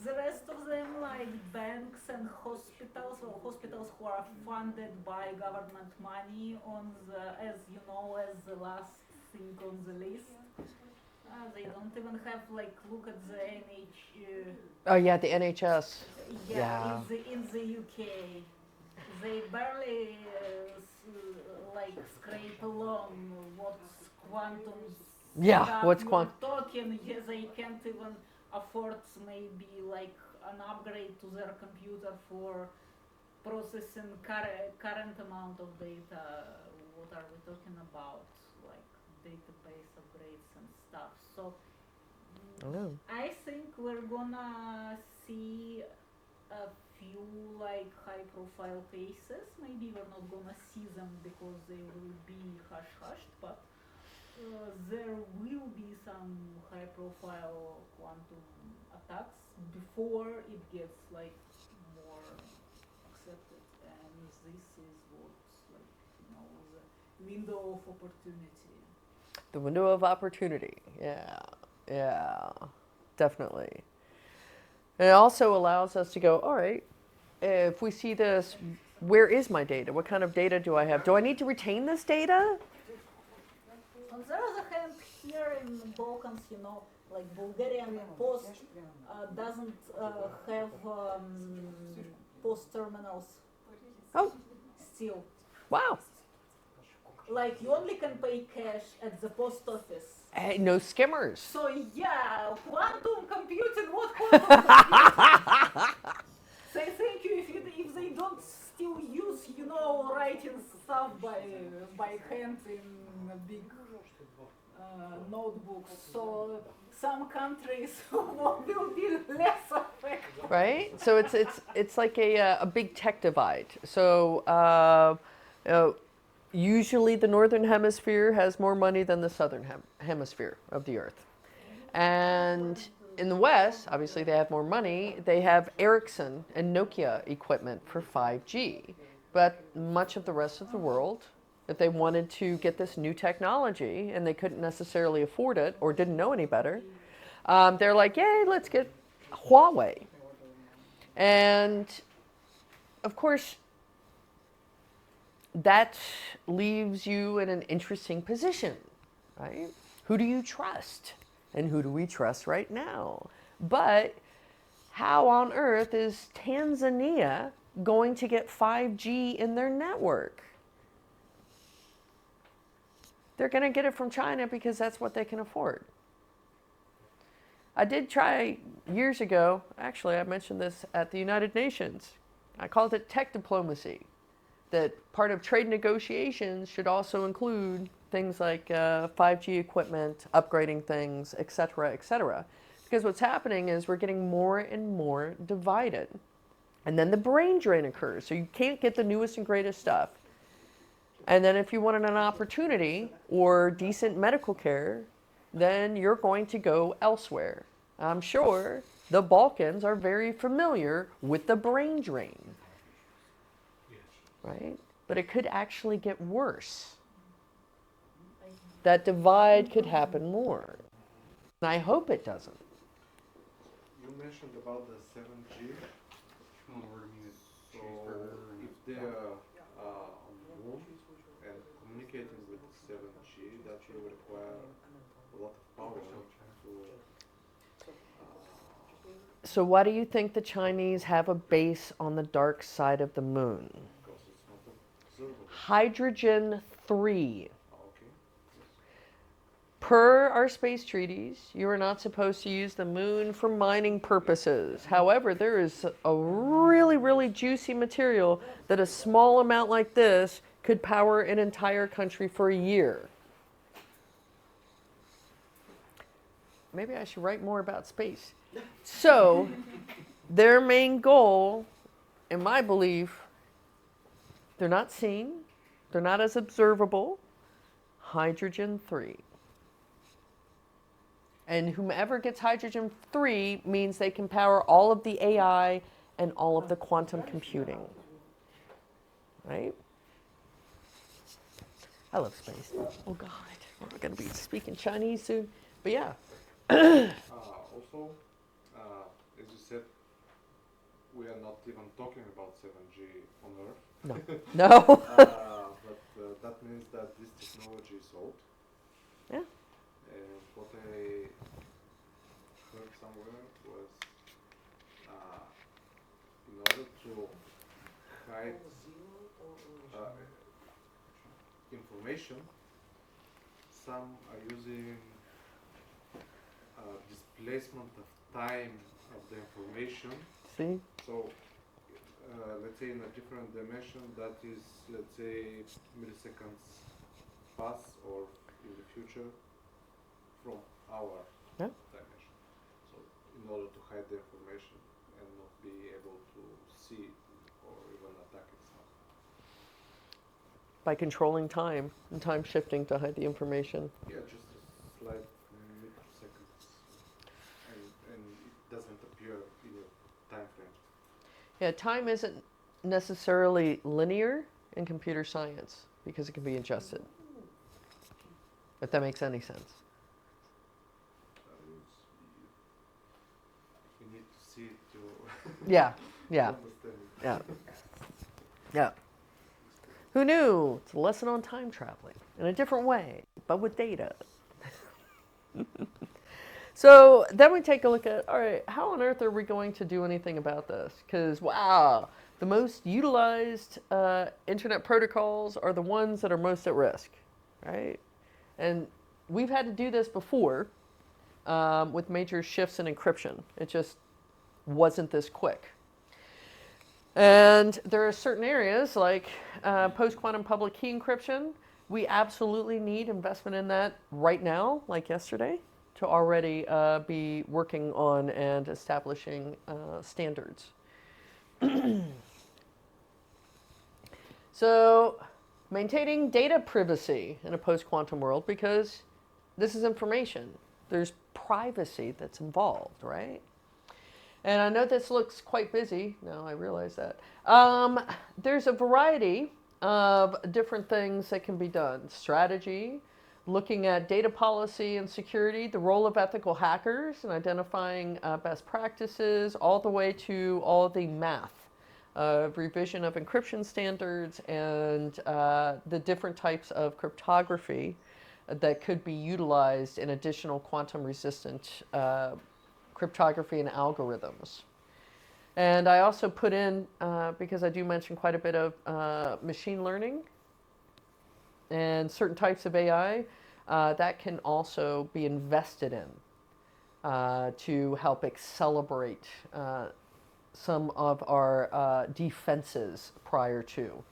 The rest of them, like banks and hospitals, or hospitals who are funded by government money, on the, as you know, as the last thing on the list. They don't even have, like, look at the Oh yeah, the NHS. yeah. In the UK, they barely like scrape along what's quantum. Yeah, stuff what's we're quantum? talking. Yeah, they can't even afford maybe like an upgrade to their computer for processing current amount of data. What are we talking about? Like database upgrades and stuff. So I don't know. I think we're gonna see a few like high-profile cases. Maybe we're not gonna see them because they will be hush-hushed, but there will be some high-profile quantum attacks before it gets like more accepted, and this is what's like the window of opportunity. The window of opportunity. Yeah, definitely. And it also allows us to go, all right, if we see this, where is my data? What kind of data do I have? Do I need to retain this data? On the other hand, here in the Balkans, like Bulgarian post doesn't have post terminals. Oh. Still. Wow. Like you only can pay cash at the post office. Hey, no skimmers. So yeah, quantum computing, what quantum computing? Say thank you if they don't still use, writing stuff by hand in big notebooks. So some countries will be less affected. Right? So it's like a big tech divide. So usually the northern hemisphere has more money than the southern hemisphere of the earth. And in the West, obviously they have more money. They have Ericsson and Nokia equipment for 5G. But much of the rest of the world, if they wanted to get this new technology and they couldn't necessarily afford it or didn't know any better, they're like, yay, let's get Huawei. And of course, that leaves you in an interesting position, right? Who do you trust? And who do we trust right now? But how on earth is Tanzania going to get 5G in their network? They're going to get it from China because that's what they can afford. I did try years ago, actually I mentioned this at the United Nations. I called it tech diplomacy. That part of trade negotiations should also include things like 5G equipment, upgrading things, et cetera, et cetera. Because what's happening is we're getting more and more divided. And then the brain drain occurs. So you can't get the newest and greatest stuff. And then if you wanted an opportunity or decent medical care, then you're going to go elsewhere. I'm sure the Balkans are very familiar with the brain drain. Right? But it could actually get worse. That divide could happen more. And I hope it doesn't. You mentioned about the 7G. So if they are on the moon and communicating with 7G, that will require a lot of power to So why do you think the Chinese have a base on the dark side of the moon? Hydrogen 3. Per our space treaties, you are not supposed to use the moon for mining purposes. However, there is a really, really juicy material that a small amount like this could power an entire country for a year. Maybe I should write more about space. So, their main goal, in my belief, they're not seen, they're not as observable. Hydrogen 3. And whomever gets hydrogen 3 means they can power all of the AI and all of the quantum computing. Right? I love space. Oh God, we're going to be speaking Chinese soon. But yeah. Also, as you said, we are not even talking about 7G on Earth. No. No. But that means that this technology is old. Yeah. And what I heard somewhere was in order to hide information, some are using displacement of time of the information. See? So let's say in a different dimension, that is, let's say, milliseconds pass or in the future from our dimension. So in order to hide the information and not be able to see or even attack itself? By controlling time and time shifting to hide the information. Yeah, just a slight microseconds, and it doesn't appear in your time frame. Yeah, time isn't necessarily linear in computer science because it can be adjusted. If that makes any sense. You need to see it to Yeah, yeah, understand it. yeah, yeah. Who knew? It's a lesson on time traveling in a different way, but with data. So then we take a look at, all right, how on earth are we going to do anything about this? Because, wow, the most utilized internet protocols are the ones that are most at risk, right? And we've had to do this before with major shifts in encryption. It just wasn't this quick. And there are certain areas like post-quantum public key encryption. We absolutely need investment in that right now, like yesterday, to already be working on and establishing standards. So, maintaining data privacy in a post-quantum world, because this is information. There's privacy that's involved, right? And I know this looks quite busy. No, I realize that. There's a variety of different things that can be done. Strategy, looking at data policy and security, the role of ethical hackers and identifying best practices, all the way to all the math, revision of encryption standards, and the different types of cryptography that could be utilized in additional quantum resistant cryptography and algorithms. And I also put in, because I do mention quite a bit of machine learning and certain types of AI, that can also be invested in to help accelerate some of our defenses prior to.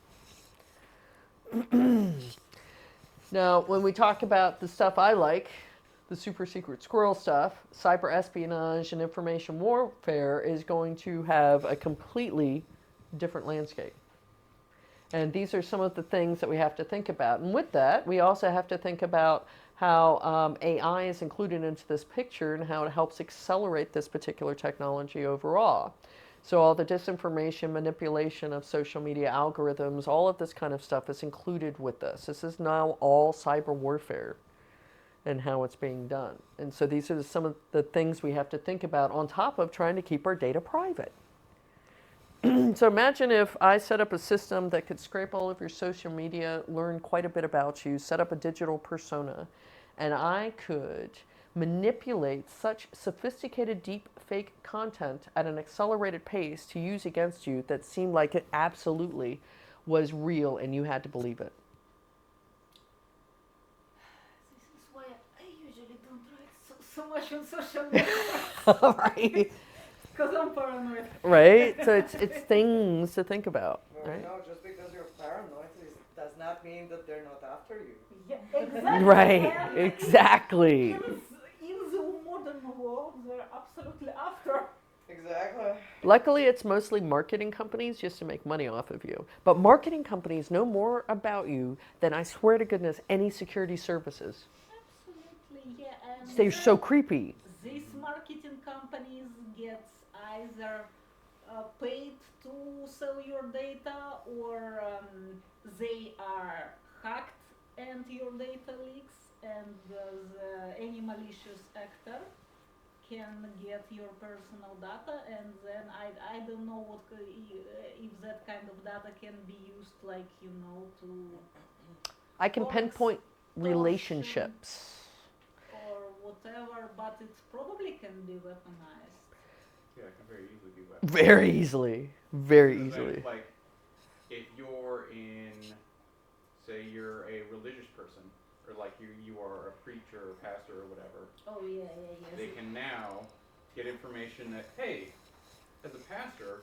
Now, when we talk about the stuff I like, the super secret squirrel stuff, cyber espionage and information warfare is going to have a completely different landscape. And these are some of the things that we have to think about. And with that, we also have to think about how AI is included into this picture and how it helps accelerate this particular technology overall. So all the disinformation, manipulation of social media algorithms, all of this kind of stuff is included with this. This is now all cyber warfare and how it's being done. And so these are some of the things we have to think about on top of trying to keep our data private. So imagine if I set up a system that could scrape all of your social media, learn quite a bit about you, set up a digital persona, and I could manipulate such sophisticated deep fake content at an accelerated pace to use against you that seemed like it absolutely was real and you had to believe it. This is why I usually don't write so much on social media. Right? Because I'm paranoid. Right? So it's things to think about, Well, right? no, just because you're paranoid does not mean that they're not after you. Yeah, exactly. Right, And exactly. In the modern world, they're absolutely after. Exactly. Luckily, it's mostly marketing companies just to make money off of you. But marketing companies know more about you than, I swear to goodness, any security services. Absolutely, yeah. And They're so creepy. these marketing companies get either paid to sell your data, or they are hacked and your data leaks, and any malicious actor can get your personal data, and then I don't know what if that kind of data can be used, like, you know, to I can Or pinpoint extortion. relationships. or whatever, but it probably can be weaponized. Yeah, it can very easily be weaponized. Very easily. Very Because then, easily. like, if you're in, say, you're a religious person, or like you are a preacher or pastor or whatever, Oh yeah. they can now get information that, hey, as a pastor,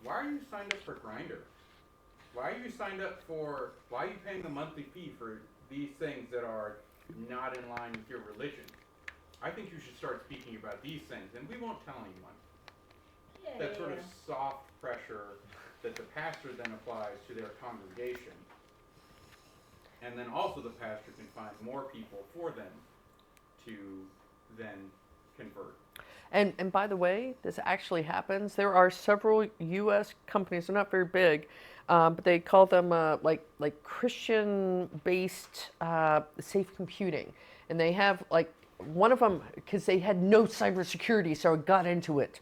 why are you signed up for Grindr? Why are you paying the monthly fee for these things that are not in line with your religion? I think you should start speaking about these things, and we won't tell anyone. that sort of soft pressure that the pastor then applies to their congregation. And then also the pastor can find more people for them to then convert. And by the way, this actually happens. There are several U.S. companies. They're not very big, but they call them like Christian-based safe computing, and they have like one of them because they had no cybersecurity, so I got into it.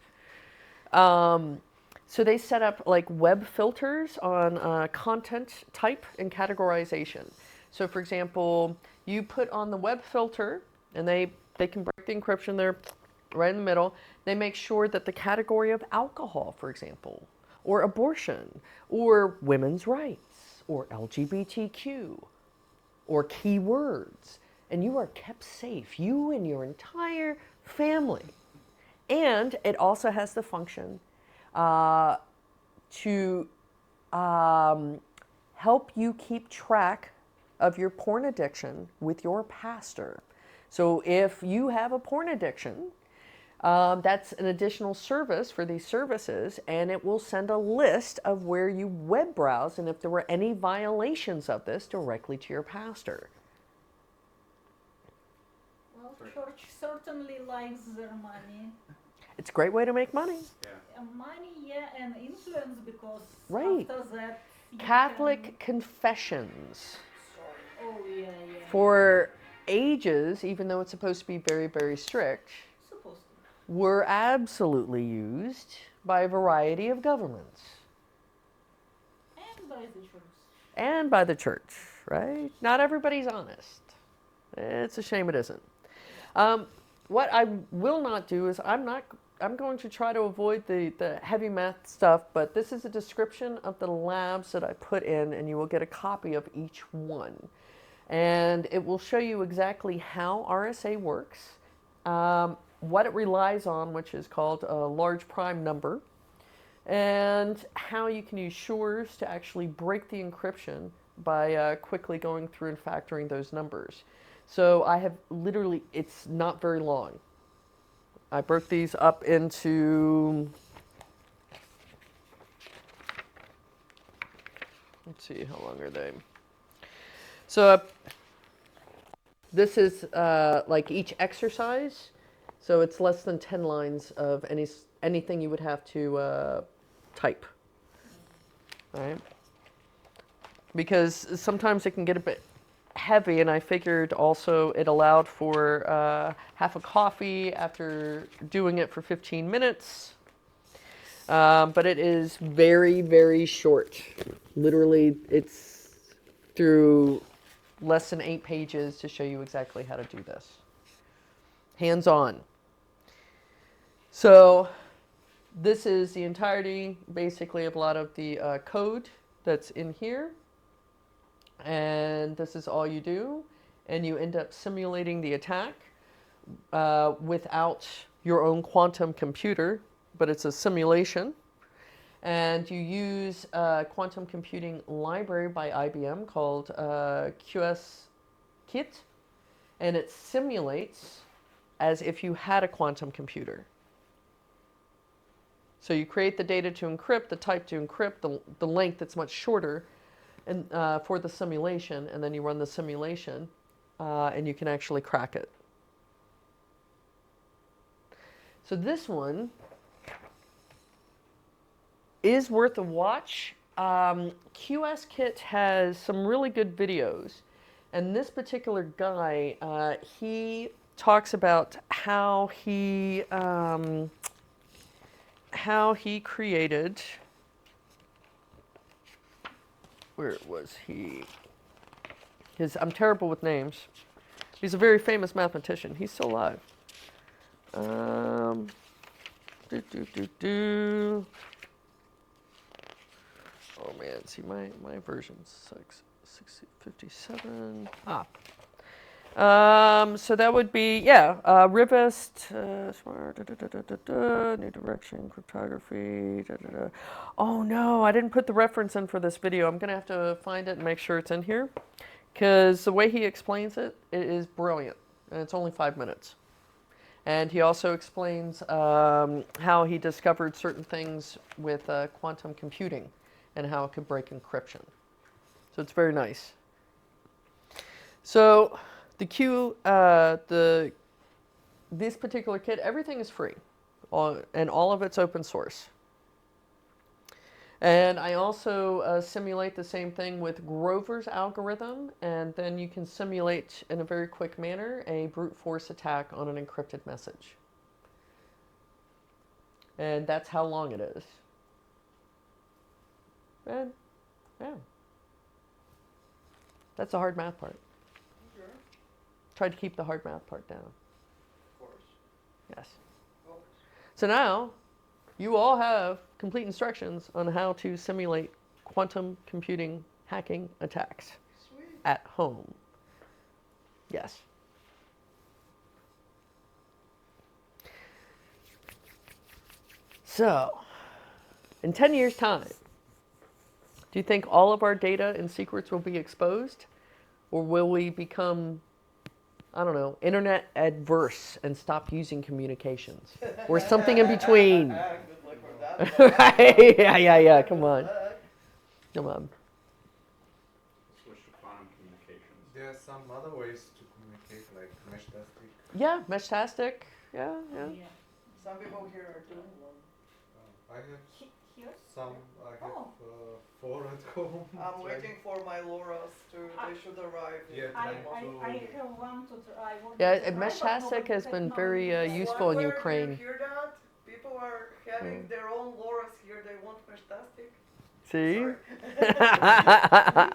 So they set up like web filters on content type and categorization. So for example, you put on the web filter, and they can break the encryption there right in the middle. They make sure that the category of alcohol, for example, or abortion, or women's rights, or LGBTQ, or keywords, and you are kept safe, you and your entire family. And it also has the function to help you keep track of your porn addiction with your pastor. So if you have a porn addiction, that's an additional service for these services, and it will send a list of where you web browse and if there were any violations of this directly to your pastor. Well, church certainly likes their money. It's a great way to make money. Yeah. Money, yeah, and influence, because Right. after that you Catholic confessions can, oh yeah, for ages, even though it's supposed to be very, very strict, supposed to. were absolutely used by a variety of governments. And by the church. And by the church, right? Not everybody's honest. It's a shame it isn't. What I will not do is I'm going to try to avoid the heavy math stuff, but this is a description of the labs that I put in, and you will get a copy of each one. And it will show you exactly how RSA works, what it relies on, which is called a large prime number, and how you can use Shores to actually break the encryption by quickly going through and factoring those numbers. So I have literally, it's not very long. I broke these up into, let's see, how long are they? So this is like each exercise. So it's less than 10 lines of anything you would have to type, right? Because sometimes it can get a bit heavy, and I figured also it allowed for half a coffee after doing it for 15 minutes. But it is very, very short. Literally, it's through less than 8 pages to show you exactly how to do this. Hands-on. So this is the entirety, basically, of a lot of the code that's in here. And this is all you do, and you end up simulating the attack without your own quantum computer, but it's a simulation. And you use a quantum computing library by IBM called QS-Kit, and it simulates as if you had a quantum computer. So you create the data to encrypt, the type to encrypt, the length that's much shorter, and for the simulation, and then you run the simulation, and you can actually crack it. So this one is worth a watch. QS-Kit has some really good videos, and this particular guy, he talks about how he created. Where was he? I'm terrible with names. He's a very famous mathematician. He's still alive. Oh man, see my version's 657. So that would be, Rivest, smart, new direction, cryptography, Oh no, I didn't put the reference in for this video. I'm going to have to find it and make sure it's in here, because the way he explains it, it is brilliant, and it's only 5 minutes. And he also explains how he discovered certain things with quantum computing and how it could break encryption. So it's very nice. So this particular kit, everything is free, and all of it's open source. And I also simulate the same thing with Grover's algorithm, and then you can simulate in a very quick manner a brute force attack on an encrypted message. And that's how long it is. And yeah. That's the hard math part. Okay. Tried to keep the hard math part down. Of course. Yes. Oh. So now, you all have complete instructions on how to simulate quantum computing hacking attacks Sweet. at home. Yes. So, in 10 years' time, do you think all of our data and secrets will be exposed? Or will we become, I don't know, internet adverse and stop using communications? Or something in between? Good luck with that. Right? Yeah. Come on. Come on. Switch to quantum communications. There are some other ways to communicate, like mesh-tastic. Yeah, Meshtastic. Yeah. Some people here are doing one. I have Here? some. I have Oh. 4 at home. I'm waiting for my Lauras they should arrive. in Yeah, I trying to- have one to try. I want Yeah, to try, but Meshtastic has been very technology- useful in Slackware, Ukraine. Do you hear that? People are having their own Lauras here. They want Meshtastic. See? Sorry. We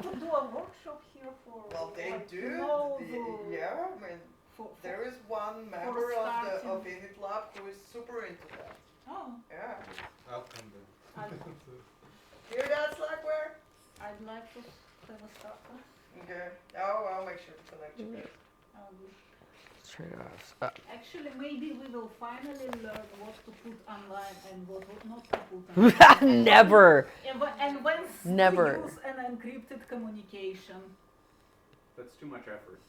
could do a workshop here for. Well, they like, do. you know, the- Yeah, I mean, for- there is one member starting. of Init Lab who is super into that. Oh, Yeah. I'll come then. Hear that, Slackware? I'd like to have a starter. Okay. Oh, I'll make sure to connect you guys. Let's try this. Actually, maybe we will finally learn what to put online and what not to put online. Never. And when Never. to use an encrypted communication. That's too much effort.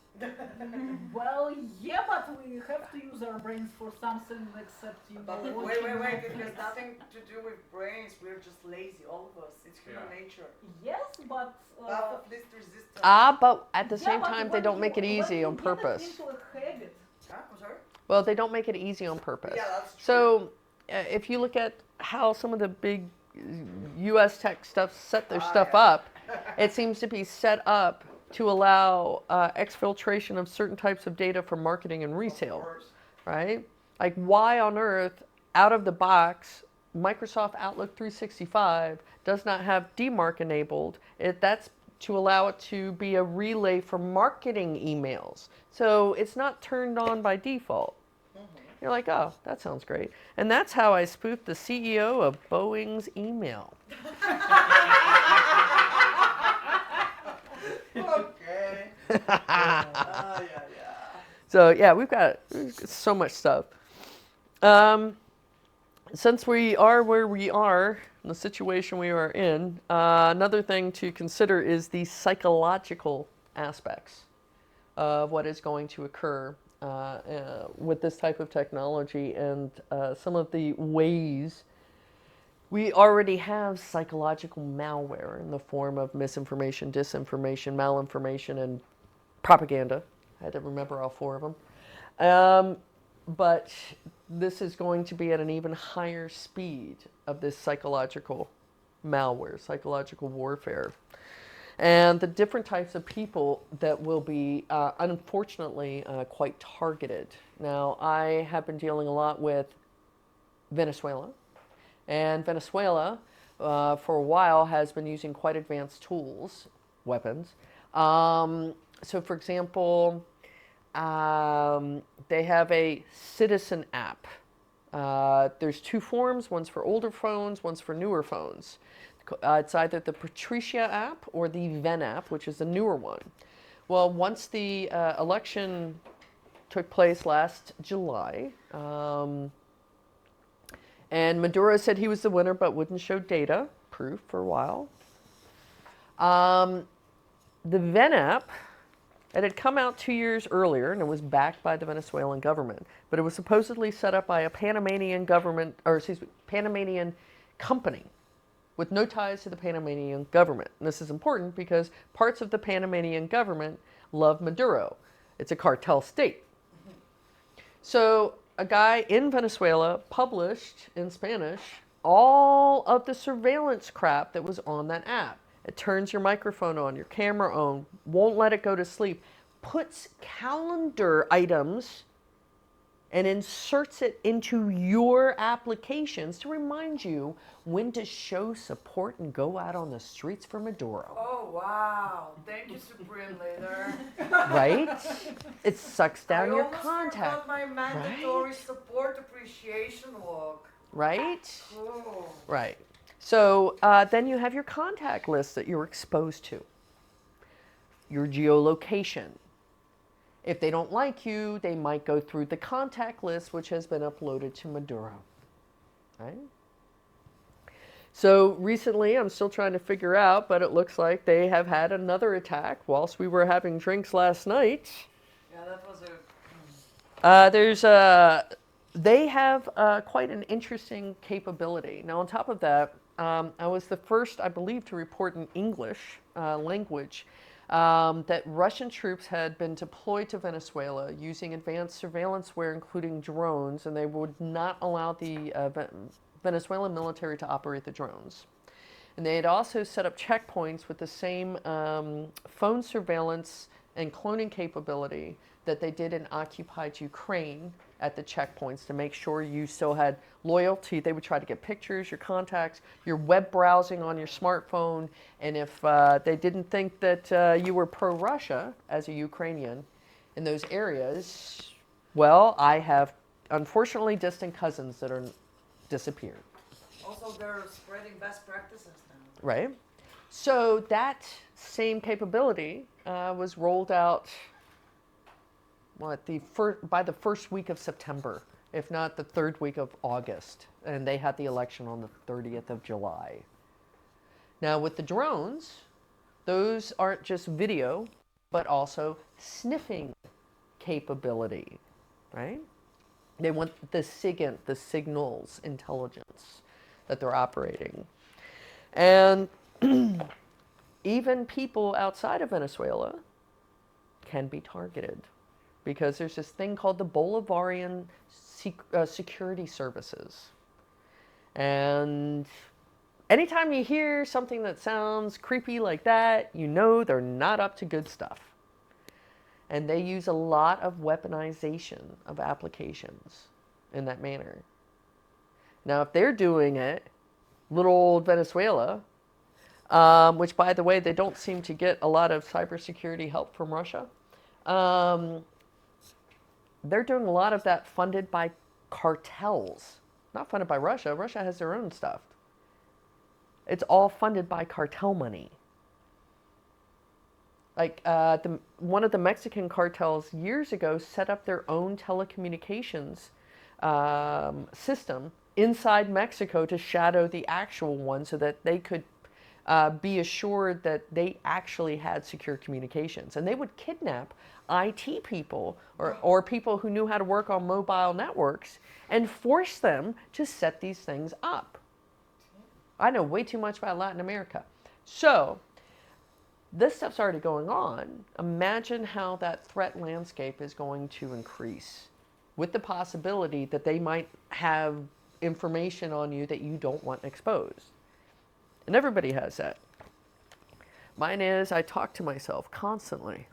Well, yeah, but we have to use our brains for something except, you know, But watching wait, it Netflix. has nothing to do with brains. We're just lazy, all of us. It's human Yeah. nature. Yes, but Path of least resistance. But at the yeah, same but time, they when don't make it when easy you on get it purpose. into a habit. Huh? I'm sorry? Well, they don't make it easy on purpose. Yeah, that's true. So, if you look at how some of the big U.S. tech stuff set their stuff yeah. up, it seems to be set up to allow exfiltration of certain types of data for marketing and Of resale, course. right? Like, why on earth, out of the box, Microsoft Outlook 365 does not have DMARC enabled? That's to allow it to be a relay for marketing emails. So it's not turned on by default. You're like, oh, that sounds great. And that's how I spoofed the CEO of Boeing's email. Okay. Yeah. So yeah, we've got so much stuff. Since we are where we are, in the situation we are in, another thing to consider is the psychological aspects of what is going to occur with this type of technology, and some of the ways we already have psychological malware in the form of misinformation, disinformation, malinformation, and propaganda. I had to remember all 4 of them. But this is going to be at an even higher speed of this psychological malware, psychological warfare. And the different types of people that will be, unfortunately, quite targeted. Now, I have been dealing a lot with Venezuela. And Venezuela, for a while, has been using quite advanced tools, weapons. So, for example, they have a citizen app. There's 2 forms. One's for older phones, one's for newer phones. It's either the Patricia app or the Ven app, which is the newer one. Well, once the election took place last July, and Maduro said he was the winner but wouldn't show data, proof, for a while. The Ven app It had come out 2 years earlier, and it was backed by the Venezuelan government. But it was supposedly set up by a Panamanian government, or excuse me, Panamanian company with no ties to the Panamanian government. And this is important because parts of the Panamanian government love Maduro. It's a cartel state. So a guy in Venezuela published in Spanish all of the surveillance crap that was on that app. It turns your microphone on, your camera on, won't let it go to sleep, puts calendar items and inserts it into your applications to remind you when to show support and go out on the streets for Maduro. Oh, wow. Thank you, Supreme Leader. Right? It sucks down your I almost contact. forgot my mandatory support appreciation walk. Right? Cool. Right. So then you have your contact list that you're exposed to. Your geolocation. If they don't like you, they might go through the contact list, which has been uploaded to Maduro. Right? So recently, I'm still trying to figure out, but it looks like they have had another attack whilst we were having drinks last night. Yeah, that was a... They have quite an interesting capability. Now, on top of that, I was the first, I believe, to report in English language that Russian troops had been deployed to Venezuela using advanced surveillance ware, including drones, and they would not allow the Venezuelan military to operate the drones. And they had also set up checkpoints with the same phone surveillance and cloning capability that they did in occupied Ukraine at the checkpoints to make sure you still had loyalty. They would try to get pictures, your contacts, your web browsing on your smartphone, and if they didn't think that you were pro-Russia as a Ukrainian in those areas, well, I have unfortunately distant cousins that are disappeared. Also, they're spreading best practices now. Right. So that same capability was rolled out by the first week of September, if not the third week of August. And they had the election on the 30th of July. Now with the drones, those aren't just video, but also sniffing capability, right? They want the SIGINT, the signals intelligence that they're operating. And even people outside of Venezuela can be targeted because there's this thing called the Bolivarian security services. And anytime you hear something that sounds creepy like that, you know they're not up to good stuff. And they use a lot of weaponization of applications in that manner. Now, if they're doing it, little old Venezuela, which, by the way, they don't seem to get a lot of cybersecurity help from Russia, they're doing a lot of that funded by cartels. Not funded by Russia. Russia has their own stuff. It's all funded by cartel money. Like one of the Mexican cartels years ago set up their own telecommunications system inside Mexico to shadow the actual one so that they could be assured that they actually had secure communications. And they would kidnap IT people or people who knew how to work on mobile networks and force them to set these things up. I know way too much about Latin America. So this stuff's already going on. Imagine how that threat landscape is going to increase with the possibility that they might have information on you that you don't want exposed. And everybody has that. Mine is I talk to myself constantly.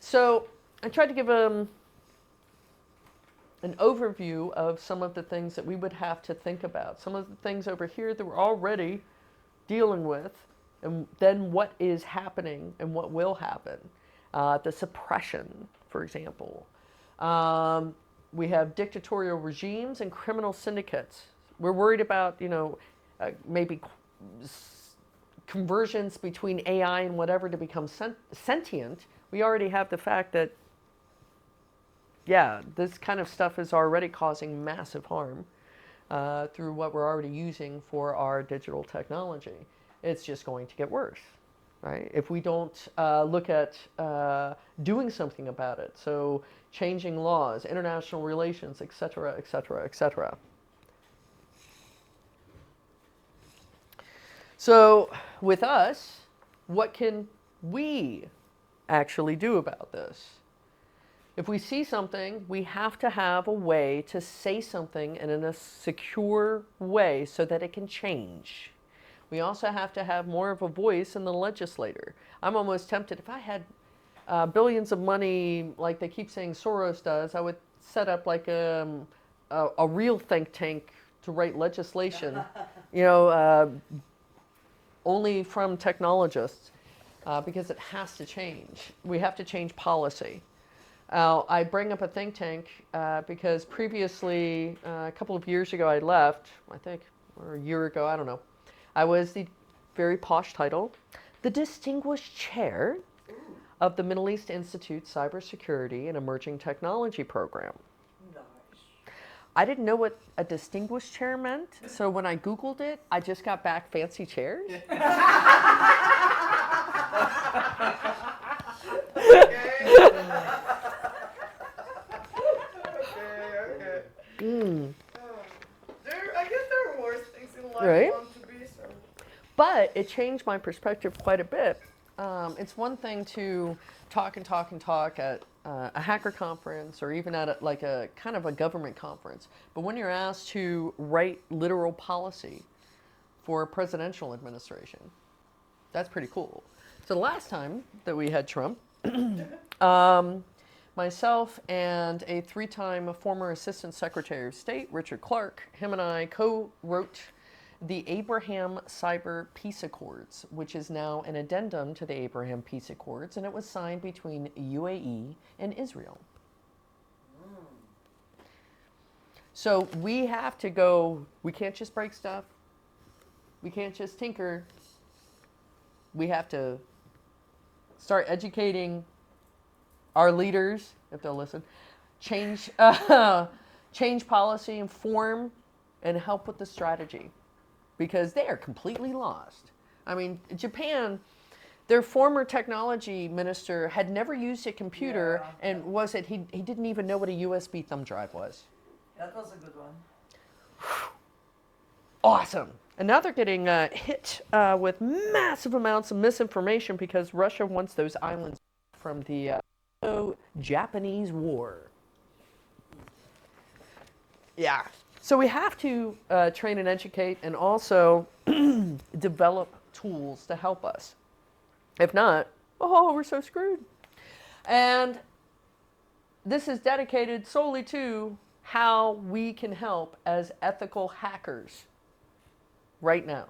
So I tried to give an overview of some of the things that we would have to think about. Some of the things over here that we're already dealing with, and then what is happening and what will happen. The suppression, for example. We have dictatorial regimes and criminal syndicates. We're worried about, maybe conversions between AI and whatever to become sentient. We already have the fact that, yeah, this kind of stuff is already causing massive harm through what we're already using for our digital technology. It's just going to get worse. right? If we don't look at doing something about it, so changing laws, international relations, et cetera, et cetera, et cetera. So with us, what can we actually do about this? If we see something, we have to have a way to say something in a secure way so that it can change. We also have to have more of a voice in the legislator. I'm almost tempted, if I had billions of money like they keep saying Soros does, I would set up like a real think tank to write legislation, you know, only from technologists, because it has to change. We have to change policy. I bring up a think tank because previously, a couple of years ago, I left, I think, or a year ago, I don't know. I was the very posh title, the Distinguished Chair of the Middle East Institute Cybersecurity and Emerging Technology Program. Nice. I didn't know what a distinguished chair meant, so when I Googled it, I just got back fancy chairs. I guess there are worse things in life Right? want to be, so. But it changed my perspective quite a bit. It's one thing to talk and talk and talk at a hacker conference or even at like a kind of a government conference. But when you're asked to write literal policy for a presidential administration, that's pretty cool. So the last time that we had Trump, myself and a 3-time former Assistant Secretary of State, Richard Clark, him and I co-wrote the Abraham Cyber Peace Accords, which is now an addendum to the Abraham Peace Accords, and it was signed between UAE and Israel. So we have to go, we can't just break stuff. We can't just tinker. We have to start educating our leaders, if they'll listen, change policy, inform, and help with the strategy. Because they are completely lost. I mean, Japan, their former technology minister had never used a computer, and he didn't even know what a USB thumb drive was. That was a good one. Awesome. And now they're getting hit with massive amounts of misinformation because Russia wants those islands from the Japanese War. Yeah. So we have to train and educate and also develop tools to help us. If not, oh, we're so screwed. And this is dedicated solely to how we can help as ethical hackers right now.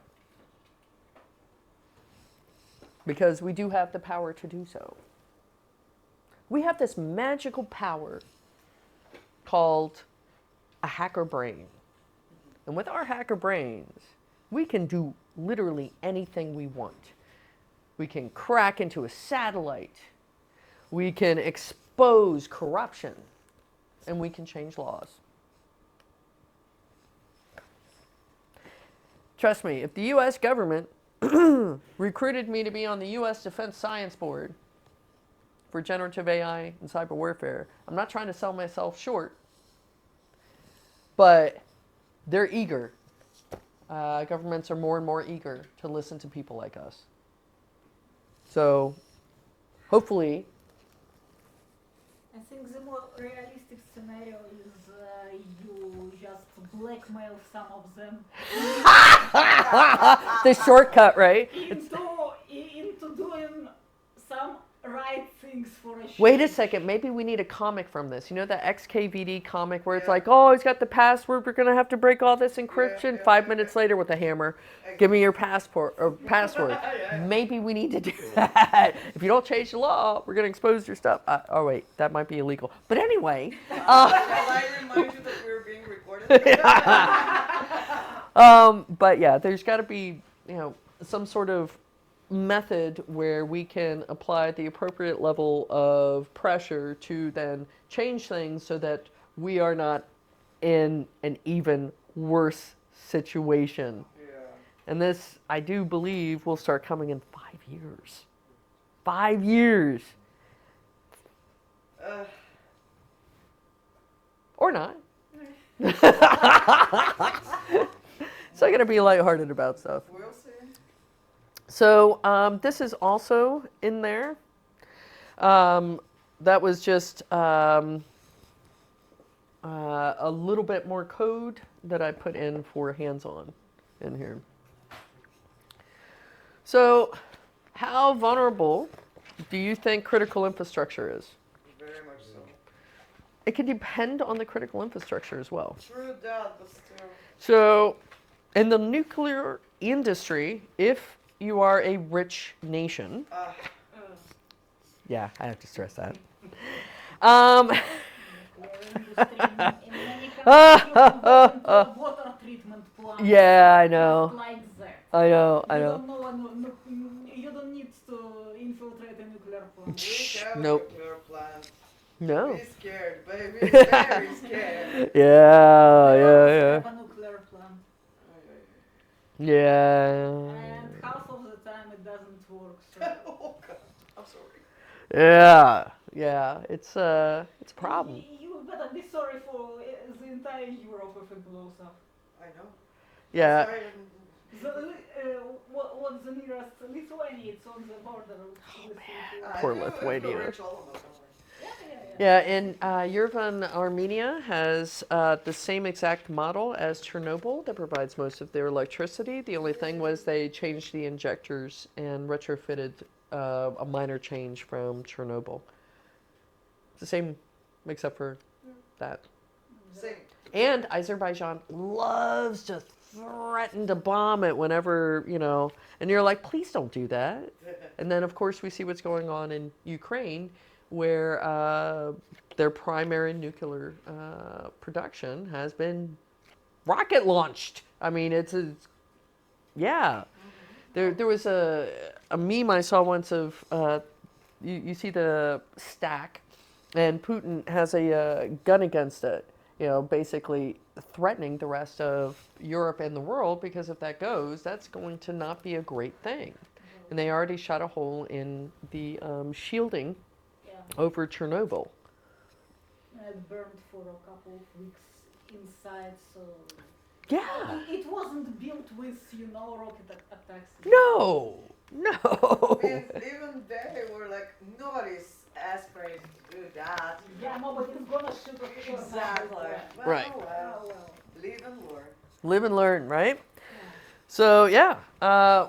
Because we do have the power to do so. We have this magical power called a hacker brain. And with our hacker brains, we can do literally anything we want. We can crack into a satellite. We can expose corruption. And we can change laws. Trust me, if the US government recruited me to be on the US Defense Science Board for generative AI and cyber warfare, I'm not trying to sell myself short, but they're eager. Governments are more and more eager to listen to people like us. So, hopefully... I think the more realistic scenario is you just blackmail some of them. The shortcut, right? Into doing some right things for a change. Wait a second, maybe we need a comic from this. You know that XKVD comic where it's like, oh, he's got the password, we're going to have to break all this encryption. 5 minutes later with a hammer, give me your passport or password. Maybe we need to do that. If you don't change the law, we're going to expose your stuff. Oh, wait, that might be illegal. But anyway. Shall I remind you that we're being recorded? But yeah, there's got to be, some sort of method where we can apply the appropriate level of pressure to then change things so that we are not in an even worse situation. And this, I do believe, will start coming in 5 years. 5 years. Or not. So I'm going to be lighthearted about stuff. We'll see. So this is also in there. That was just a little bit more code that I put in for hands-on in here. So how vulnerable do you think critical infrastructure is? Very much so. It can depend on the critical infrastructure as well. True that, but still. So in the nuclear industry, if you are a rich nation, yeah, I have to stress that. Water treatment plant. Yeah, I know. Like that. I know. You don't need to infiltrate a nuclear plant. We have Nope. a nuclear plant. No. Be scared, baby. Very scared. Yeah. Have a nuclear plant. Yeah. And half of the time it doesn't work. So. Oh God, I'm sorry. Yeah. It's a problem. You better be sorry for the entire Europe if it blows up. I know. Yeah. Sorry. What's the nearest Lithuania? It's on the border. Poor Lithuania. Yeah, and Yerevan, Armenia has the same exact model as Chernobyl that provides most of their electricity. The only thing was they changed the injectors and retrofitted a minor change from Chernobyl. It's the same, except for that. Same. And Azerbaijan loves to threaten to bomb it whenever, and you're like, please don't do that. And then, of course, we see what's going on in Ukraine, where their primary nuclear production has been rocket launched. I mean, yeah. There was a meme I saw once of, you see the stack, and Putin has a gun against it, basically threatening the rest of Europe and the world, because if that goes, that's going to not be a great thing. And they already shot a hole in the shielding over Chernobyl. It burned for a couple of weeks inside, so... Yeah. It wasn't built with, rocket attacks. No. Even they were like, nobody's aspiring to do that. Yeah, nobody's gonna shoot a person. Exactly. Well, Right. Well. Live and learn. Live and learn, right? So,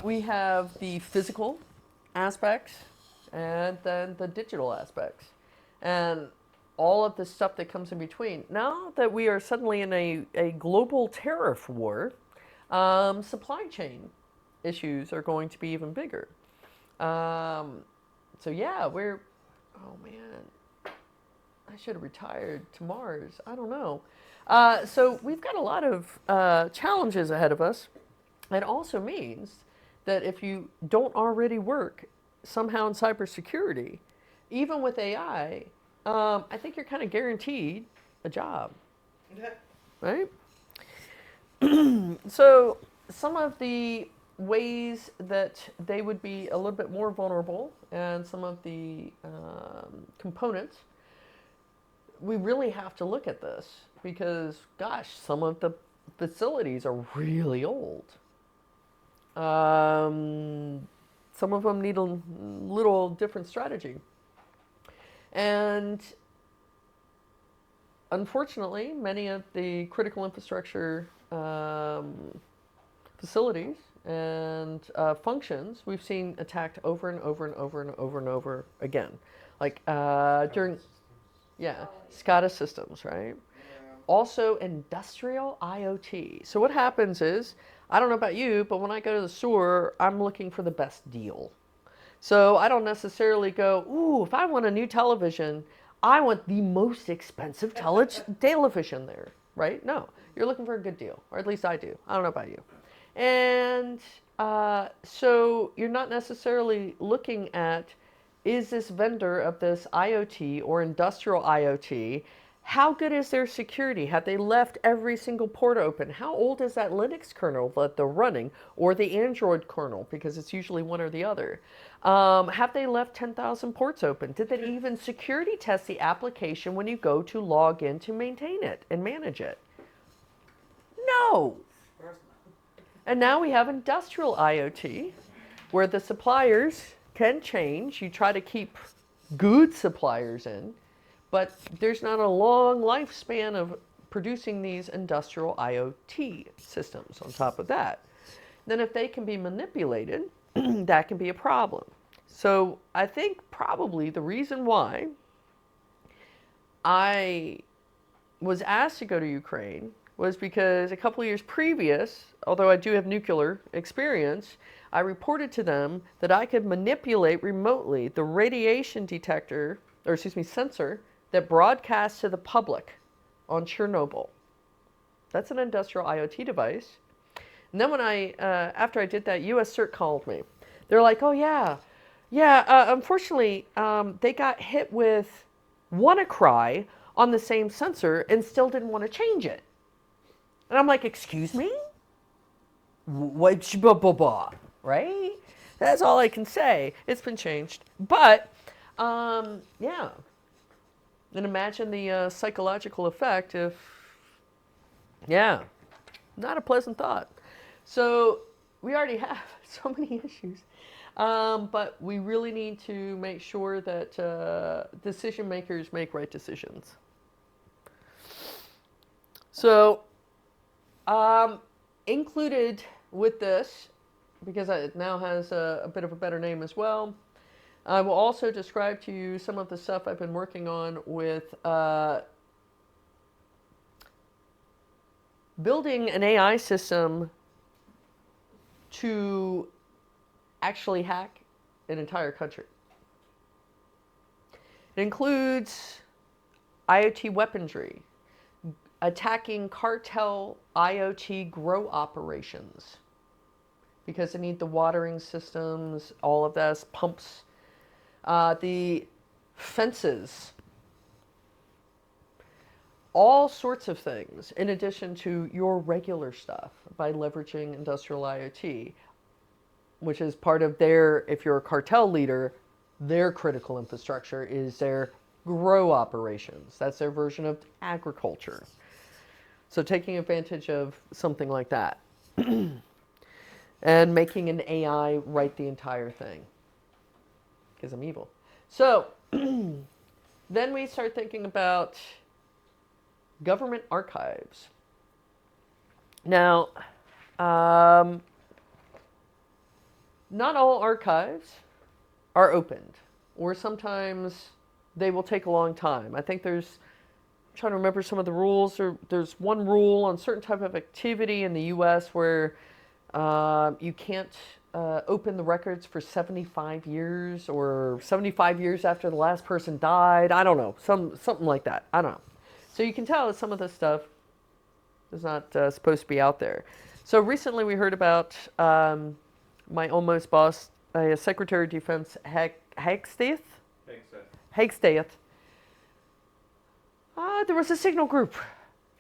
we have the physical aspects and then the digital aspects. And all of the stuff that comes in between. Now that we are suddenly in a global tariff war, supply chain issues are going to be even bigger. Oh man, I should have retired to Mars. I don't know. So we've got a lot of challenges ahead of us. It also means that if you don't already work somehow in cybersecurity, even with AI, I think you're kind of guaranteed a job, right? So some of the ways that they would be a little bit more vulnerable and some of the components, we really have to look at this because, gosh, some of the facilities are really old. Some of them need a little different strategy. And unfortunately, many of the critical infrastructure facilities and functions we've seen attacked over and over and over and over and over again. Like during, SCADA systems, right? Also industrial IoT. So what happens is, I don't know about you, but when I go to the store, I'm looking for the best deal. So I don't necessarily go, ooh, if I want a new television, I want the most expensive television there, right? No, you're looking for a good deal, or at least I do. I don't know about you. And so you're not necessarily looking at, is this vendor of this IoT or industrial IoT How good is their security? Have they left every single port open? How old is that Linux kernel that they're running, or the Android kernel, because it's usually one or the other? Have they left 10,000 ports open? Did they even security test the application when you go to log in to maintain it and manage it? No. And now we have industrial IoT, where the suppliers can change. You try to keep good suppliers in, but there's not a long lifespan of producing these industrial IoT systems on top of that. Then if they can be manipulated, that can be a problem. So I think probably the reason why I was asked to go to Ukraine was because a couple of years previous, although I do have nuclear experience, I reported to them that I could manipulate remotely the radiation detector, or excuse me, sensor that broadcasts to the public on Chernobyl. That's an industrial IoT device. And then when after I did that, US CERT called me. They're like, oh yeah, unfortunately, they got hit with WannaCry on the same sensor and still didn't want to change it. And I'm like, excuse me? What, blah, blah, blah, right? That's all I can say. It's been changed. But, yeah. And imagine the psychological effect if, yeah, not a pleasant thought. So we already have so many issues. But we really need to make sure that decision makers make right decisions. So, included with this, because it now has a bit of a better name as well, I will also describe to you some of the stuff I've been working on with building an AI system to actually hack an entire country. It includes IoT weaponry, attacking cartel IoT grow operations, because they need the watering systems, all of this, pumps, the fences, all sorts of things, in addition to your regular stuff, by leveraging industrial IoT, which is part of their, if you're a cartel leader, their critical infrastructure is their grow operations. That's their version of agriculture. So taking advantage of something like that and making an AI write the entire thing, because I'm evil. So then we start thinking about government archives. Now, not all archives are opened, or sometimes they will take a long time. I think there's, I'm trying to remember some of the rules, or there's one rule on certain type of activity in the US where you can't open the records for 75 years, or 75 years after the last person died. I don't know, something like that. I don't know. So you can tell that some of this stuff is not supposed to be out there. So recently we heard about my almost boss, Secretary of Defense Hagstad. There was a signal group.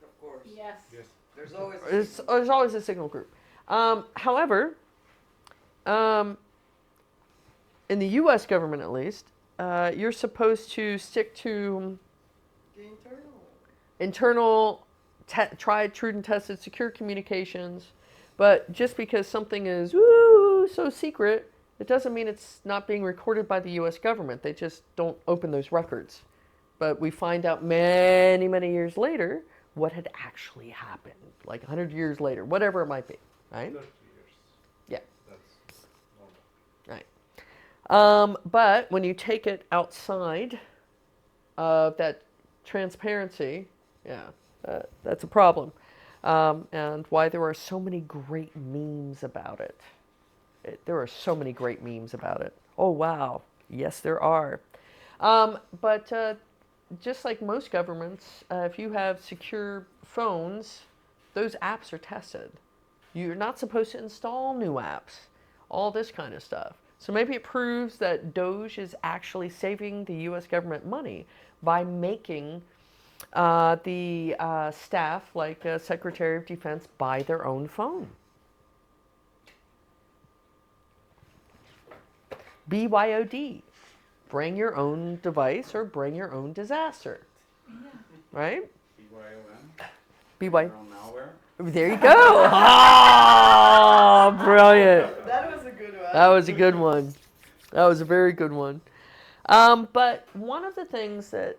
Of course. Yes. There's always There's always a signal group. However, in the U.S. government at least, you're supposed to stick to the internal, tried, true, and tested secure communications. But just because something is so secret, it doesn't mean it's not being recorded by the U.S. government. They just don't open those records. But we find out many, many years later what had actually happened, like 100 years later, whatever it might be, right? 30 years. Yeah. That's normal. Right. But when you take it outside of that transparency, yeah, that's a problem. And why there are so many great memes about it. There are so many great memes about it. Oh, wow. Yes, there are. But just like most governments, if you have secure phones, those apps are tested. You're not supposed to install new apps, all this kind of stuff. So maybe it proves that Doge is actually saving the U.S. government money by making the staff, like Secretary of Defense, buy their own phone. BYOD, bring your own device or bring your own disaster. Right? BYOM. BY. Your own malware. There you go. Oh, brilliant. That was a good one. That was a good one. That was a very good one. But one of the things that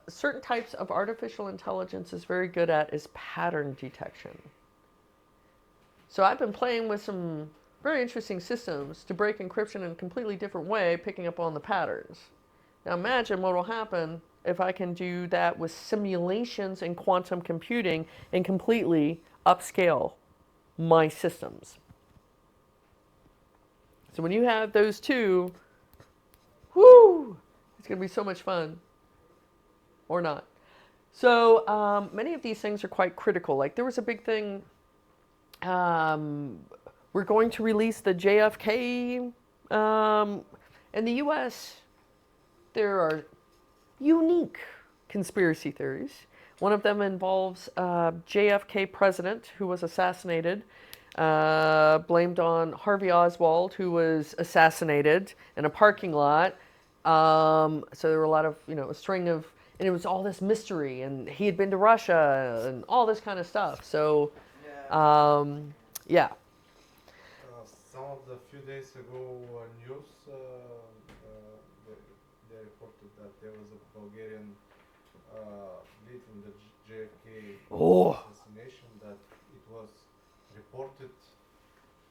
certain types of artificial intelligence is very good at is pattern detection. So I've been playing with some very interesting systems to break encryption in a completely different way, picking up on the patterns. Now imagine what will happen if I can do that with simulations in quantum computing and completely upscale my systems. So when you have those two, whoo, it's going to be so much fun. Or not. So many of these things are quite critical. Like there was a big thing, we're going to release the JFK. In the US, there are unique conspiracy theories. One of them involves JFK president who was assassinated, blamed on Harvey Oswald, who was assassinated in a parking lot. So there were a lot of, a string of, and it was all this mystery, and he had been to Russia, and all this kind of stuff. So, yeah. Some of the few days ago, news they reported that there was a Bulgarian lead in the JFK assassination, that it was reported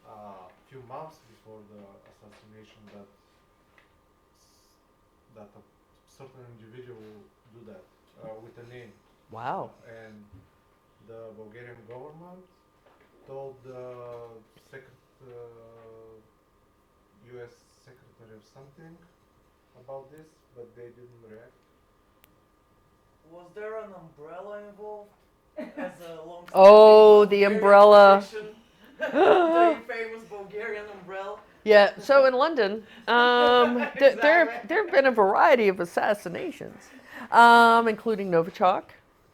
a few months before the assassination that a certain individual do that with a name. Wow. And the Bulgarian government told the U.S. Secretary of something about this, but they didn't react. Was there an umbrella involved? As a long The umbrella. The famous Bulgarian umbrella. Yeah, so in London, there have been a variety of assassinations, including Novichok,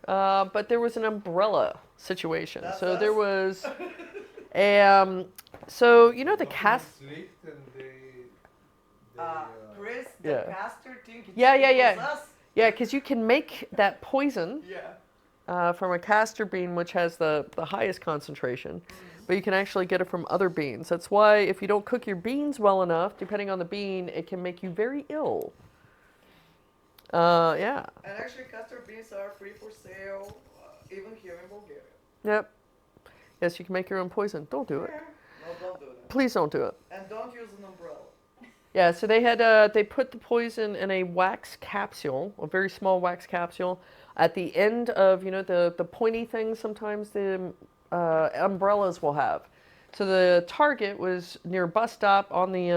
but there was an umbrella situation. That's so us. there was, so the cast. Leaked and Chris, the Yeah. pastor thing. Yeah. Us. Yeah, because you can make that poison from a castor bean, which has the highest concentration, but you can actually get it from other beans. That's why if you don't cook your beans well enough, depending on the bean, it can make you very ill. Yeah. And actually, castor beans are free for sale, even here in Bulgaria. Yep. Yes, you can make your own poison. Don't do it. No, don't do that. Please don't do it. And don't use an umbrella. Yeah, so they had they put the poison in a wax capsule, a very small wax capsule, at the end of the pointy things sometimes the umbrellas will have. So the target was near a bus stop on the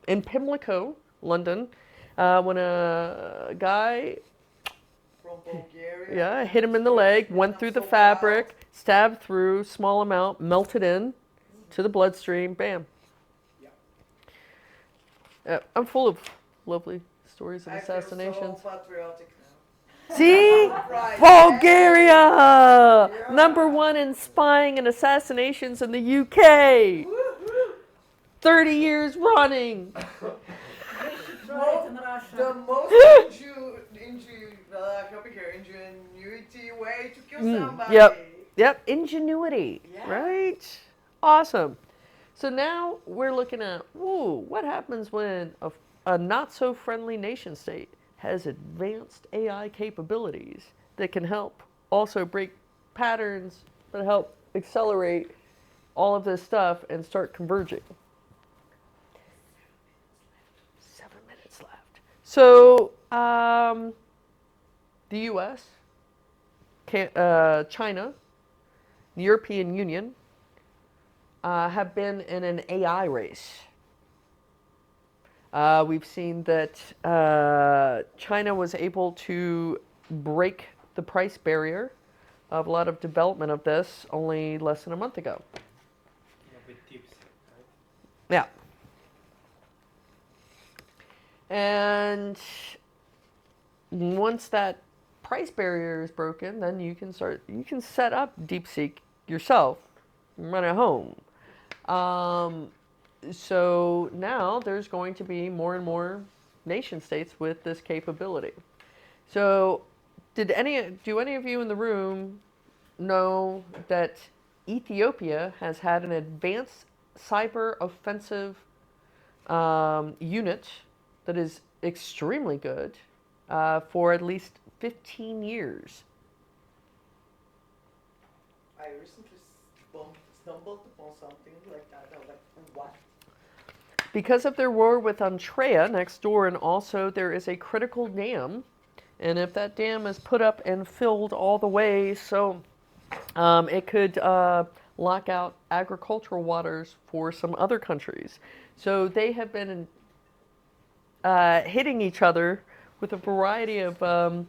in Pimlico, London, when a guy From Bulgaria. hit him in the leg, went through the fabric, stabbed through, small amount, melted in to the bloodstream, bam. I'm full of lovely stories of assassinations. So patriotic now. See? Right. Bulgaria! #1 in spying and assassinations in the UK. 30 years running. Right in Russia. The most ingenuity way to kill somebody. Yep, ingenuity, right? Awesome. So now we're looking at, what happens when a not-so-friendly nation state has advanced AI capabilities that can help also break patterns, but help accelerate all of this stuff and start converging. 7 minutes left. So the US, China, the European Union, have been in an AI race. We've seen that China was able to break the price barrier of a lot of development of this only less than a month ago. With tips, right? Yeah. And once that price barrier is broken, then you can set up DeepSeek yourself, run it home. So now there's going to be more and more nation states with this capability. So do any of you in the room know that Ethiopia has had an advanced cyber offensive unit that is extremely good for at least 15 years? I recently stumbled upon something like that. I was like, what? Because of their war with Antrea next door, and also there is a critical dam, and if that dam is put up and filled all the way, so it could lock out agricultural waters for some other countries. So they have been hitting each other with a variety of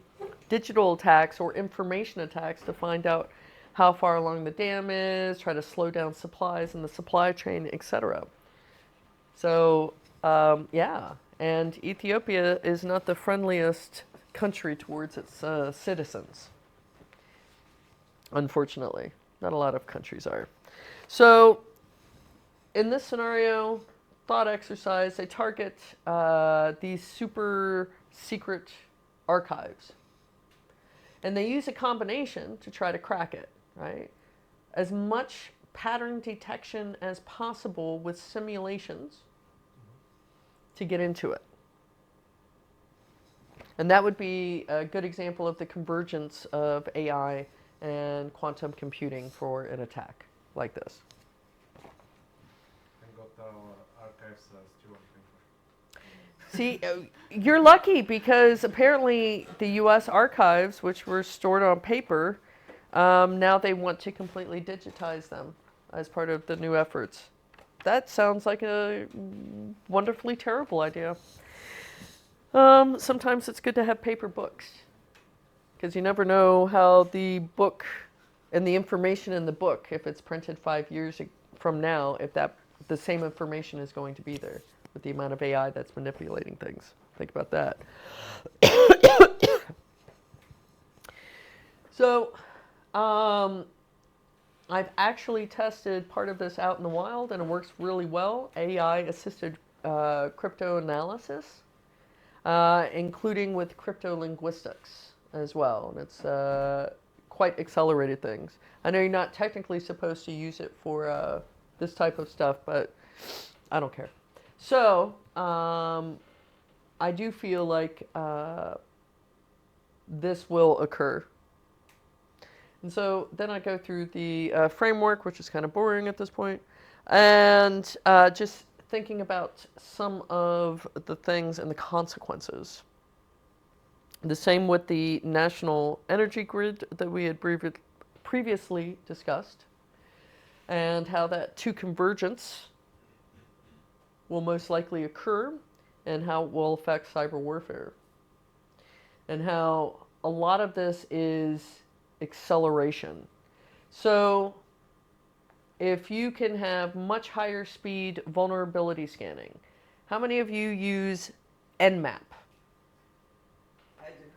digital attacks or information attacks to find out how far along the dam is, try to slow down supplies in the supply chain, etc. So, yeah, and Ethiopia is not the friendliest country towards its citizens. Unfortunately, not a lot of countries are. So, in this scenario, thought exercise, they target these super secret archives. And they use a combination to try to crack it, right? As much pattern detection as possible with simulations to get into it. And that would be a good example of the convergence of AI and quantum computing for an attack like this. And got our archives still on paper. See, you're lucky because apparently the U.S. archives, which were stored on paper, now they want to completely digitize them as part of the new efforts. That sounds like a wonderfully terrible idea. Sometimes it's good to have paper books because you never know how the book and the information in the book, if it's printed 5 years from now, if the same information is going to be there with the amount of AI that's manipulating things. Think about that. So, I've actually tested part of this out in the wild, and it works really well. AI-assisted crypto analysis, including with cryptolinguistics as well. And it's quite accelerated things. I know you're not technically supposed to use it for this type of stuff, but I don't care. So, I do feel like this will occur. And so then I go through the framework, which is kind of boring at this point, and just thinking about some of the things and the consequences. The same with the national energy grid that we had previously discussed, and how that two convergence will most likely occur, and how it will affect cyber warfare. And how a lot of this is acceleration. So if you can have much higher speed vulnerability scanning, how many of you use Nmap? I do.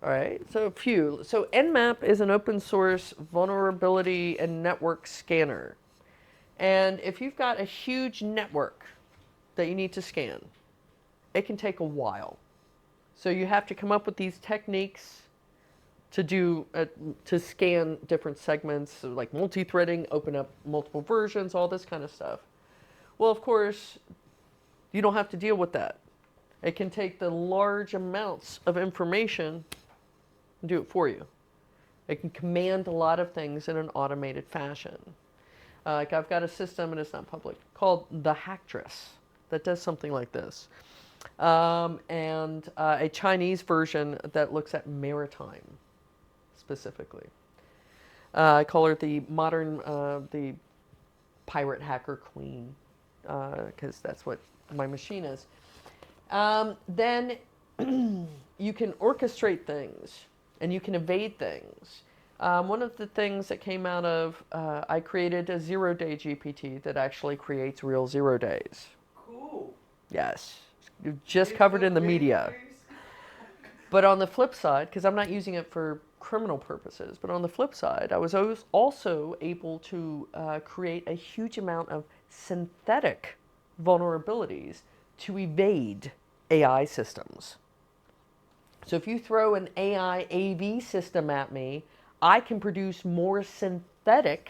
All right, so a few. So Nmap is an open source vulnerability and network scanner. And if you've got a huge network that you need to scan, it can take a while. So you have to come up with these techniques to scan different segments, so like multi-threading, open up multiple versions, all this kind of stuff. Well, of course, you don't have to deal with that. It can take the large amounts of information and do it for you. It can command a lot of things in an automated fashion. Like I've got a system, and it's not public, called the Hacktress that does something like this. And a Chinese version that looks at maritime specifically. I call her the modern, the pirate hacker queen, because that's what my machine is. Then you can orchestrate things, and you can evade things. One of the things that came out of, I created a 0-day GPT that actually creates real 0 days. Cool. Yes. Just covered in the media. But on the flip side, because I'm not using it for criminal purposes, but on the flip side, I was also able to create a huge amount of synthetic vulnerabilities to evade AI systems. So if you throw an AI AV system at me, I can produce more synthetic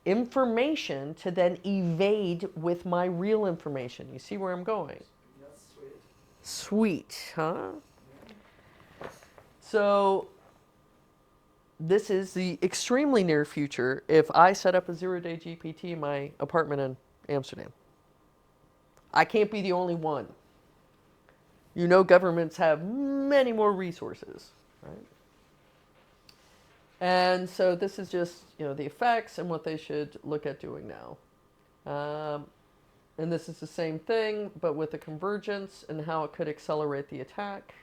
information to then evade with my real information. You see where I'm going? Yes, sweet. Sweet, huh? So this is the extremely near future if I set up a zero-day GPT in my apartment in Amsterdam. I can't be the only one. You know, governments have many more resources, right? And so this is just, you know, the effects and what they should look at doing now. And this is the same thing, but with the convergence and how it could accelerate the attack.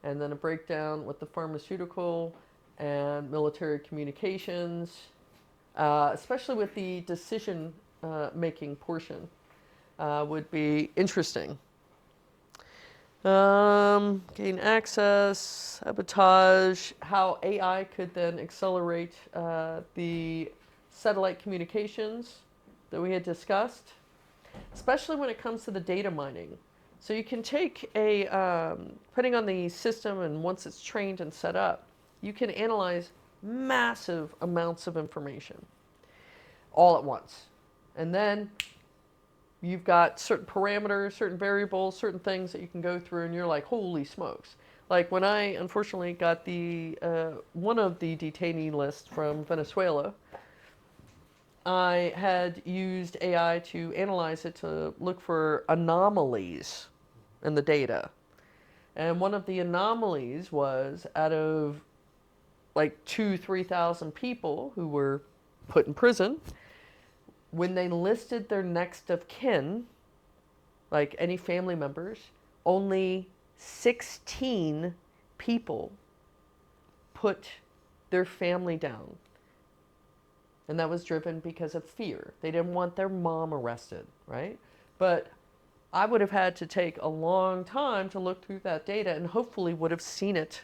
And then a breakdown with the pharmaceutical and military communications, especially with the decision making portion, would be interesting. Gain access, sabotage, how AI could then accelerate the satellite communications that we had discussed, especially when it comes to the data mining. So you can take a, depending on the system and once it's trained and set up, you can analyze massive amounts of information all at once. And then you've got certain parameters, certain variables, certain things that you can go through and you're like, holy smokes. Like when I unfortunately got the, one of the detainee lists from Venezuela, I had used AI to analyze it to look for anomalies in the data. And one of the anomalies was out of like 2,000-3,000 people who were put in prison, when they listed their next of kin, like any family members, only 16 people put their family down. And that was driven because of fear. They didn't want their mom arrested, right? But I would have had to take a long time to look through that data and hopefully would have seen it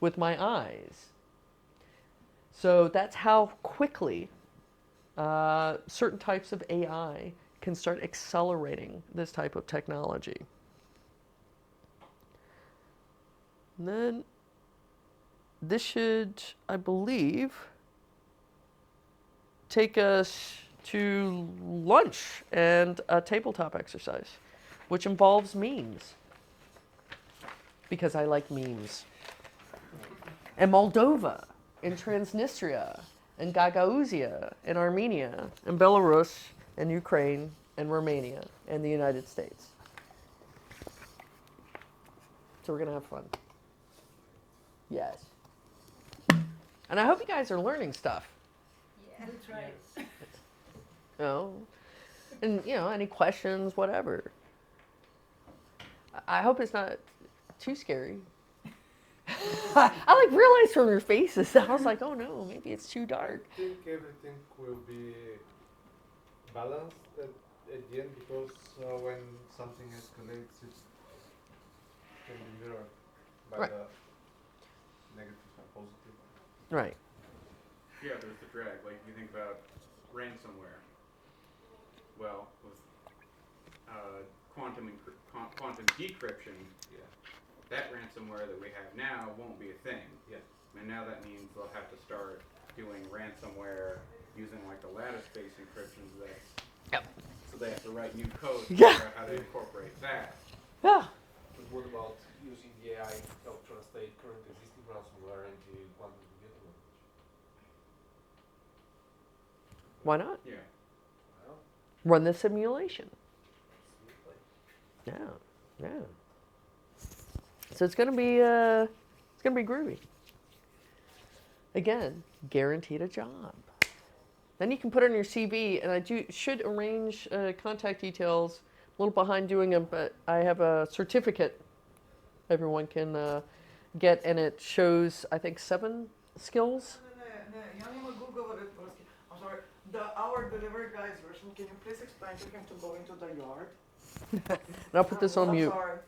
with my eyes. So that's how quickly certain types of AI can start accelerating this type of technology. And then this should, I believe, take us to lunch and a tabletop exercise, which involves memes, because I like memes. And Moldova, and Transnistria, and Gagauzia, and Armenia, and Belarus, and Ukraine, and Romania, and the United States. So we're going to have fun. Yes. And I hope you guys are learning stuff. Yeah, that's right. You know, and you know, any questions, whatever. I hope it's not too scary. I like realized from your faces, I was like, oh no, maybe it's too dark. I think everything will be balanced at the end, because when something escalates, it can be mirrored by Right. the negative and positive. Right. Yeah, there's the drag. Like, if you think about ransomware, well, with quantum decryption, Yeah. that ransomware that we have now won't be a thing. Yeah. And now that means they'll have to start doing ransomware using like the lattice-based encryptions. Yep. So they have to write new code to Yeah. figure out how to incorporate that. Yeah. But what about using the AI to help translate current existing ransomware into quantum computing language? Why not? Yeah. Well, Run the simulation. absolutely. Yeah. Yeah. So it's gonna be groovy. Again, guaranteed a job. Then you can put it on your CV, and I should arrange contact details. A little behind doing them, but I have a certificate everyone can get, and it shows, I think, 7 skills. Я не могу говорить по-русски. I'm sorry. Our delivery guy's version, can you please explain to him to go into the yard? And I'll put this on I'm mute. sorry.